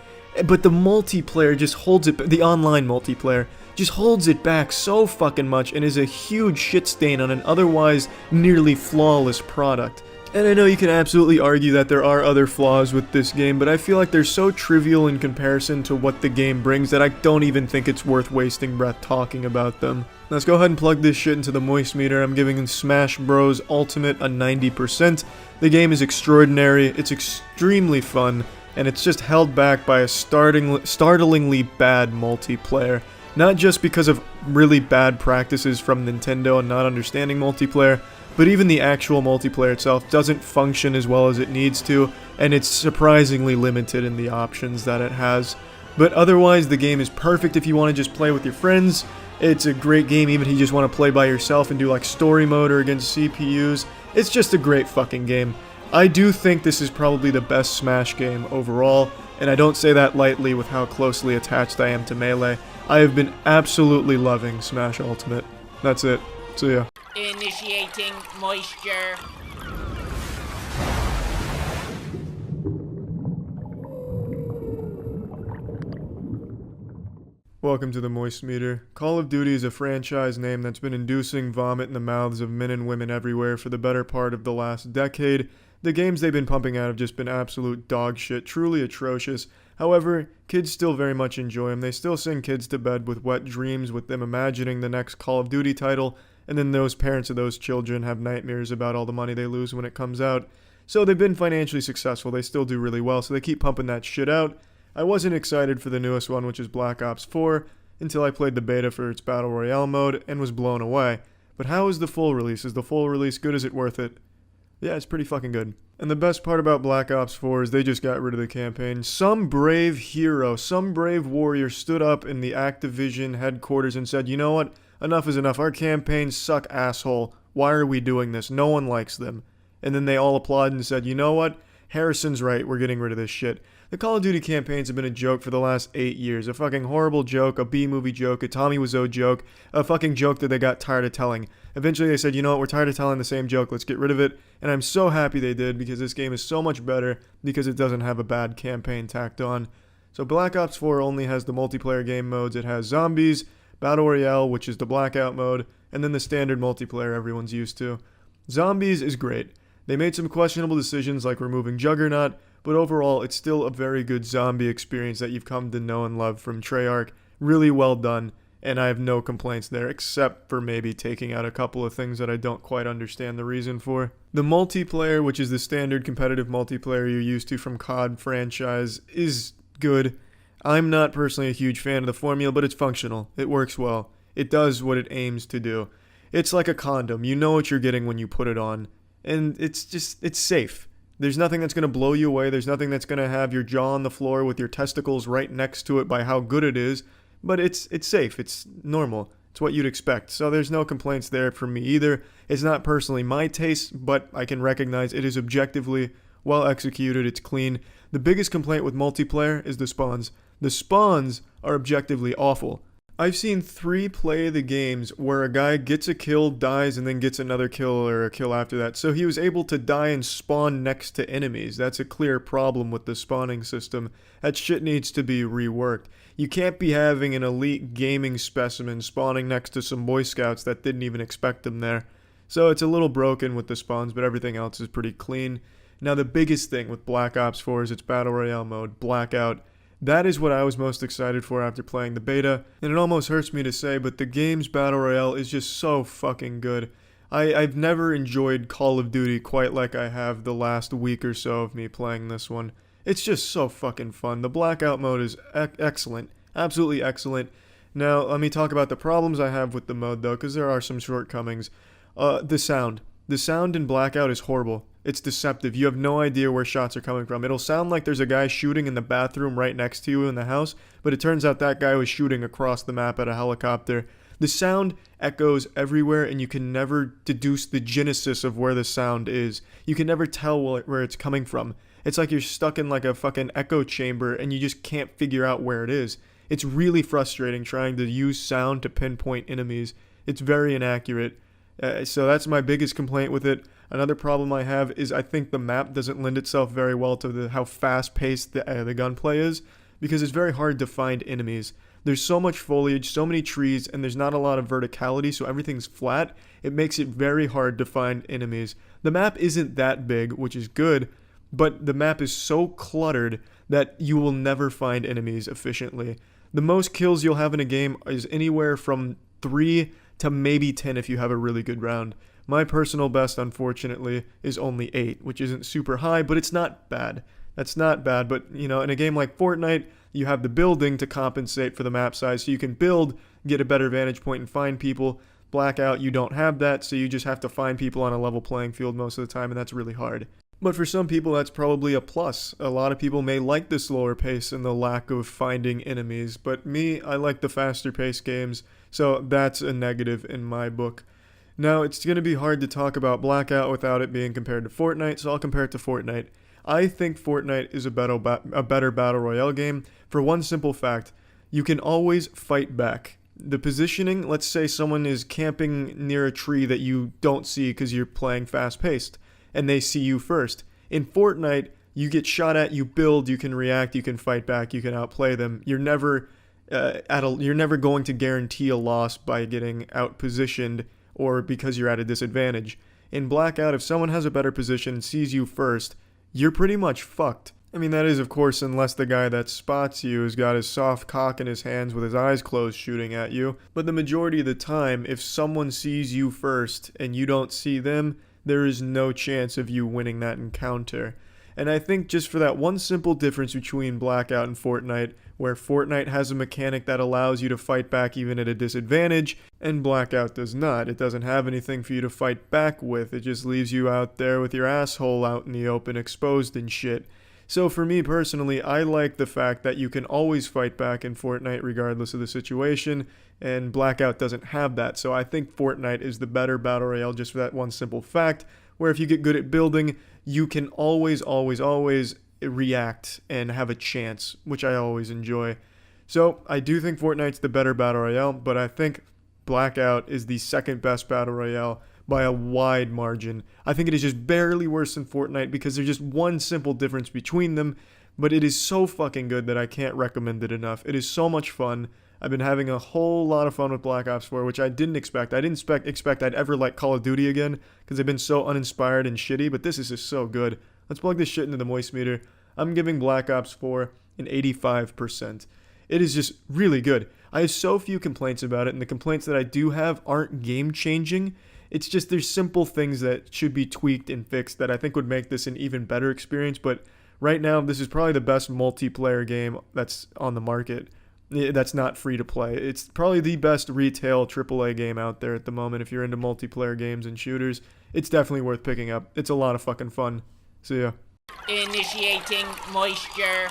But the multiplayer just holds it, the online multiplayer, just holds it back so fucking much and is a huge shit stain on an otherwise nearly flawless product. And I know you can absolutely argue that there are other flaws with this game, but I feel like they're so trivial in comparison to what the game brings that I don't even think it's worth wasting breath talking about them. Let's go ahead and plug this shit into the moist meter. I'm giving Smash Bros. Ultimate a 90%. The game is extraordinary, it's extremely fun, and it's just held back by a startlingly bad multiplayer. Not just because of really bad practices from Nintendo and not understanding multiplayer, but even the actual multiplayer itself doesn't function as well as it needs to, and it's surprisingly limited in the options that it has. But otherwise, the game is perfect if you want to just play with your friends. It's a great game even if you just want to play by yourself and do like story mode or against CPUs. It's just a great fucking game. I do think this is probably the best Smash game overall, and I don't say that lightly with how closely attached I am to Melee. I have been absolutely loving Smash Ultimate. That's it. See ya. Initiating moisture. Welcome to the Moist Meter. Call of Duty is a franchise name that's been inducing vomit in the mouths of men and women everywhere for the better part of the last decade. The games they've been pumping out have just been absolute dog shit, truly atrocious. However, kids still very much enjoy them. They still send kids to bed with wet dreams with them imagining the next Call of Duty title, and then those parents of those children have nightmares about all the money they lose when it comes out. So they've been financially successful. They still do really well, so they keep pumping that shit out. I wasn't excited for the newest one, which is Black Ops 4. until I played the beta for its Battle Royale mode and was blown away. But how is the full release? Is the full release good? Is it worth it? Yeah, it's pretty fucking good. And the best part about Black Ops 4 is they just got rid of the campaign. Some brave hero, some brave warrior stood up in the Activision headquarters and said, you know what? Enough is enough. Our campaigns suck, asshole. Why are we doing this? No one likes them. And then they all applauded and said, you know what? Harrison's right. We're getting rid of this shit. The Call of Duty campaigns have been a joke for the last 8 years. A fucking horrible joke, a B-movie joke, a Tommy Wiseau joke, a fucking joke that they got tired of telling. Eventually they said, you know what, we're tired of telling the same joke, let's get rid of it. And I'm so happy they did, because this game is so much better because it doesn't have a bad campaign tacked on. So Black Ops 4 only has the multiplayer game modes. It has Zombies, Battle Royale, which is the Blackout mode, and then the standard multiplayer everyone's used to. Zombies is great. They made some questionable decisions like removing Juggernaut, but overall it's still a very good zombie experience that you've come to know and love from Treyarch. Really well done, and I have no complaints there, except for maybe taking out a couple of things that I don't quite understand the reason for. The multiplayer, which is the standard competitive multiplayer you're used to from COD franchise, is good. I'm not personally a huge fan of the formula, but it's functional. It works well. It does what it aims to do. It's like a condom. You know what you're getting when you put it on. And it's safe. There's nothing that's going to blow you away. There's nothing that's going to have your jaw on the floor with your testicles right next to it by how good it is. But it's safe. It's normal. It's what you'd expect. So there's no complaints there from me either. It's not personally my taste, but I can recognize it is objectively well executed. It's clean. The biggest complaint with multiplayer is the spawns. The spawns are objectively awful. I've seen 3 play the games where a guy gets a kill, dies, and then gets another kill or a kill after that. So he was able to die and spawn next to enemies. That's a clear problem with the spawning system. That shit needs to be reworked. You can't be having an elite gaming specimen spawning next to some Boy Scouts that didn't even expect them there. So it's a little broken with the spawns, but everything else is pretty clean. Now the biggest thing with Black Ops 4 is its Battle Royale mode, Blackout. That is what I was most excited for after playing the beta, and it almost hurts me to say, but the game's Battle Royale is just so fucking good. I've never enjoyed Call of Duty quite like I have the last week or so of me playing this one. It's just so fucking fun. The Blackout mode is excellent. Absolutely excellent. Now, let me talk about the problems I have with the mode, though, because there are some shortcomings. The sound. The sound in Blackout is horrible. It's deceptive. You have no idea where shots are coming from. It'll sound like there's a guy shooting in the bathroom right next to you in the house, but it turns out that guy was shooting across the map at a helicopter. The sound echoes everywhere, and you can never deduce the genesis of where the sound is. You can never tell where it's coming from. It's like you're stuck in like a fucking echo chamber, and you just can't figure out where it is. It's really frustrating trying to use sound to pinpoint enemies. It's very inaccurate. So that's my biggest complaint with it. Another problem I have is I think the map doesn't lend itself very well to how fast-paced the gunplay is, because it's very hard to find enemies. There's so much foliage, so many trees, and there's not a lot of verticality, so everything's flat. It makes it very hard to find enemies. The map isn't that big, which is good, but the map is so cluttered that you will never find enemies efficiently. The most kills you'll have in a game is anywhere from 3 to maybe 10 if you have a really good round. My personal best, unfortunately, is only 8, which isn't super high, but it's not bad. That's not bad, but, you know, in a game like Fortnite, you have the building to compensate for the map size, so you can build, get a better vantage point, and find people. Blackout, you don't have that, so you just have to find people on a level playing field most of the time, and that's really hard. But for some people, that's probably a plus. A lot of people may like the slower pace and the lack of finding enemies, but me, I like the faster paced games, so that's a negative in my book. Now, it's going to be hard to talk about Blackout without it being compared to Fortnite, so I'll compare it to Fortnite. I think Fortnite is a better Battle Royale game for one simple fact. You can always fight back. The positioning, let's say someone is camping near a tree that you don't see because you're playing fast-paced, and they see you first. In Fortnite, you get shot at, you build, you can react, you can fight back, you can outplay them. You're never going to guarantee a loss by getting out-positioned or because you're at a disadvantage. In Blackout, if someone has a better position, sees you first, you're pretty much fucked. I mean, that is, of course, unless the guy that spots you has got his soft cock in his hands with his eyes closed shooting at you. But the majority of the time, if someone sees you first and you don't see them, there is no chance of you winning that encounter. And I think just for that one simple difference between Blackout and Fortnite, where Fortnite has a mechanic that allows you to fight back even at a disadvantage, and Blackout does not. It doesn't have anything for you to fight back with. It just leaves you out there with your asshole out in the open, exposed and shit. So for me personally, I like the fact that you can always fight back in Fortnite regardless of the situation, and Blackout doesn't have that. So I think Fortnite is the better Battle Royale just for that one simple fact, where if you get good at building, you can always react and have a chance, which I always enjoy. So I do think Fortnite's the better Battle Royale, but I think Blackout is the second best Battle Royale by a wide margin. I think it is just barely worse than Fortnite because there's just one simple difference between them, but it is so fucking good that I can't recommend it enough. It is so much fun. I've been having a whole lot of fun with Black Ops 4, which I didn't expect. I didn't expect I'd ever like Call of Duty again because they've been so uninspired and shitty, but this is just so good. Let's plug this shit into the moist meter. I'm giving Black Ops 4 an 85%. It is just really good. I have so few complaints about it, and the complaints that I do have aren't game-changing. It's just there's simple things that should be tweaked and fixed that I think would make this an even better experience, but right now this is probably the best multiplayer game that's on the market. That's not free to play. It's probably the best retail AAA game out there at the moment. If you're into multiplayer games and shooters, it's definitely worth picking up. It's a lot of fucking fun. See ya. Initiating moisture.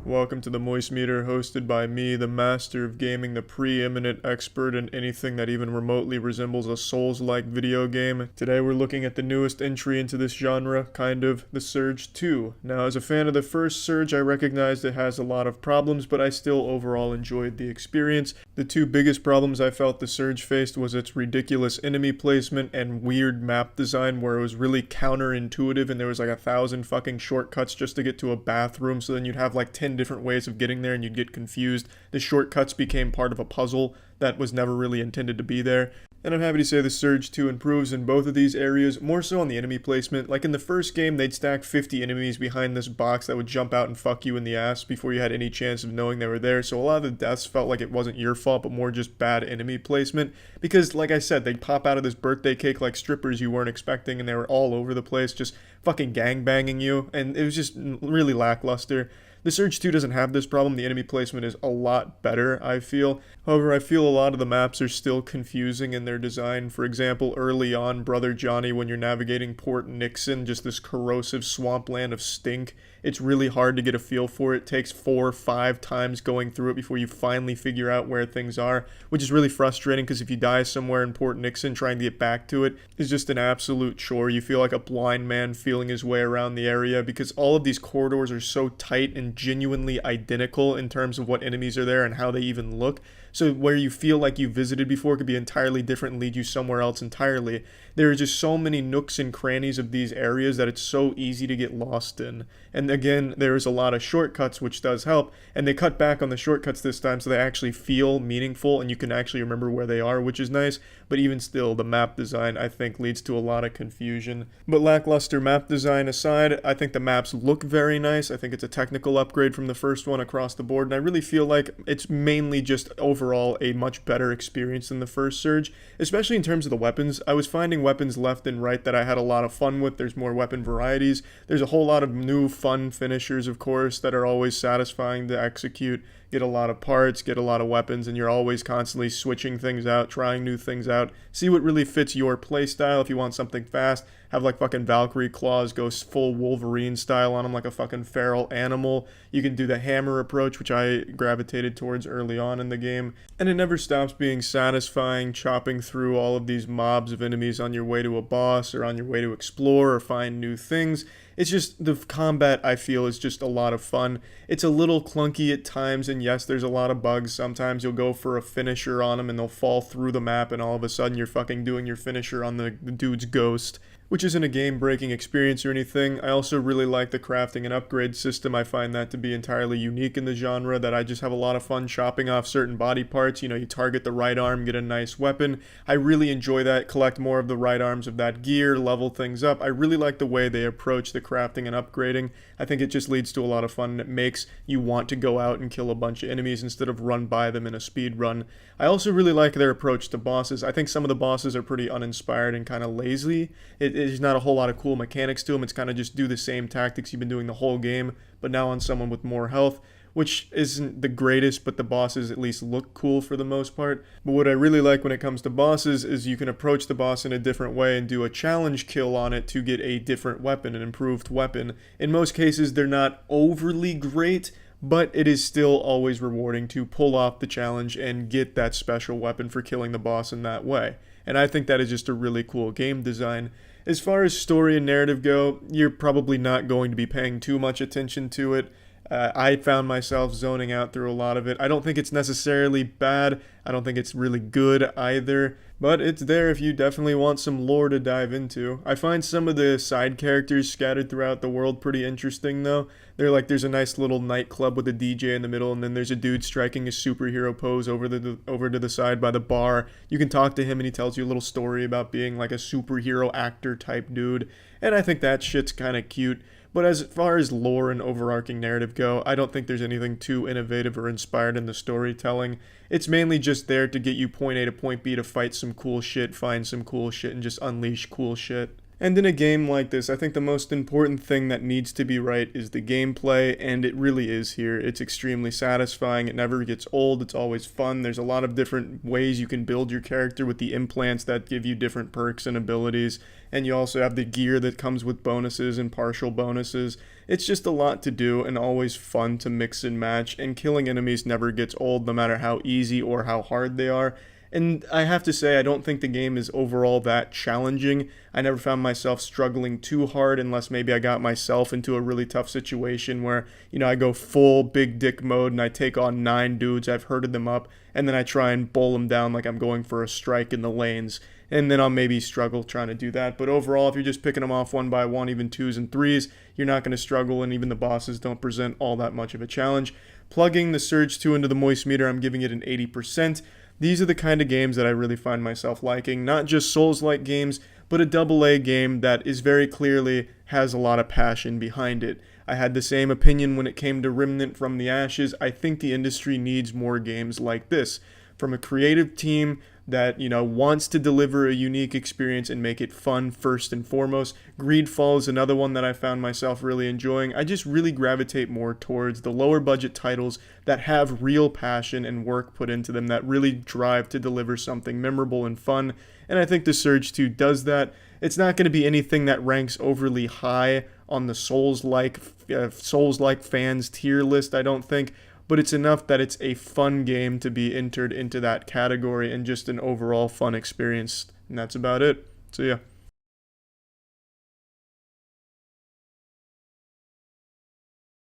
Welcome to the Moist Meter, hosted by me, the master of gaming, the preeminent expert in anything that even remotely resembles a Souls-like video game. Today we're looking at the newest entry into this genre, The Surge 2. Now, as a fan of the first Surge, I recognized it has a lot of problems, but I still overall enjoyed the experience. The two biggest problems I felt the Surge faced was its ridiculous enemy placement and weird map design, where it was really counterintuitive and there was like 1,000 fucking shortcuts just to get to a bathroom, so then you'd have like 10 different ways of getting there and you'd get confused. The shortcuts became part of a puzzle that was never really intended to be there. And I'm happy to say the Surge 2 improves in both of these areas, more so on the enemy placement. Like in the first game, they'd stack 50 enemies behind this box that would jump out and fuck you in the ass before you had any chance of knowing they were there, so a lot of the deaths felt like it wasn't your fault, but more just bad enemy placement. Because, like I said, they'd pop out of this birthday cake like strippers you weren't expecting, and they were all over the place, just fucking gangbanging you, and it was just really lackluster. The Surge 2 doesn't have this problem. The enemy placement is a lot better, I feel. However, I feel a lot of the maps are still confusing in their design. For example, early on, Brother Johnny, when you're navigating Port Nixon, just this corrosive swampland of stink, it's really hard to get a feel for it. It takes 4 or 5 times going through it before you finally figure out where things are, which is really frustrating because if you die somewhere in Port Nixon, trying to get back to it is just an absolute chore. You feel like a blind man feeling his way around the area because all of these corridors are so tight and genuinely identical in terms of what enemies are there and how they even look. So where you feel like you visited before could be entirely different and lead you somewhere else entirely. There are just so many nooks and crannies of these areas that it's so easy to get lost in. And again, there's a lot of shortcuts, which does help, and they cut back on the shortcuts this time so they actually feel meaningful and you can actually remember where they are, which is nice. But even still, the map design, I think, leads to a lot of confusion. But lackluster map design aside, I think the maps look very nice. I think it's a technical upgrade from the first one across the board, and I really feel like it's mainly just overall a much better experience than the first Surge, especially in terms of the weapons. I was finding weapons left and right that I had a lot of fun with. There's more weapon varieties. There's a whole lot of new fun finishers, of course, that are always satisfying to execute. Get a lot of parts, get a lot of weapons, and you're always constantly switching things out, trying new things out. See what really fits your playstyle. If you want something fast, have like fucking Valkyrie claws, go full Wolverine style on them like a fucking feral animal. You can do the hammer approach, which I gravitated towards early on in the game. And it never stops being satisfying, chopping through all of these mobs of enemies on your way to a boss or on your way to explore or find new things. It's just, the combat, I feel, is just a lot of fun. It's a little clunky at times, and yes, there's a lot of bugs. Sometimes you'll go for a finisher on them, and they'll fall through the map, and all of a sudden you're fucking doing your finisher on the dude's ghost. which isn't a game-breaking experience or anything. I also really like the crafting and upgrade system. I find that to be entirely unique in the genre, that I just have a lot of fun chopping off certain body parts. You know, you target the right arm, get a nice weapon. I really enjoy that, collect more of the right arms of that gear, level things up. I really like the way they approach the crafting and upgrading. I think it just leads to a lot of fun, and it makes you want to go out and kill a bunch of enemies instead of run by them in a speed run. I also really like their approach to bosses. I think some of the bosses are pretty uninspired and kind of lazy. There's not a whole lot of cool mechanics to them. It's kind of just do the same tactics you've been doing the whole game, but now on someone with more health, which isn't the greatest, but the bosses at least look cool for the most part. But what I really like when it comes to bosses is you can approach the boss in a different way and do a challenge kill on it to get a different weapon, an improved weapon. In most cases, they're not overly great, but it is still always rewarding to pull off the challenge and get that special weapon for killing the boss in that way. And I think that is just a really cool game design. As far as story and narrative go, you're probably not going to be paying too much attention to it. I found myself zoning out through a lot of it. I don't think it's necessarily bad. I don't think it's really good either. But it's there if you definitely want some lore to dive into. I find some of the side characters scattered throughout the world pretty interesting though. There's a nice little nightclub with a DJ in the middle, and then there's a dude striking a superhero pose over to the side by the bar. You can talk to him and he tells you a little story about being like a superhero actor type dude. And I think that shit's kind of cute. But as far as lore and overarching narrative go, I don't think there's anything too innovative or inspired in the storytelling. It's mainly just there to get you point A to point B to fight some cool shit, find some cool shit, and just unleash cool shit. And in a game like this, I think the most important thing that needs to be right is the gameplay, and it really is here. It's extremely satisfying, it never gets old, it's always fun. There's a lot of different ways you can build your character with the implants that give you different perks and abilities, and you also have the gear that comes with bonuses and partial bonuses. It's just a lot to do and always fun to mix and match, and killing enemies never gets old no matter how easy or how hard they are. And I have to say, I don't think the game is overall that challenging. I never found myself struggling too hard unless maybe I got myself into a really tough situation where, I go full big dick mode and I take on 9 dudes, I've herded them up, and then I try and bowl them down like I'm going for a strike in the lanes. And then I'll maybe struggle trying to do that. But overall, if you're just picking them off one by one, even 2s and 3s, you're not going to struggle, and even the bosses don't present all that much of a challenge. Plugging the Surge 2 into the Moist meter, I'm giving it an 80%. These are the kind of games that I really find myself liking, not just Souls-like games, but a AA game that is very clearly has a lot of passion behind it. I had the same opinion when it came to Remnant from the Ashes. I think the industry needs more games like this, from a creative team that, wants to deliver a unique experience and make it fun first and foremost. Greedfall is another one that I found myself really enjoying. I just really gravitate more towards the lower budget titles that have real passion and work put into them, that really drive to deliver something memorable and fun. And I think the Surge 2 does that. It's not going to be anything that ranks overly high on the Souls-like fans tier list, I don't think. But it's enough that it's a fun game to be entered into that category and just an overall fun experience. And that's about it. So yeah.